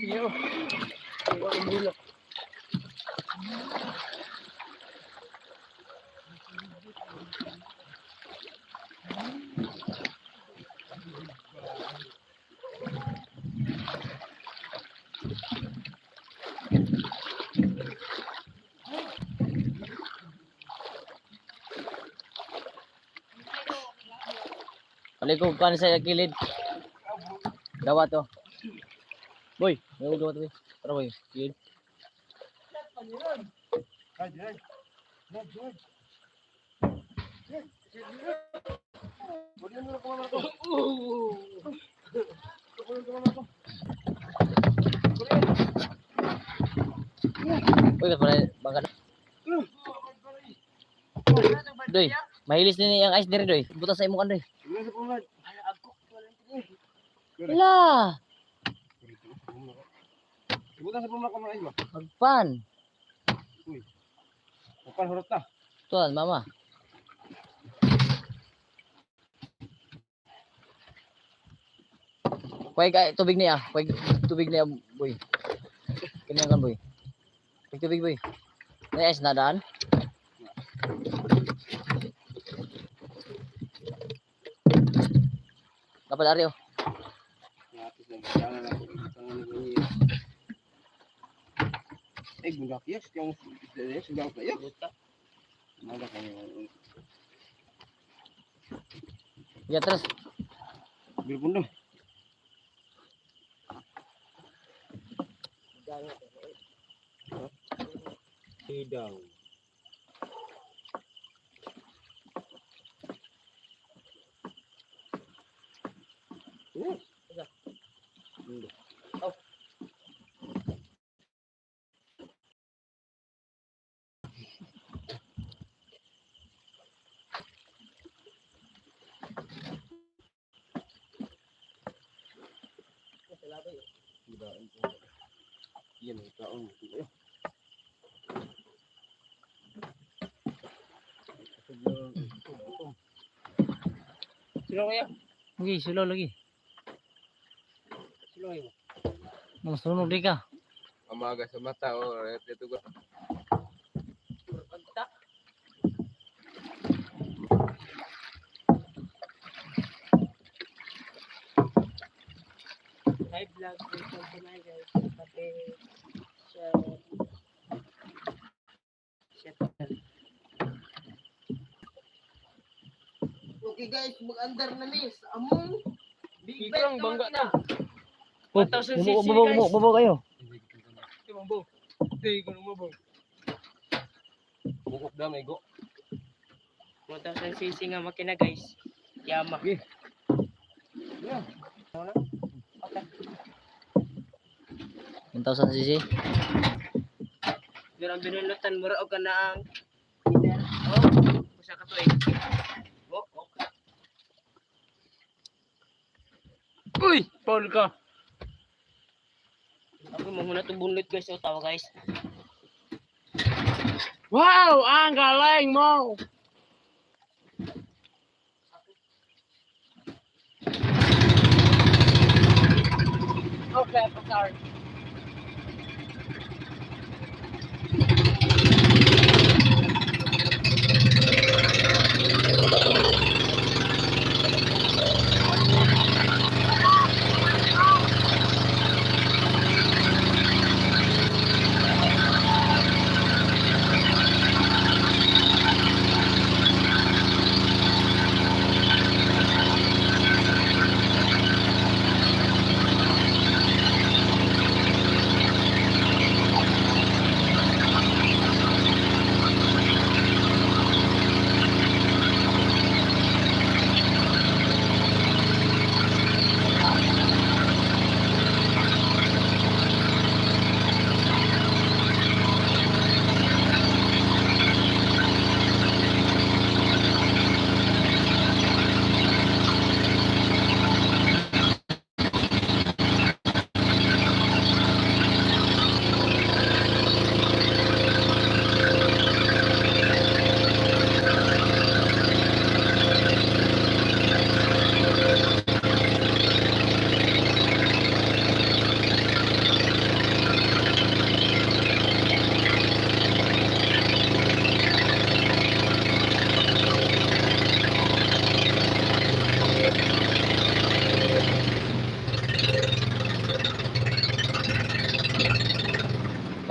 Yo. Bulok. Palikog ka sa kilid. Dawa to. Boy, may dawa to. Tara boy, kilid. Uy, ka pala bangka. Doy, mahilis din yung ice diri doy. Butas sa imo kan doy. La, Ibutan sa pumaka mga iba. magpan. Bukan huruf ta. Tuan, mama. Kuy ka tubig niya. Kuy tubig niya, boy. Kanya kan boy. Kuy tubig boy. May ice na daan. Dapat ari oh. Budak ya, yang sudah ya. Nada kayo. Ya terus. Berbunuh. Tidak. Yan ang taon. Silo kaya? Lagi, silo lagi. Silo kaya? Mas sunog di ka. Amaga sa mata o ito ko. Hi vlog, welcome to my guys. Pati siya Okay guys, mag-andar na ni sa among big Ikang bangga na. Oh, 1,000 cc, guys. bubo kayo. Mambo. Hindi ko lumabog. Bukok na may go. 1,000 cc nga makina guys. Yama. Yeah. 1,000 cc. Pero ang binunutan mo raw ka na ang leader. Oh, usa ka to eh. Oh, okay. Uy! Paul ka. Ako mahuna to bunlit guys, oh tawa guys. Wow! Ang galing mo! Okay, sorry.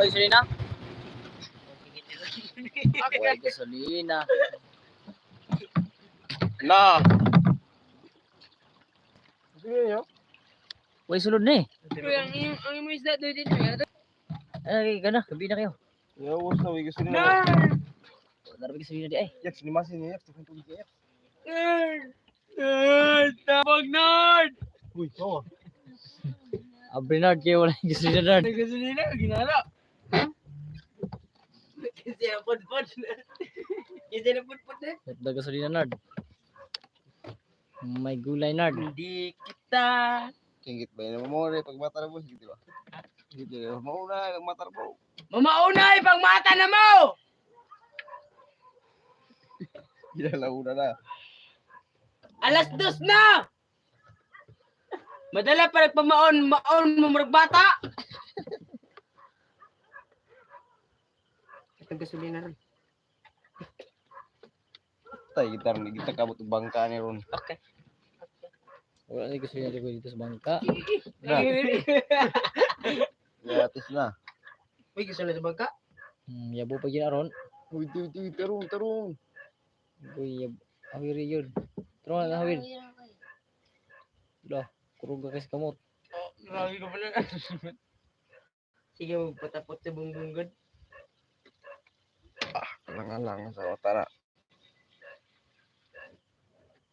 Wala gasolina? Wala gasolina. Na. Wala sulod na eh. Ang imo isda doon dito. Ay, gana. Gabi na kayo. Yawas na, wigis na. Narabi gasolina di ay. Yak, sinimasin niya, yak. Tukang tubig niya, yak. Tabag nerd! Uy, oo. Bernard kayo wala gasolina Nard. Gasolina, ginala. Kasi ang pud-pud na. Kasi na pud-pud na. Wala gasolina Nard. May gulay Nard. Hindi kita. Singit ba yun? Mamore, pag mata na mo, singit ba? Singit ba? Mauna, pag mata na mo. Mamaunay pang mata na mo! Ginalauna na. Alas 2 na! Madala pa nagpamaon, maon mo murag bata. Itong gasolina rin. Tay, kita kabot ng bangka ni Ron. Okay. Wala na gasolina dito sa bangka. Na, gratis na. Uy, gusto na sa bangka? Yabo pa ginaron. Uy, tarong, tarong. Uy, hawiri yun. Tara na hawir. Dah, kurog ka kasi kamot. Oh, marami ka pala. Sige, magpatapot sa bungbunggod. Lang sa mata na.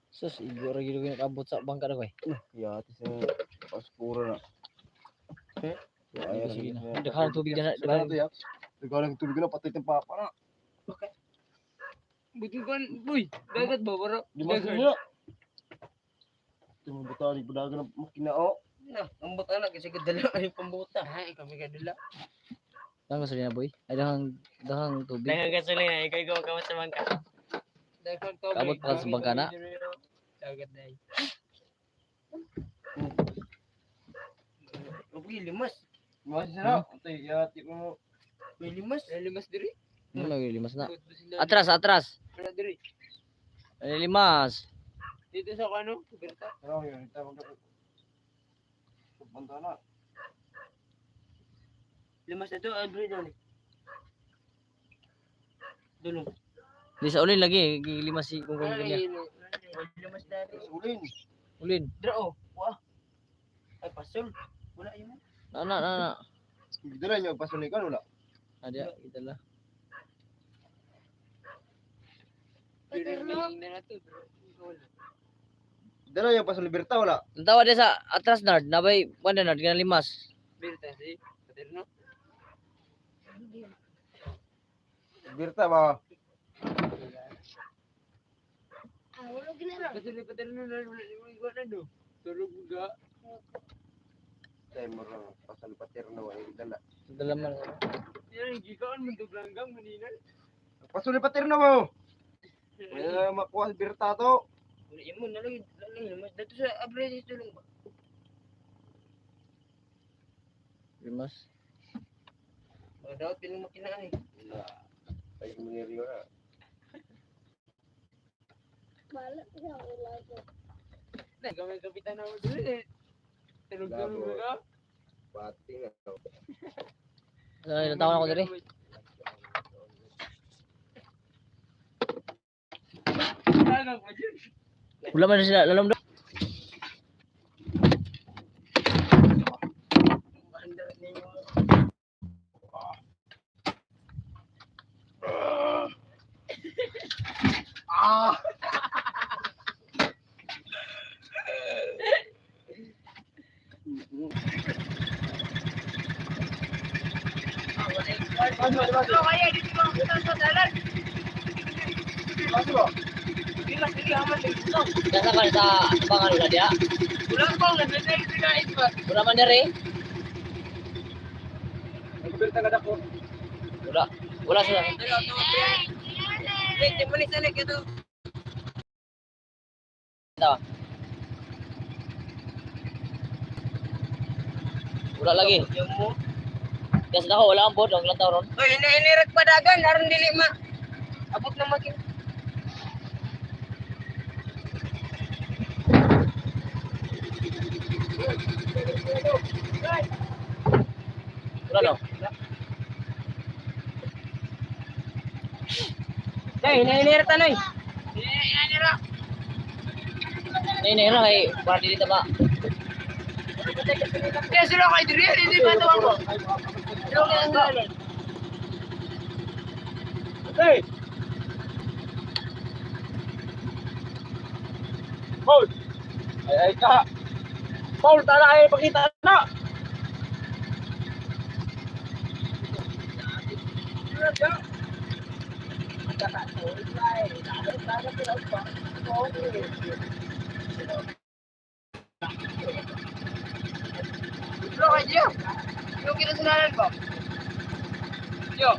Sus, igor lagi yung abot sa bangka na ko eh. Gratis na. Paskuro na. Ay, gasolina. Daghan tubig na. Daghan to, yak. Daghan tubig na, patay ng papa na. Butugan, boy. Dagat ba? Wala. Di masuk niya. Tumang buta ni budagan ng makina o. Na, ang buta na kasi kadala ay pambuta. Ay, kami kadala. Dahang gasolina boy. Ay, dahang tubig. Dagang gasolina, ikaw kamot sa bangka. Dagang tubig. Kamot pa sa bangka na. Dagat dahil. Uy, limas. Masih sana. Tay, ya tip mo. Uy, limas. Limas diri. Limas na. Atras. Wala diri. Ay, limas. Dito sa kano, Berta. Ano yun? Ito mo dapat. Punta na. Limas na to, Andre daw ni. Dulong. Di sa ulin lagi. Limas si kung kung niya. Limas na rin. Ulin. Ulin. Dra, oh. Wah. Ay, pasol. Wala yun. Na. Dala niyo pasunikan wala. Ada kita lah. Dala niyo pasun liberta wala. Tawa dia sa atras Nard. Nabay panda Nard kena limas. Berta si Paterno. Liberta ba? Hulog na rin. Kasi Paterno na wala na do. Tulog ga. Tay mo ron pasun paterno ay dala. Dalaman. Yan, gikaon mo duglanggang maninan. Pasun paterno mo. Ay makuha liberta to. Wala yun mo, nalagay limas. Dito sa abre dito lang ba? Limas. Dapat pilang makinaan eh. Ay muniriyo na. Balak na ulag. Na, kami kapitan na mo dito eh. Tulog ka. Pati na. Ay, natawa ako diri. Tagang pa dyan. Wala man sila lalam do. Handa ninyo. Kaya dito lang kita sa dalan. Masuk. Limas dili aman dito. Nasa ka sa bangal na dia. Wala pa nagdadal sila iba. Wala man diri. Liberta kada ko. Wala sila. Pero to pre. Hindi mo ni sana kito. Tawa. Wala lagi. Yung mo. Kasi ako wala ang bod, ang lantaw ron. Oy, inirak padagan aron dili ma. Abot na makin. Wala no. Hinahinira tanay. Nainira kay para dito ba? Kaya sila kay Diri, hindi ba ito ako? Sila kay ang galing. Hey! Paul! Ay ka! Paul, tala ay pakita na! Sila kay Dio. Yung kinasalanan ko. Dio.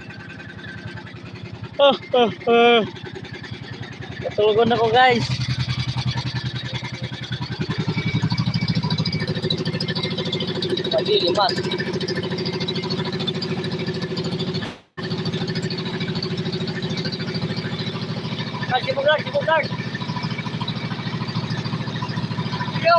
Natulugon ako guys. Pagi limas. Sibugar. Dio.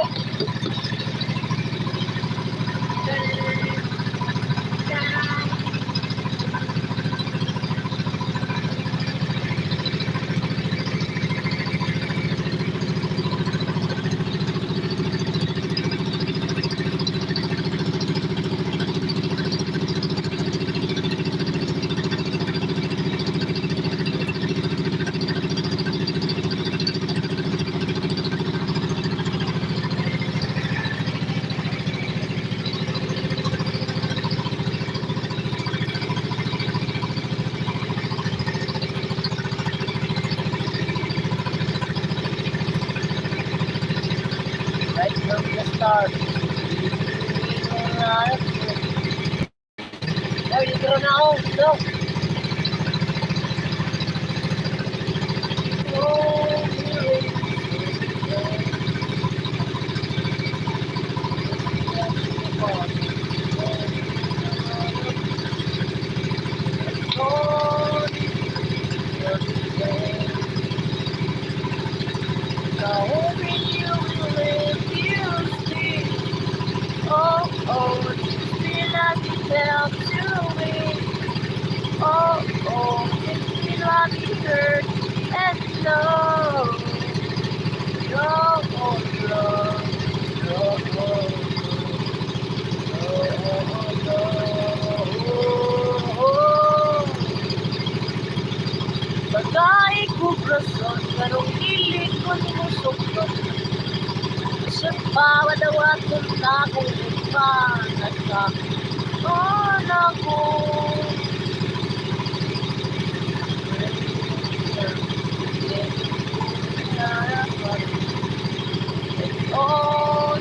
Right from the start. Ay, dito na ako. Dito. Bagay ko brason, karong ilig ko ni musok. Sa pawadawat kung takong ipanat ka. Oh, naku. Oh,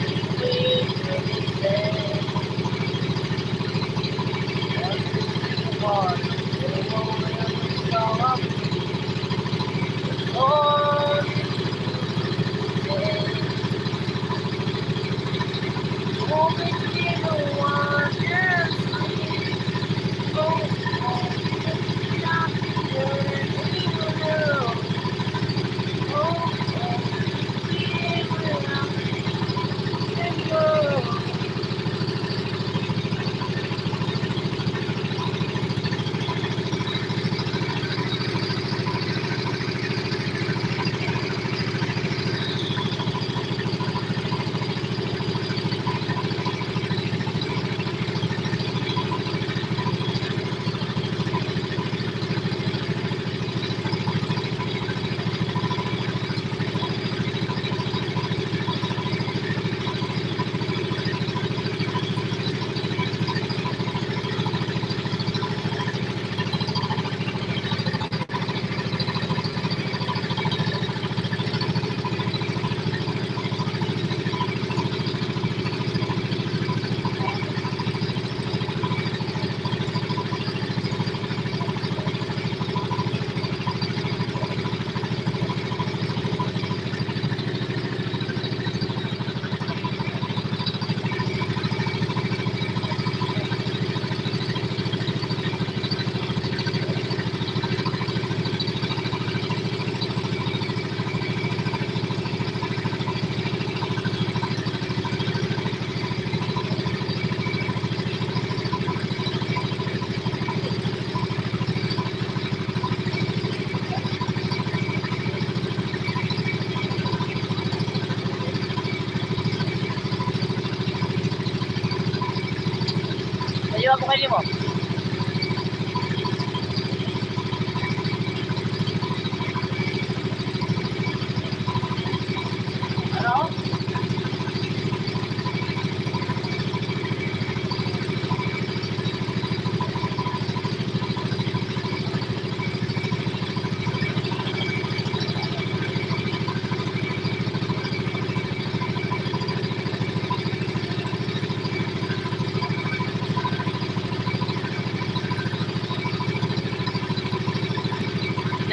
Ayaw mo kayo mo. Ano?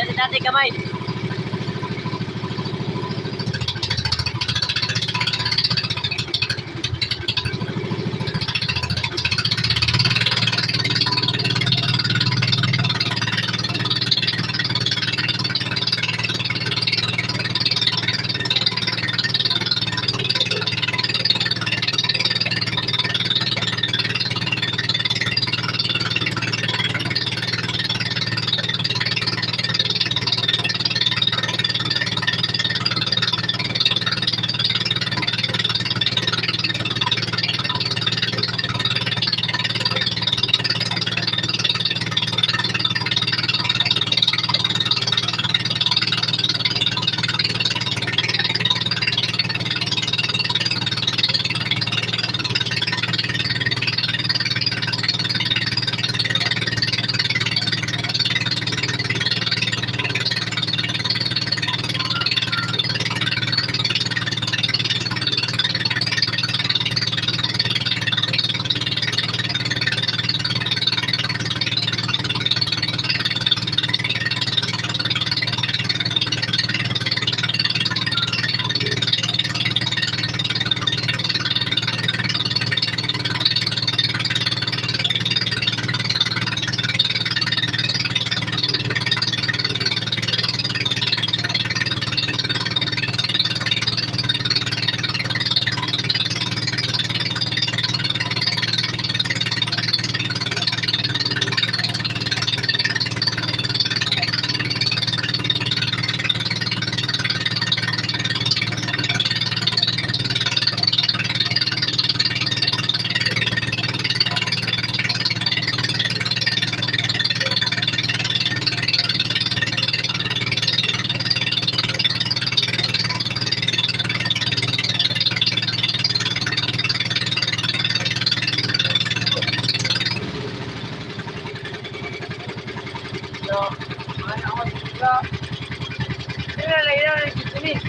Dali natin kamay. So, ano ako dito? Sino na lang ang kitunin?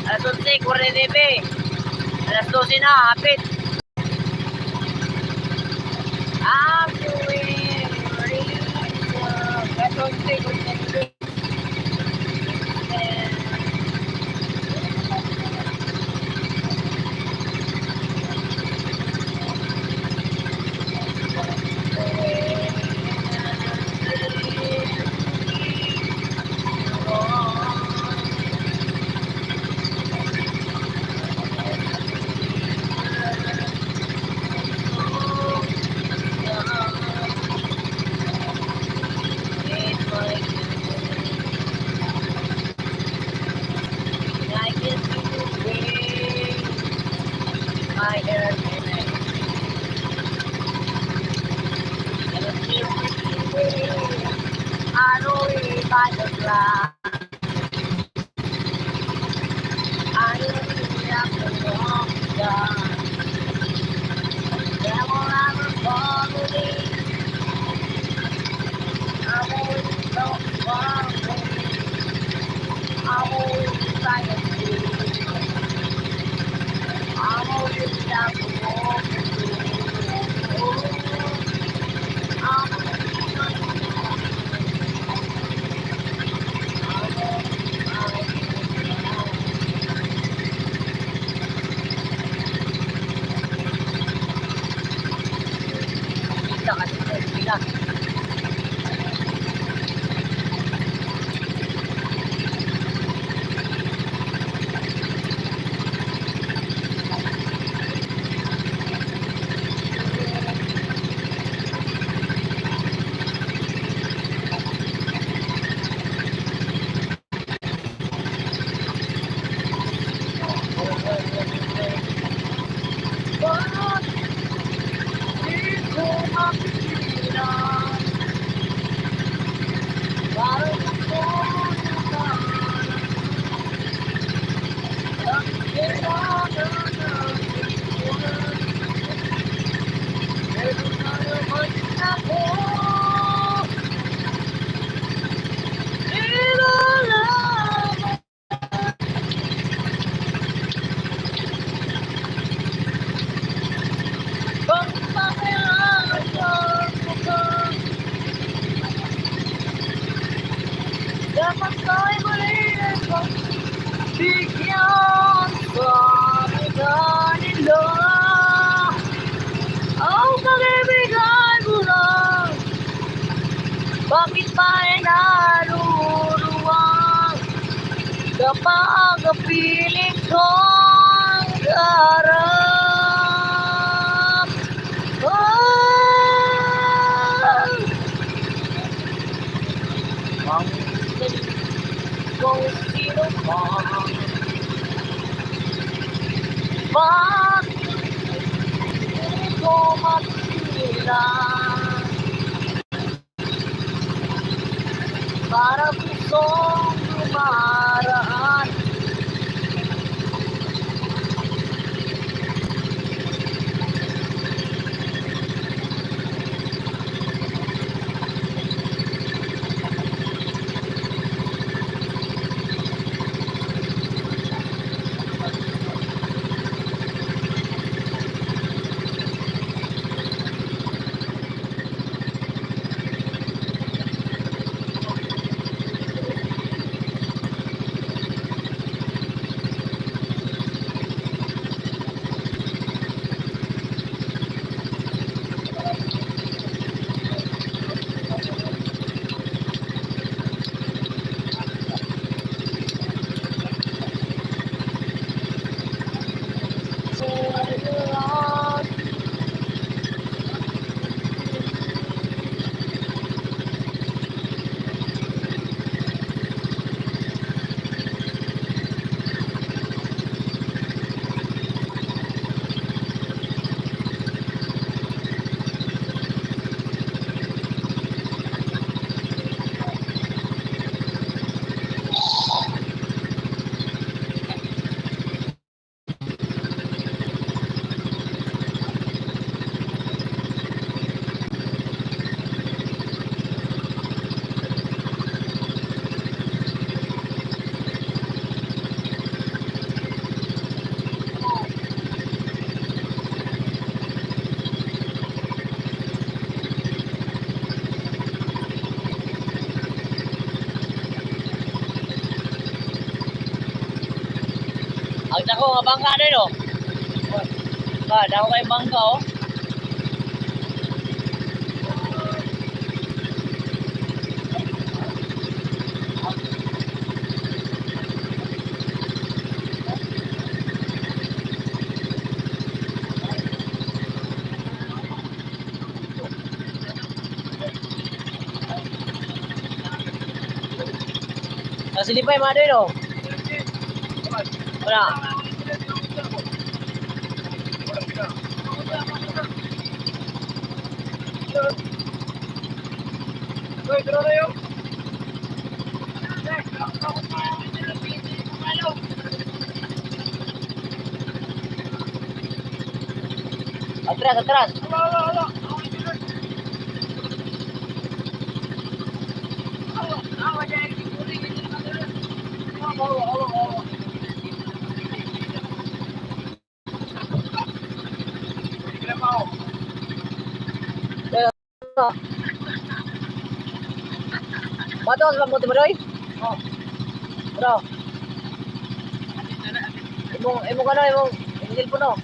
Alas 11, 49. Alas 12 na, hapit. I'm doing really well. Alas 11, 49. It's like Bakit ba ay naruruwang kapag ang piling kong harap? Ang kung sino man, bakit ito magsilang para pusong lumaraan? Ang dako nga bangka din oh. Dako kay bangka oh. Nasilipay mga din oh. Wala. Hoy, tara na yun. Atras, atras. Bato sa mabuti mo doy? Oh. Bro. Imong ano, imong engine po no?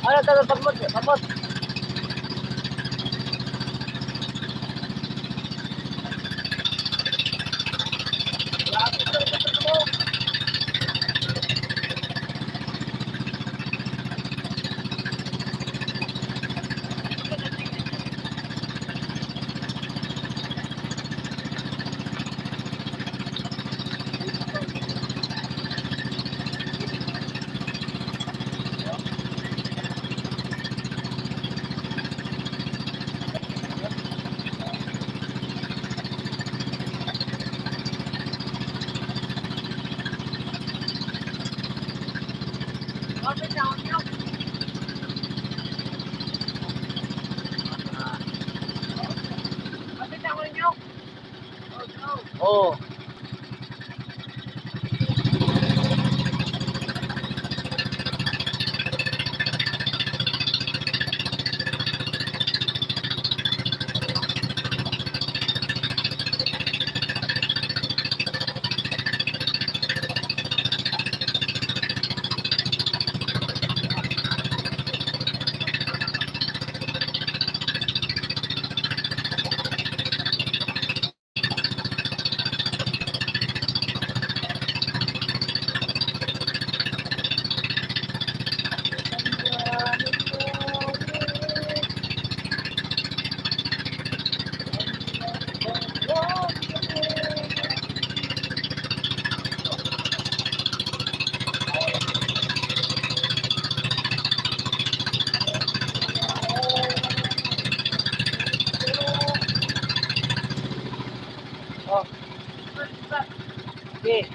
Ano tayo pagmot, pagmot. Oh. Okay.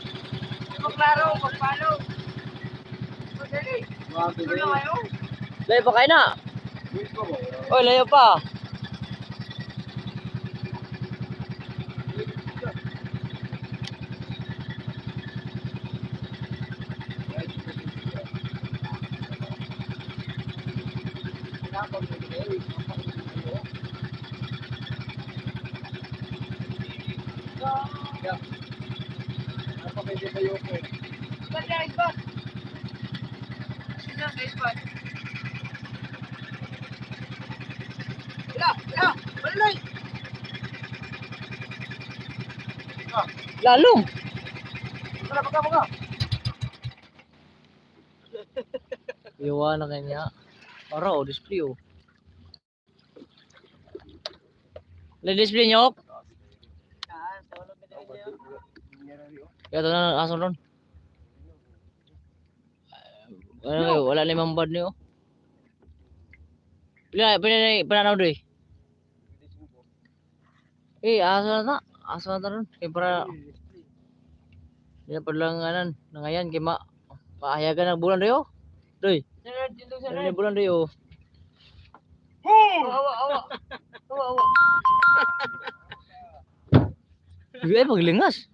Klaro, magpalo. Madali. Ano kayo? Layo pa kayo na. Oy, layo pa. Lalong. Iwan na kanya. Para o display o. Le display nyok. Ya to na aso ron. Ano wala limang bad niyo. Pinanaw doy. Aso na ron. Kaya para yan pa lang anan nangayan kay pahayagan ng bulan doy. Doy. Ano bulan doy o. Awa. Ay maglingas.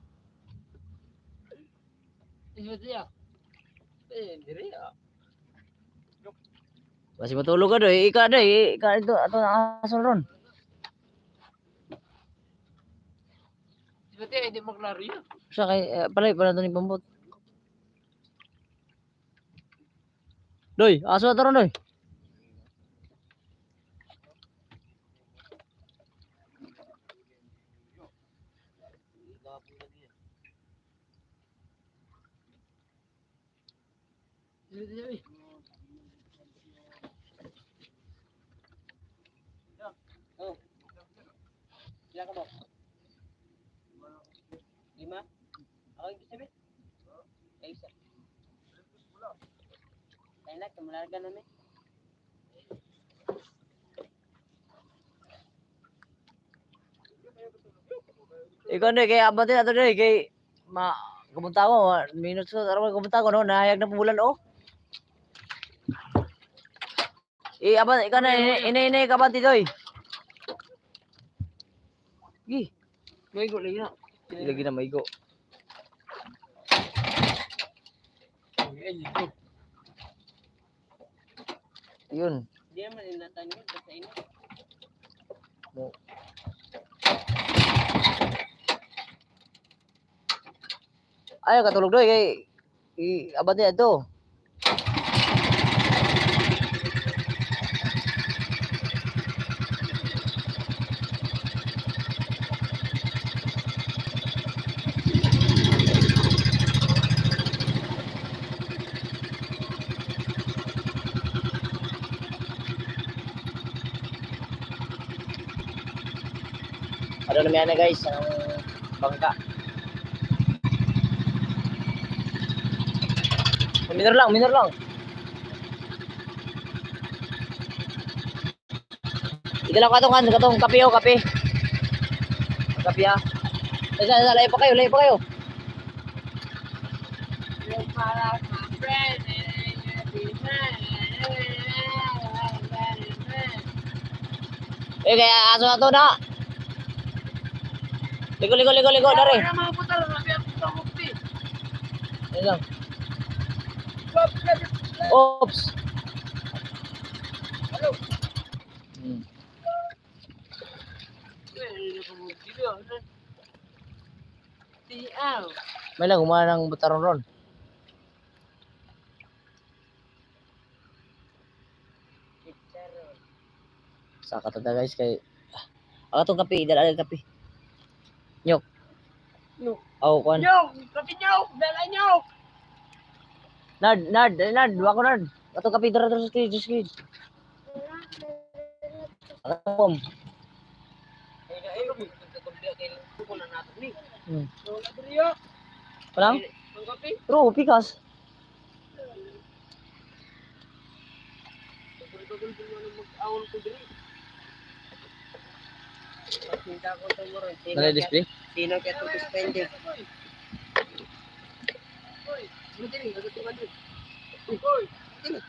Masih matulog ka doy. Ika ito ato na aso ron. Pati ay di maklaro yun. Sa kay palay pala to ni pambot. Doy, aso na taron doy. Ilan ka ba? 5? Ako yung sabi? Ay, isa. Ay, nak, kamalarga na may. Ikaw na kay abante na to doy kay kumunta ko minutes ko tara kumunta ko no nahayag na bulan oh. Abante ikaw na inay ka abante doy. Gi, May gulay na. lagi na maigo. Yun. Hindi naman inatan yun. Basta ina. Mo. Ayaw katulog doy kay abante ato. Ano naman yan guys, ang bangka. Minor lang, minor lang. Idala ko katong kape oh, kape. Kape ah. Isa, layo pa kayo, layo pa kayo. Yung para sa friend. Kaya aso na to na. Ligo, dari. Kaya mga putal, mabiyak ito ang mukti. Ayun lang. Oops. Hello. Hmm. Tiaw. May lang humana ng butaron ron. Saka tada guys kay atong kape, dala kape. Nyok. Nyok. Aw kwan. Nyok! Kapi nyok! Dala nyok! Nard, wa ko nard. Atong kape dara sa skid. Atong Ay, kami. Kaya kung na natin ni. Hmm. Wala diriyo. Palang? Ang kapi. Bro, pikas. Pagul-pagul mo nang mag-awon ko diri. Pagkinta ko ito mo rin. Nalay display. Sino kaya ito suspended? Uy! Buti rin, nagatukan din. Uy! Buti rin.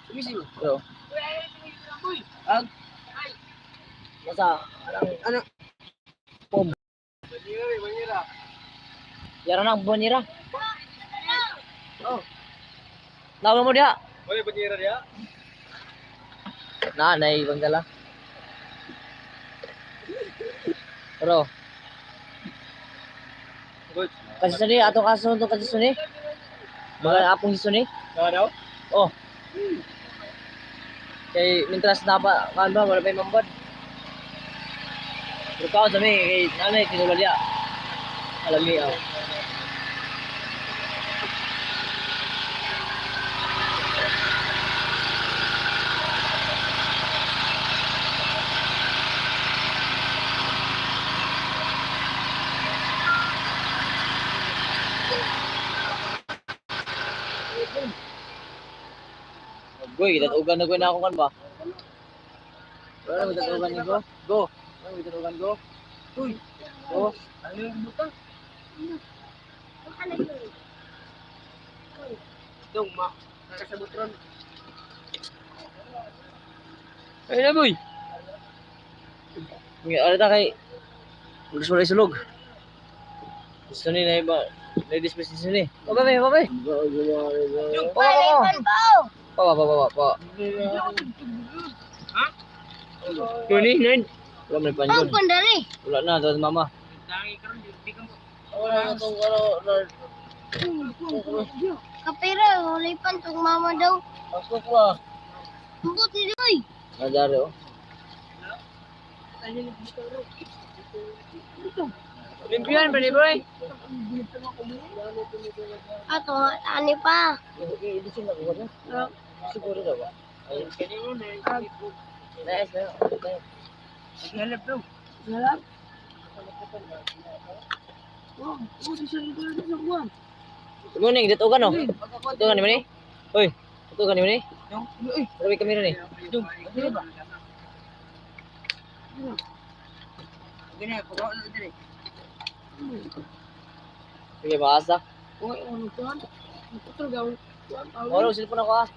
Tumising mo. Bro. Uy! Masa Ano? pom. Manira. Yara nang bonira. Oh. Lawan mo dia. Oy, manira dia. Na, naibang dala. Bro. Good. Kasi suni, atong kaso to kasi suni. Mga apong suni. Daw? Oh. Kay mintras na pa, kan ba, wala pa yung mambad. Pero kao sa mi, kay nanay, tinulad niya. Alam niya. Goy, tatugan na ko na ako kan ba? Wala mo tatugan ni go. Go. Wala mo tatugan go. Uy! Go. Ano yung butang? Dong, ma. Nakasabot ron. Ay na boy. Ano ta kay gusto na isulog. Gusto ni na iba. Ladies business ni. Babay. Pa. Ha? Nani, nan? Wala man panjod. Pandali. Wala na to mama. Dangi karon di ka mo. Wala na itong ano, Lord. Kapira, ulipan tong mama daw. Pasok ba? Ambot ni Doy. Nadari oh. Limpian ba ni boy? Ato, ani pa. I-edition na ko na. Siguro daw ba? Ay, Kanino na. nice na. Halap daw. Muning dito ka no? Dito ka ni Mani? Hoy, dito ka ni Mani? Grabe kamera ni. Gani ako ko ano dire. Sige, maasa. Oy, ano to? Putol gawin. Wala, cellphone ako ah.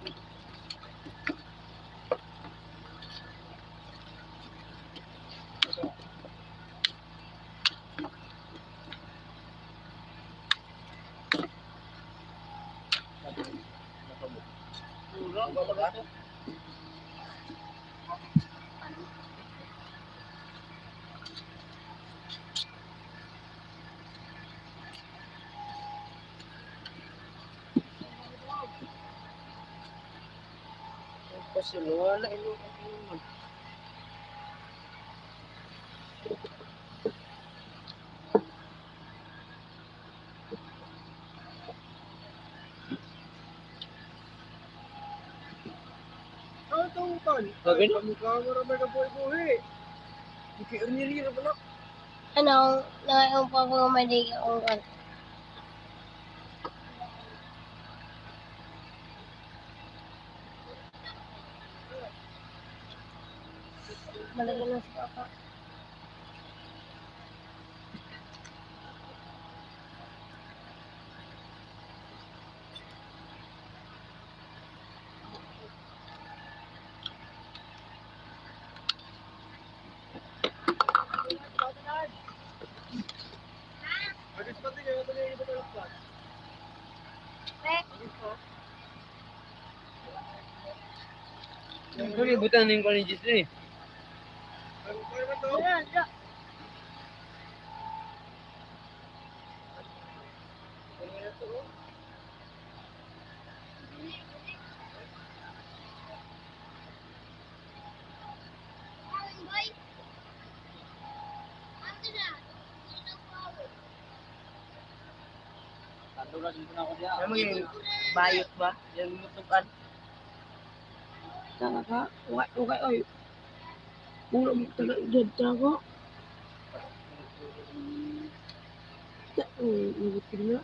Kasi wala ilo. Sabi no? Ano, nangayong pa mga mali akong kan. Malagyan na sa papa. Kung ibutan ning ko ni Gisli. Ano yung bayot ba? Yung mutukan. Tanga ka? Okay, oy. Puro mo taga dyan ko. Nagutin na.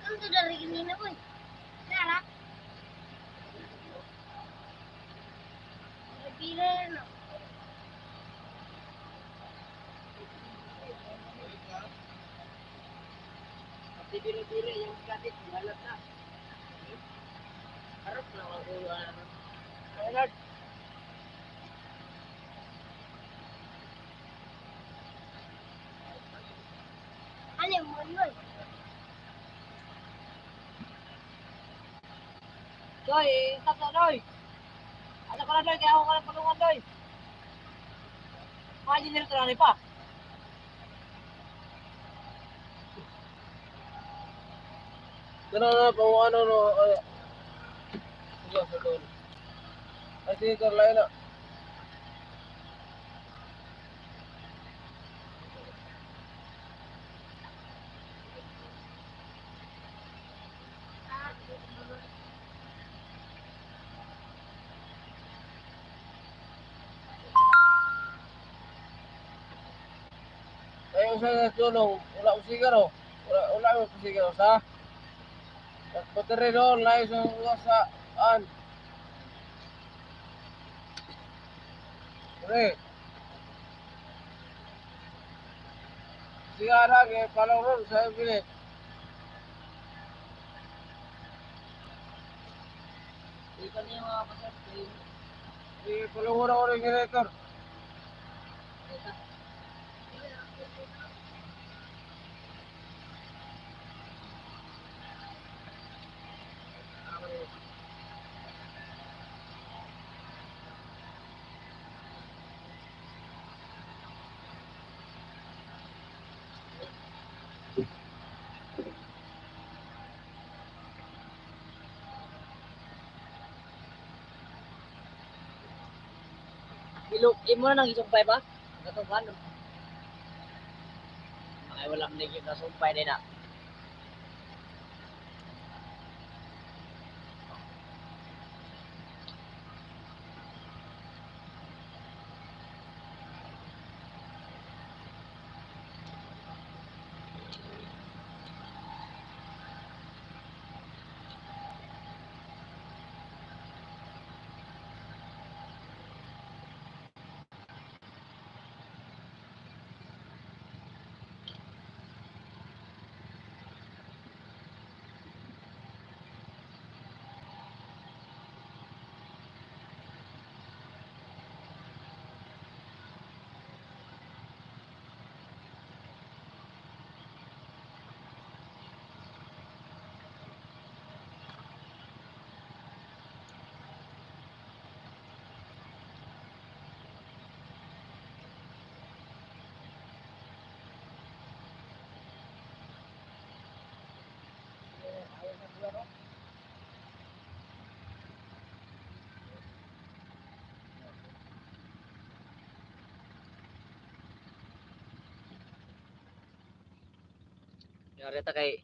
Kan tu dari ini na boy. Nara. Pila na. Pati dire-dire yung gadit, halat na. Harap na ako. Halat. Ano mo yun? Doy, stop na Doy. Ano ka na Doy, kaya ako ka na tulungan Doy. Mga engineer ito na pa. Ganun na, pang ano, no, sige, sa doon. Ay, sige, Carolina. Ay, usa na tulong, wala ko sigaro. Wala ko sigaro, sa? Pagpatiri doon, layo sa uwasaan. Pre. Siya lagi, palong sa bilit. Ikan niya mga pasat. Palong ko rin generator. Imo na nang isumpay ba? Katong kan. Ay wala man gyud na sumpay din na. Yari ta kay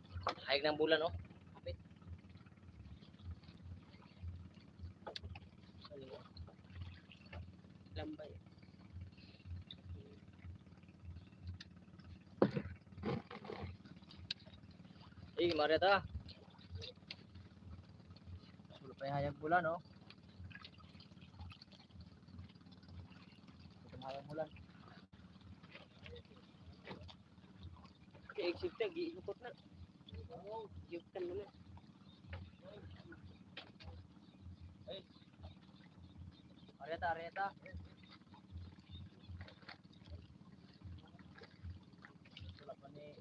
hayag ng bulan oh. Kapit. Lambay. Marita. Sulo pa yung hayag bulan oh. Itong hayag bulan. Kaya exit tag, iikot na. Iyukan mo na. Areta, areta. Wala pa ni...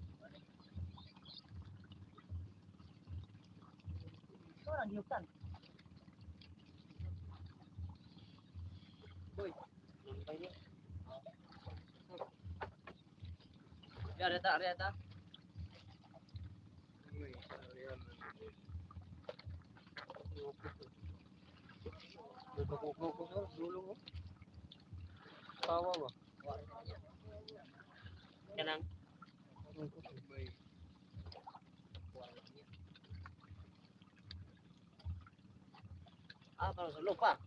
Ito ang iyukan. Boy, lumpay niya. Areta, areta. Tawa ba? Kanang. Ah, parang sa lupa.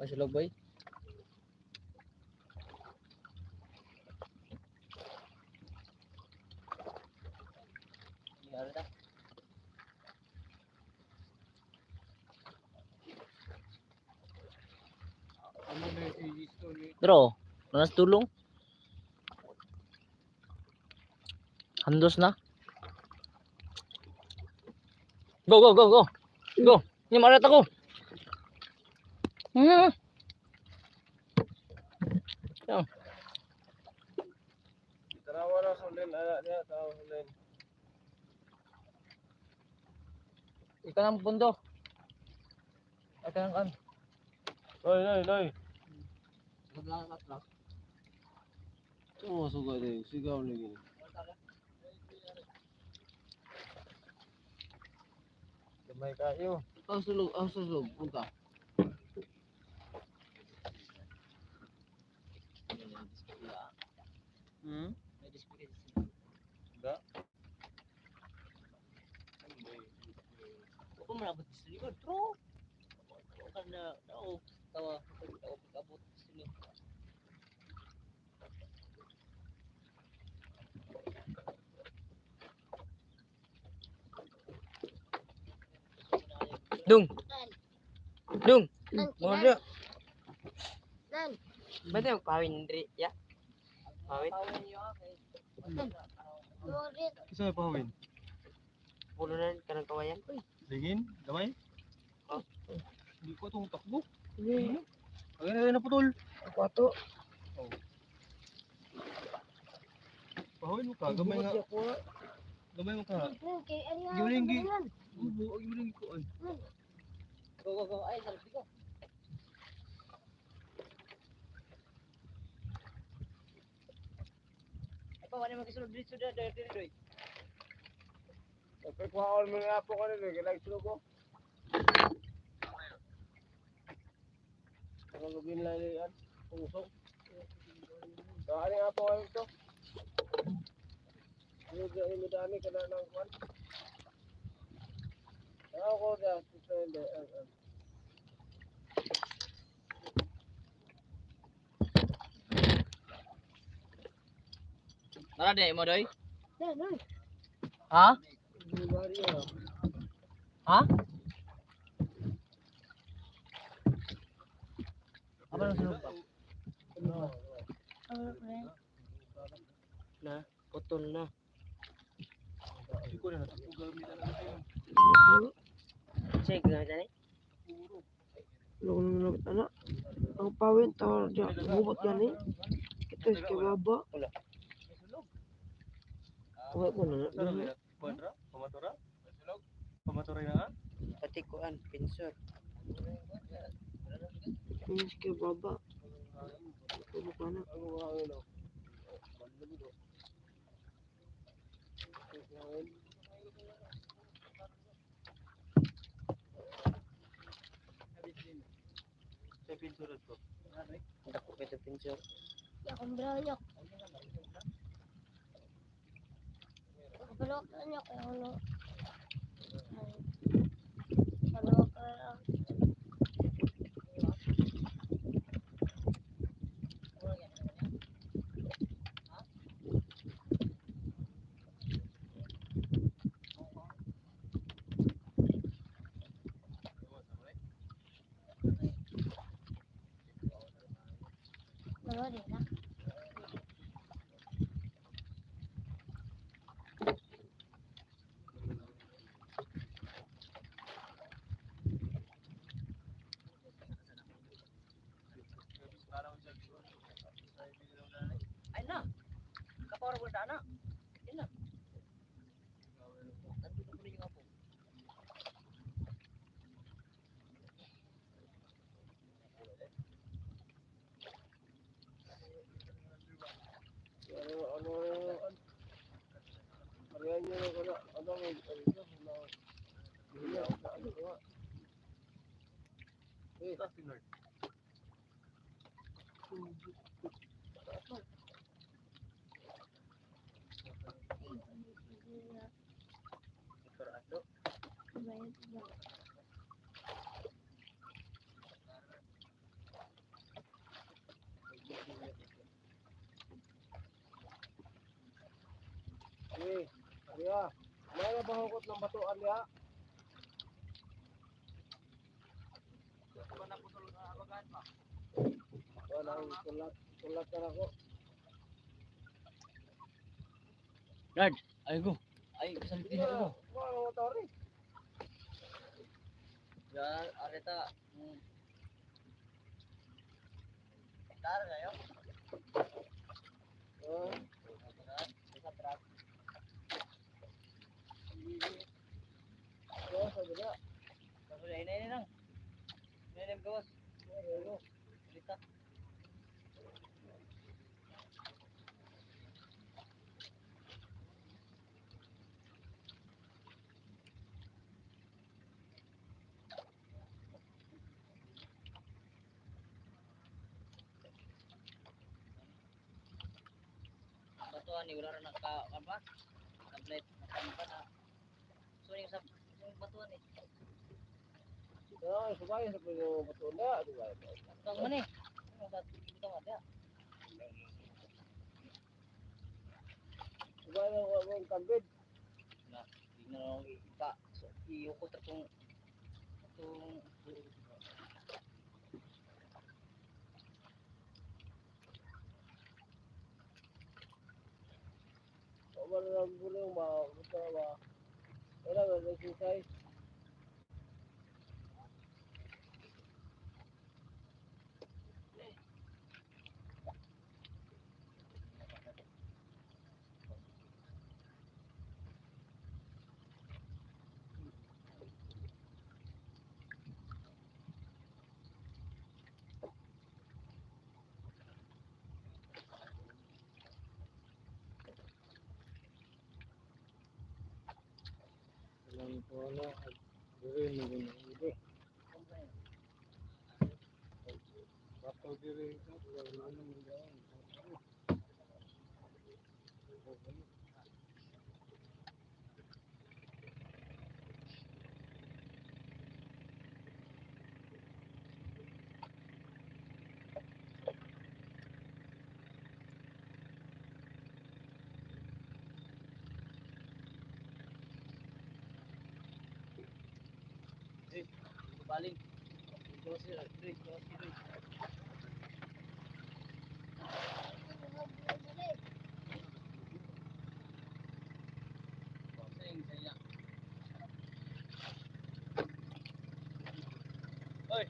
Masulog boy. Areta. Bro, nanas tulong. Handos na. Go, go, go, go. Go. Ni marat ako. Tarawa na sa ulit, niya, tarawa sa ulit. Ikaw ang pundo. Ikaw ang Loy. Salamat lang. Oo, suga din. Sigaw lagi. Gamay kayo. Sulog. Punta. Da? Kung malabot sa likod, bro. Kana, tawa, abot sila. Dung. Dung. Dan, Mo Dan. dia. Dan. Ba't yung pawin diri ya? Pawin. Lurit. Kisa may pahawin. Pulo na kanang kawayan. Uy. Dingin, gamay. Oh. Hindi ko itong takbo. Hindi. Agad na putol. Ako ato. Pahawin mo ka, gamay nga. Gamay mo ka. Kay ano nga, Giulinggi. kabalingan. Ubo, ang giling ko. Go. Ay, salpi ko. Apa wala magkasulod dito diri. Kapag kuhaon mo nga po kanina, kailangan silo ko. Ang lugin lang yan, pusok. Dahani nga po kayo ito. Ano dami ka na ng kwan? Ako dyan, susunod. Tara di mo doy. Dan, Dan. Ha? Ha? Apa nang sulod pa? Na, putol na. Iko na, takbo gamitan na kayo. Check na dyan eh. Lugong anak. Ang pawin tawar dyan. Bubot yan eh. Kita kay baba. Uwe ko na. Kuadra, pamatura? Pamatura na? Pati kuan, pinsor. Pinis kay baba. Bubot ka na. Sa pinsurad ko. Dako kita pinsor. Akong branyok. Kapalok na niya kaya ano. Kapalok na lang. Lurit na. Ay na. Kapara mo na. Yan na. Nandito ko rin yung apo. Ariya, may na bahukot ng batuan niya? Walang sulat na ako. Dad, ay go. Ay, salpi na ko. Ano mo ito rin? Yan, areta. Tara kayo. Sa truck. Kaso na lang. Ini gawas. Lita. Batuan ni wala na ka apa? Tablet makampa na. So yung sa yung batuan ni. Subay sa pwede batuan na. Tang man eh. Yung sa dito ada. Subay na ang kambid. Na, tingnan mo ika. So iyo ko tatong Baling. Oi.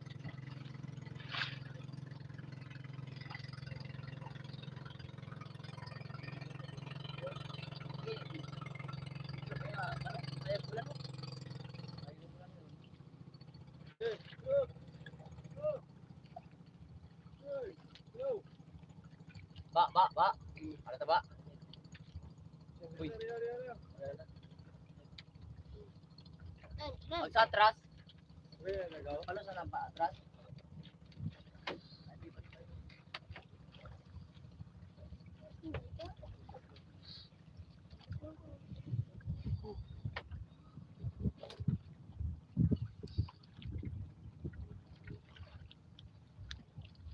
Ba. Ada ta ba? Uy. Pag sa atras. Palo sa lampa atras.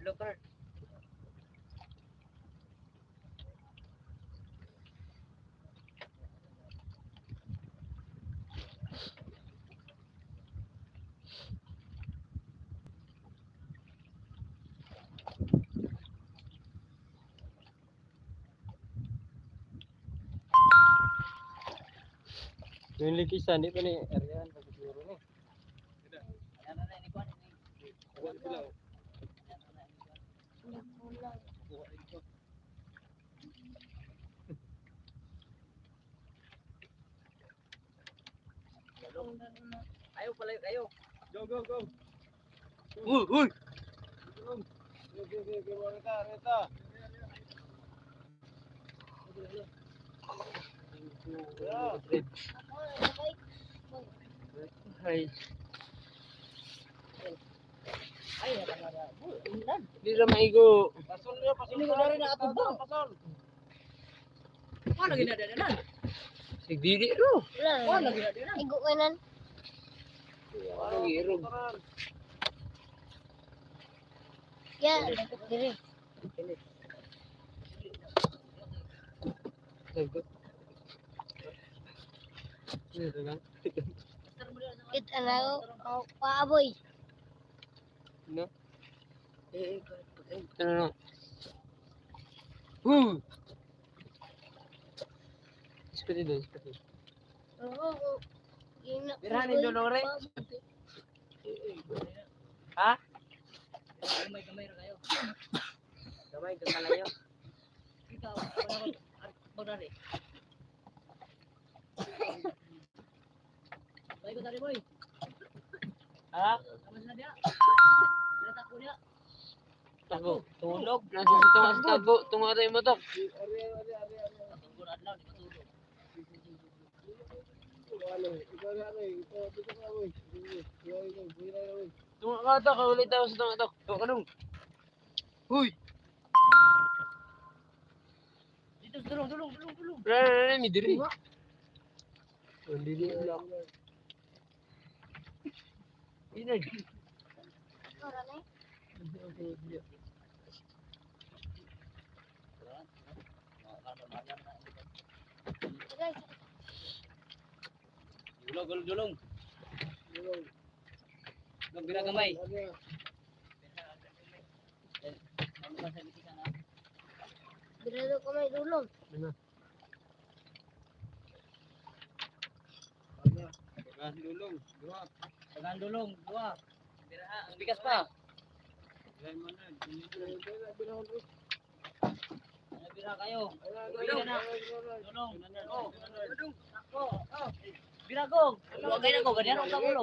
Loker. Yung likisan, di pa ni Arian pagkuturo ni. Ano na ini kuan ini. Ayo pala kayo. Go, go, go. Uy. Reta. Ay, Ay, ada. Ulan. di na maigo. Pasol niyo, pasol. Ini ko na rin na ato ba? Pasol. Ano ginadadanan? Sig dili ro. Ano ginadadanan? Igo kanan. Ano girog. Ya, dapat diri. Sagot. Dito lang. It ano, paaboy. No? Eh, Ano? Ispati doon, ispati. Oo. Gina. Birahanin doon ore. Ha? Gamay ra kayo. Gamay ka kalayo. Ikaw, magdari. Baik ko tadi boy. Ha? Kamu sana dia? Dia takut dia. Tago. Tulog. Nasa sa tumas tago. Tungaray mo to. Tunggu adlaw di matulog. Tunga ka to. Kaulit ako sa tunga to. Tunga kanong. Huy! Dito tulong. Rara, may diri. Ang dili lang. Inag. Ora na. Guys, Dulong. Bira gamay. Birado ko may dulong. Dagan dulong, dua. Bira, ang bigas pa. Bira kayo. Bira na. Dulong. Oh. Ako. Oh. Bira gong. Huwag kayo na ko, ganyan ang kagulo.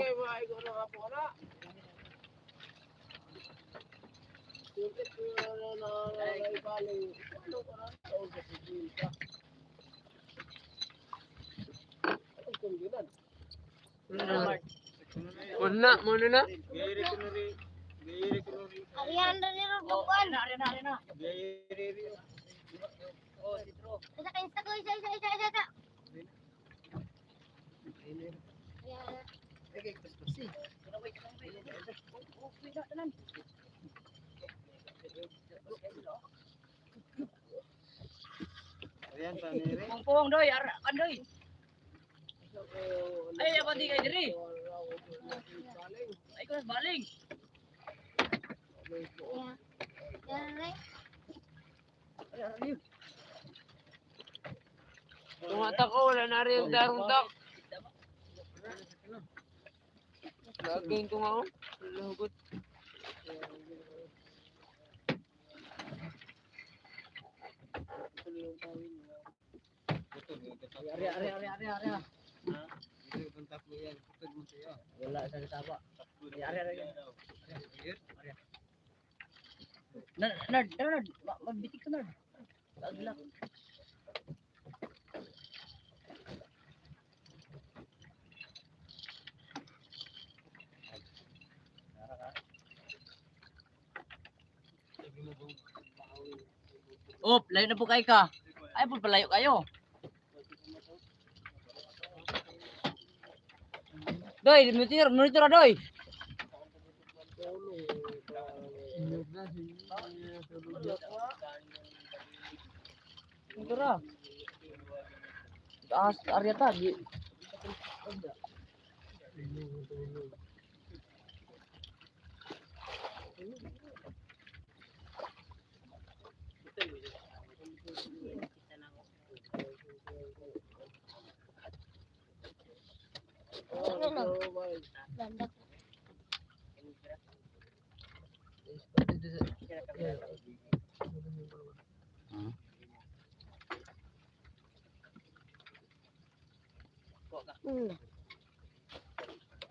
Muna, muna na. Arihan na nila Oh, bukan. arena. Oh, sitro. Isa ka insta ko, isa. Pungpung doy, kan doy. Ay, apa di kay diri? Ay, ko baling. Tumata ko, wala na rin yung darong tak. Laging tungaw. Lagot. Ari. Wala sa taba. Ari. Nerd. Mabitik ka nerd. Taglak. Layo na po kayo ka. Ay, po palayo kayo. Doy, monitor na doy. Monitor na. Taas, area ta. Landak.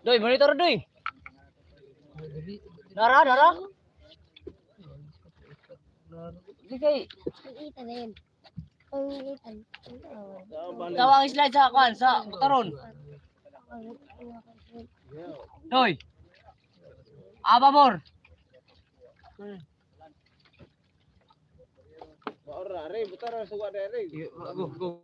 Doy, monitor doy. Nara. Di kay Itan na yun. Ang itan. tawang slide sa kwan sa butaron. Doy. Aba mor. Go.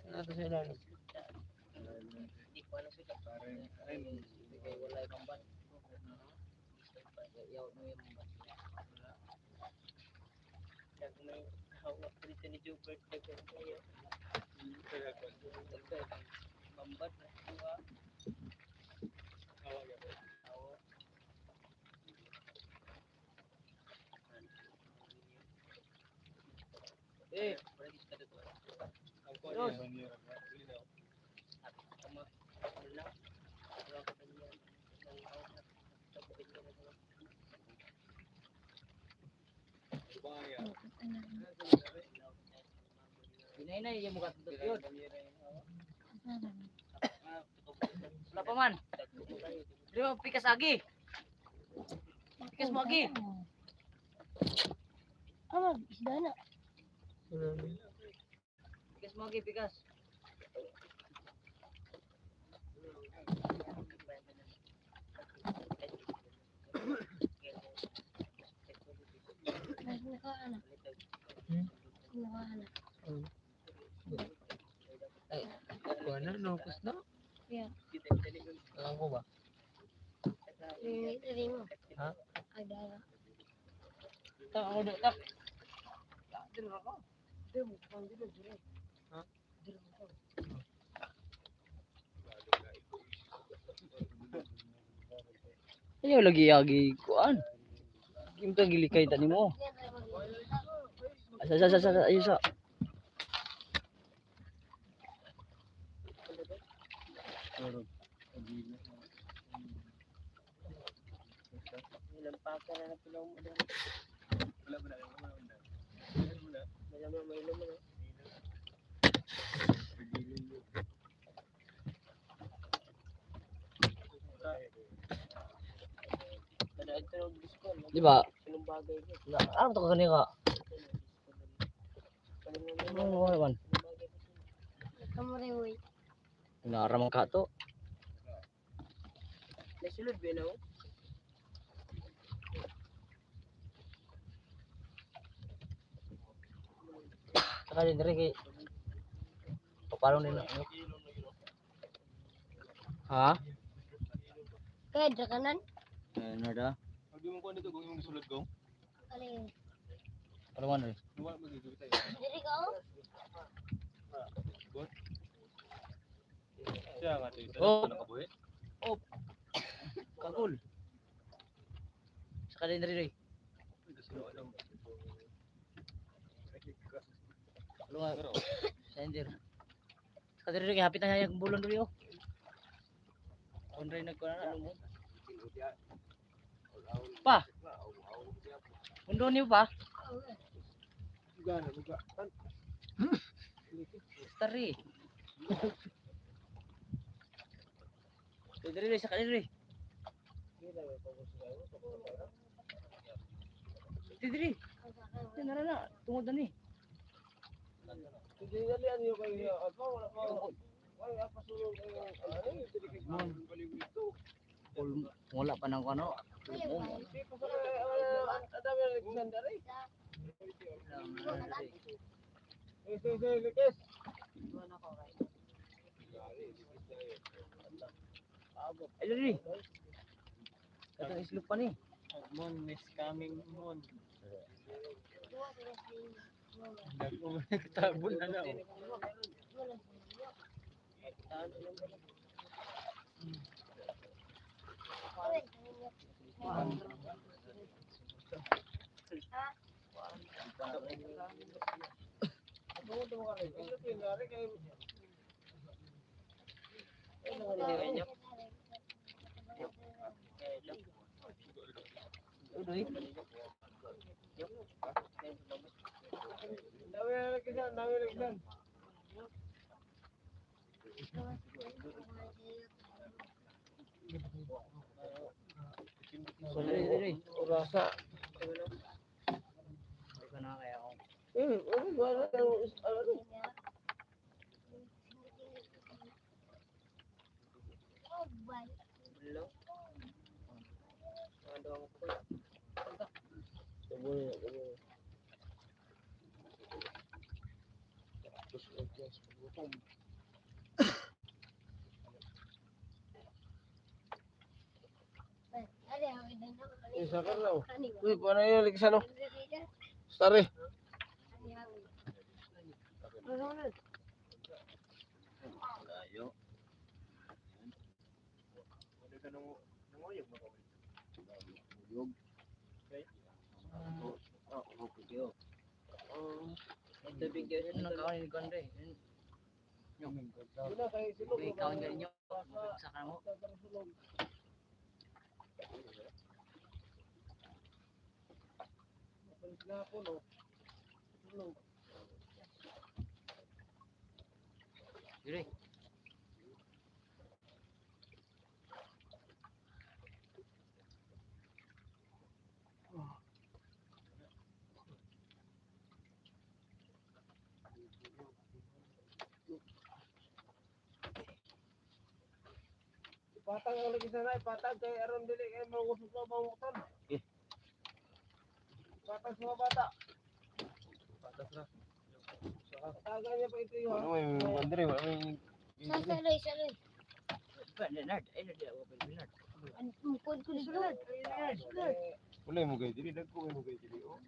Nasa sa ilalim. Inay yung mukha tutup yun. Wala pa man. Di ba pikas agi? Pikas mo agi. Isda na. Pikas mo agi, pikas. Nawahan na. Ay, ano, nukos na? Yeah. Alam ko ba? Hindi mo. Ha? Agdala. Tak, ako doon, tak. Ayaw lagi yagi kuan. Kim ka gilikay tani mo. Sa ayo sa. Nilampakan na na pilaw mo doon. Malamang may ilong mo na. Kada ito yung disco, no? Di ba? Sinong bagay ko? Ano to kani ka? Ano naman? Kamu rin, uy. Naramang ka to. Nasulod ba na? Saka din diri kay papalong nila. Ha? Kaya, drakanan. Ano da? Hindi mo ko dito kung yung sulod ko. Alin. Ano man rin? Wala magiging tayo. Diri ka, oh. Siya nga tayo. Oh. Nakabuhi. Kagul. Saka din diri. Ano nga? Sender. Saka diri kay hapit na hayag bulon diri oh. Onray nagkuan ano mo? Pa. Undo niyo pa? Gana, buka. Tari. Diri sa kanila. Diri. Nara na, tungod na ni. Hindi na liyan yung kayo. Apa, wala pa. Wala pa sulong kayo. Ano, hindi kayo baliw ito. Wala pa nang ano. Hindi pa sa ang dami na Alexander eh. Likes. Ay diri. Katong islop pa ni. Moon, miss coming moon. Tabon na na. Udoy. Diri. Urasa. Ikaw na kaya ako. Wala ano. Oh, bye. Hello. Ano ang ko? Ada yang ada nama. Isa ka raw. Ani. Uy, paano yun? Likis ano? Diri ka. Stari. Ani hawi. Layo. Ano ka nanguyog mo kami? Nanguyog. Okay. Ito bigyan Yun ang kawan ni Gondre. Yun na kayo silog. May kawan galing nyo. Sa kamo. Na ako no. Diri. Patang ang lagi sa nai, patang kay aron dili kay mangusog ka mangutan. Patang sa mga bata. Patas na. Ano may bandre, wala may Saloy, saloy. Leonard, ay na dia open Leonard. Ang tungkod ko dito. wala mo kay diri dagko mo kay diri. Oh.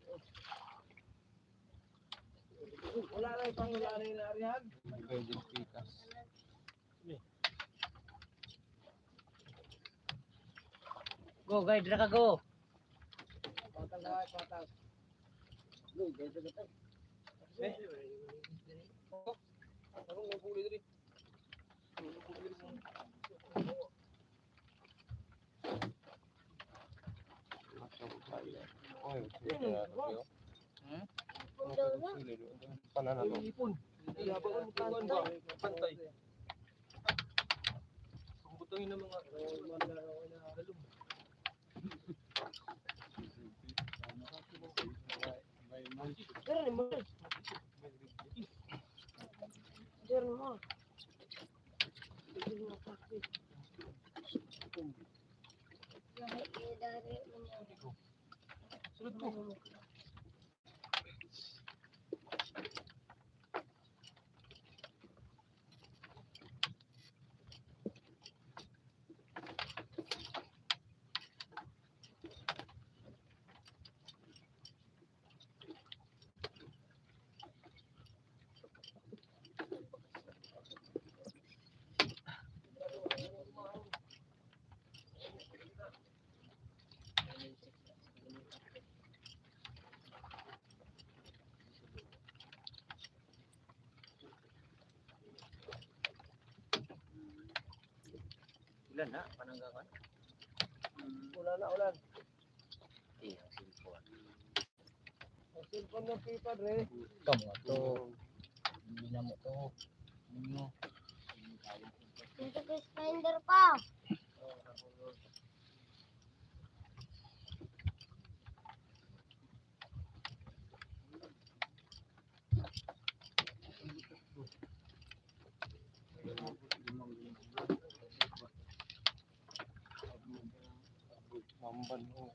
Wala na itong wala na yung arihan. Kay diri pikas. Go, guide ra ka go. Patang ka, patang. Loy, dito ka tayo. Ako may puli diri. Oy, sila yo. Pundaw na. Panana to. Ipon. Yabang mo tuwan ba? Pantay. Kung butangin ng mga halong. Pero ni mo. Pero mo. Dari mo niya. Sulod mo. Ulan na pananggakan. Wala na ulan. Eh, ang cellphone. Ang cellphone ng pipa dre. Kamu to. Hindi na mo to. Ano? Dito ko spider pa. Mamban mo.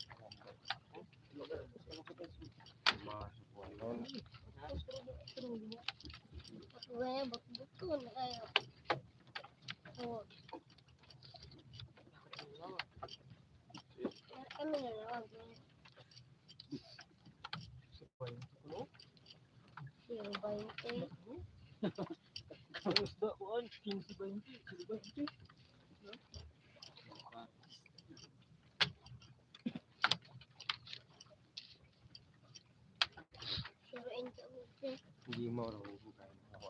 Gaya buto na kayo. Oh. Kami na lang. Yung 20. Ang isda kuan 15-20, 20. Suruin ka ulit. Hindi mo raw bukan. Ako.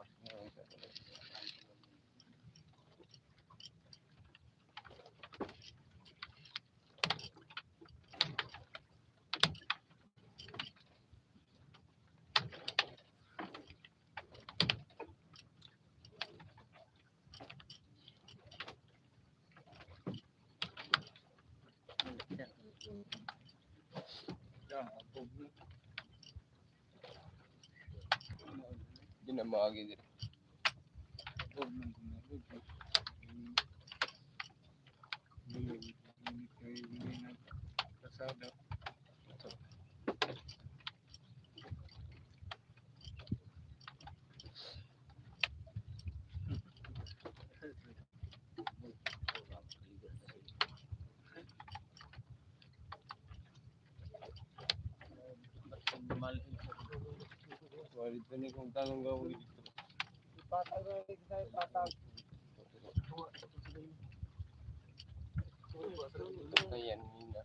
Hindi na maagi diri. Wali tani kung tanong gawin dito. Patag na rin sa patag. Ayan, hina.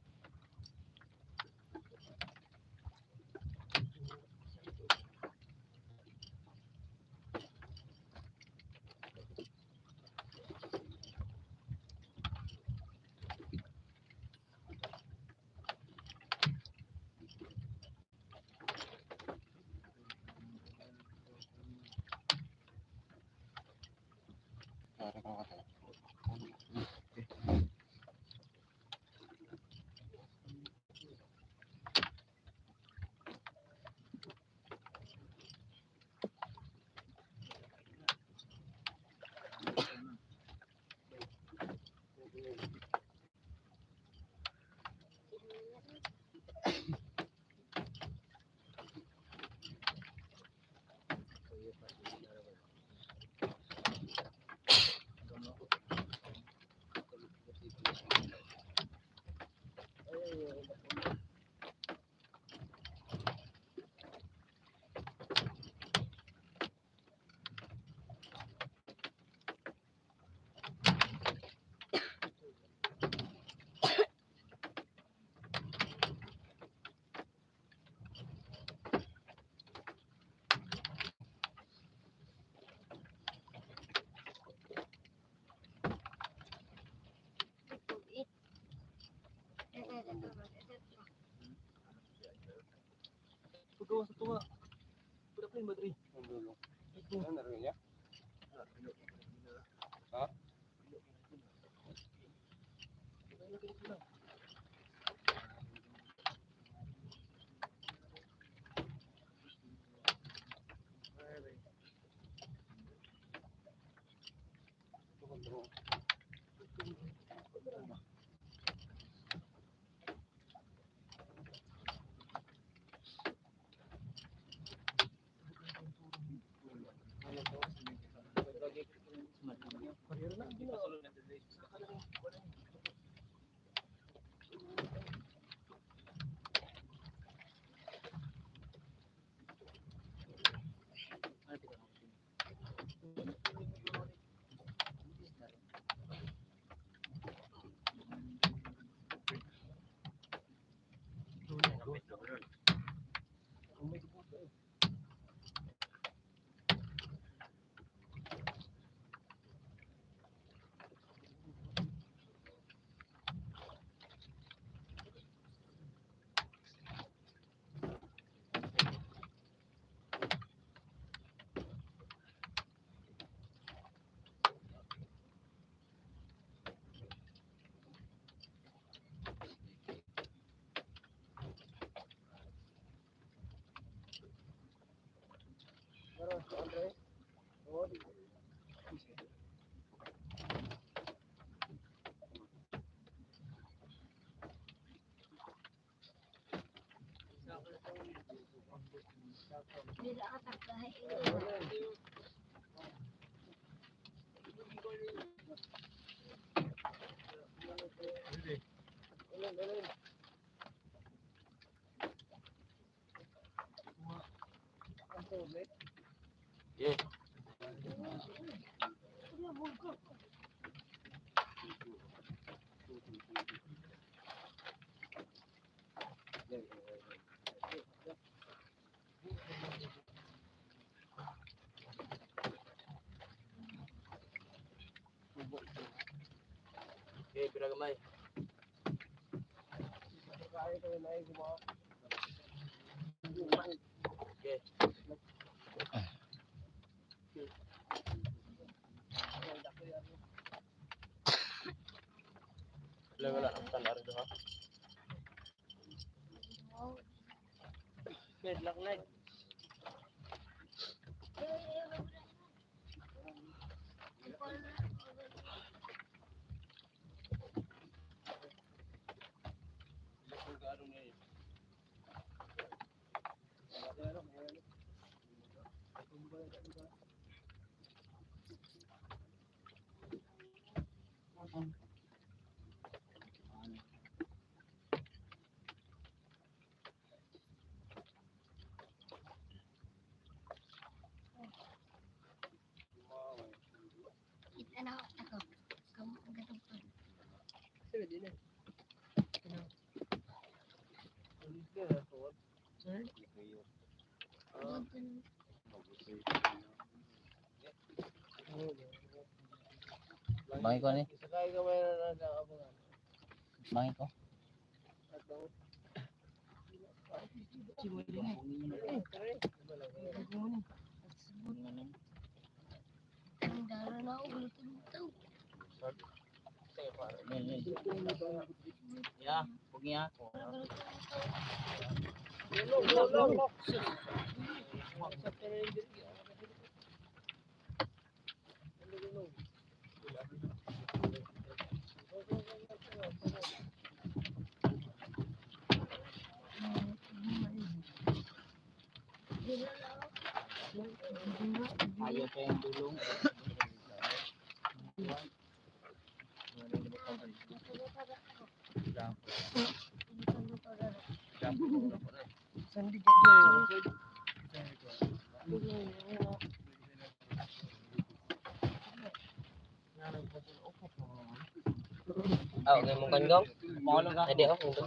gawa sa tunga. Pura pa yung battery. Ang dulo. Ano na rin niya? Ha? Dila ka tagay. Yeah. Okay, pinagamay. Okay. Wala ang tanar do ha. Bed lang leg. Kita na ako. Kamu ang gatong. Sige din eh. Bangi ko ni. Sakay ka may nakabangan. Bangi ko. Ang dara na ako. Lutong-lutong. Ya, pugi ha. Ayaw pa yung tulong. Ah, okay mong kanggong. Mahulog ka. Ade ako ito.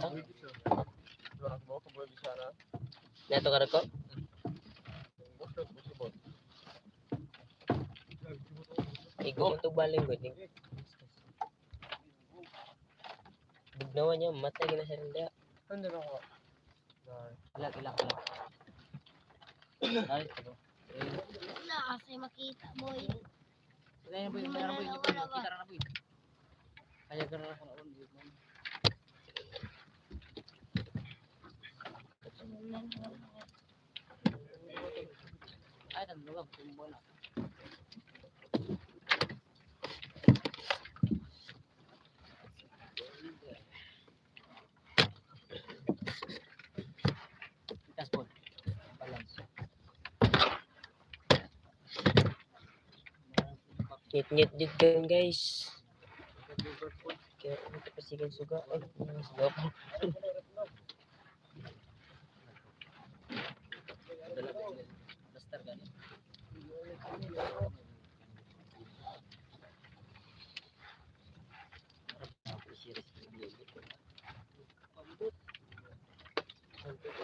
Neto ka ko. Igo mo to baling gud. Bugnawan niya matay gina sa rinda. Ano na ako? Ilak. Ay, ito. Wala kasi makita, boy. Kaya boy, Hindi kaya man boy, nawala ba? kita na boy. Kaya ka na kung ano. Ay, nagluwag tumbo na. Itas po. Balance. Ngit-ngit jud kan guys. Kaya ito pa sige suga. Ay, suga pa. Dastar gani.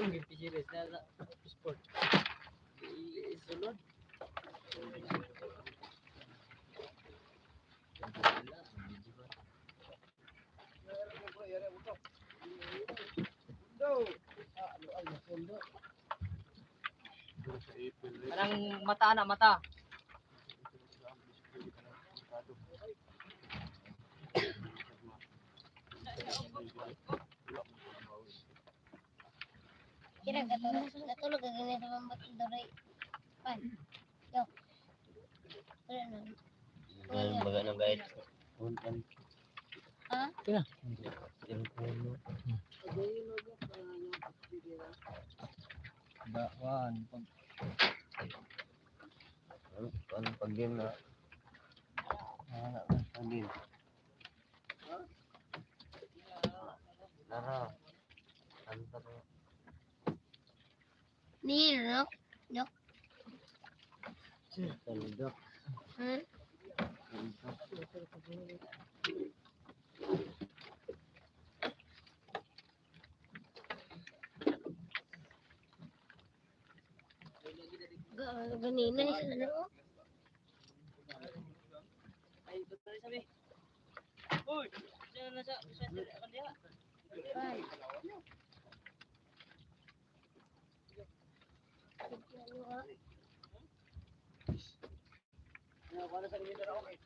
Ang series na sport. Isulod. Parang mata na mata. Kira katulog ka ganito ang ba't doray. Pan. Yo. Wala na. Ngayon baga ng guide. Ha? Dawan pag Ano pag game na? Pag game. Lara. Antar. Nilok. Talidok. Hmm? Ganina ni sa ano? ay betul sabi. Uy, diyan na sa center akan dia. Pan. Ya, wala sa linya ra okay.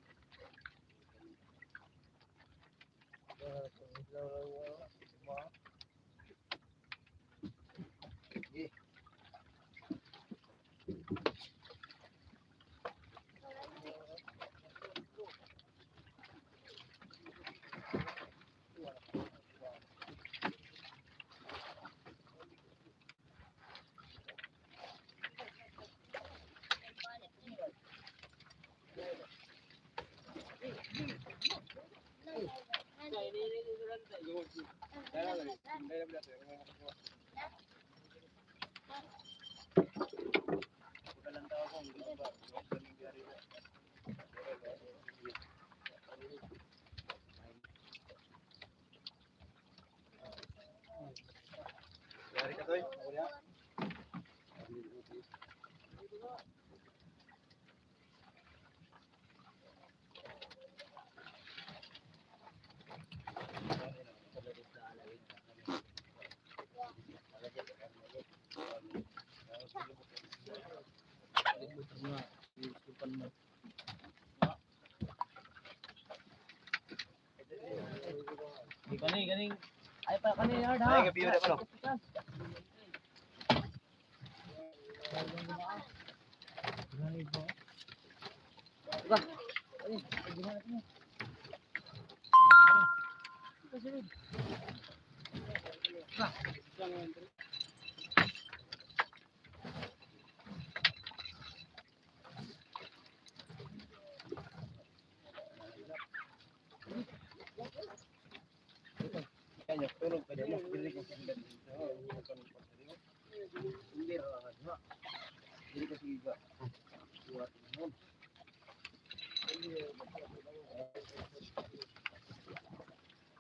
Yari ka toy. Gani. Ay pa kani hard ha. Ay, gabi ulit pa no? Diba? Ay, ginawa natin. Diba?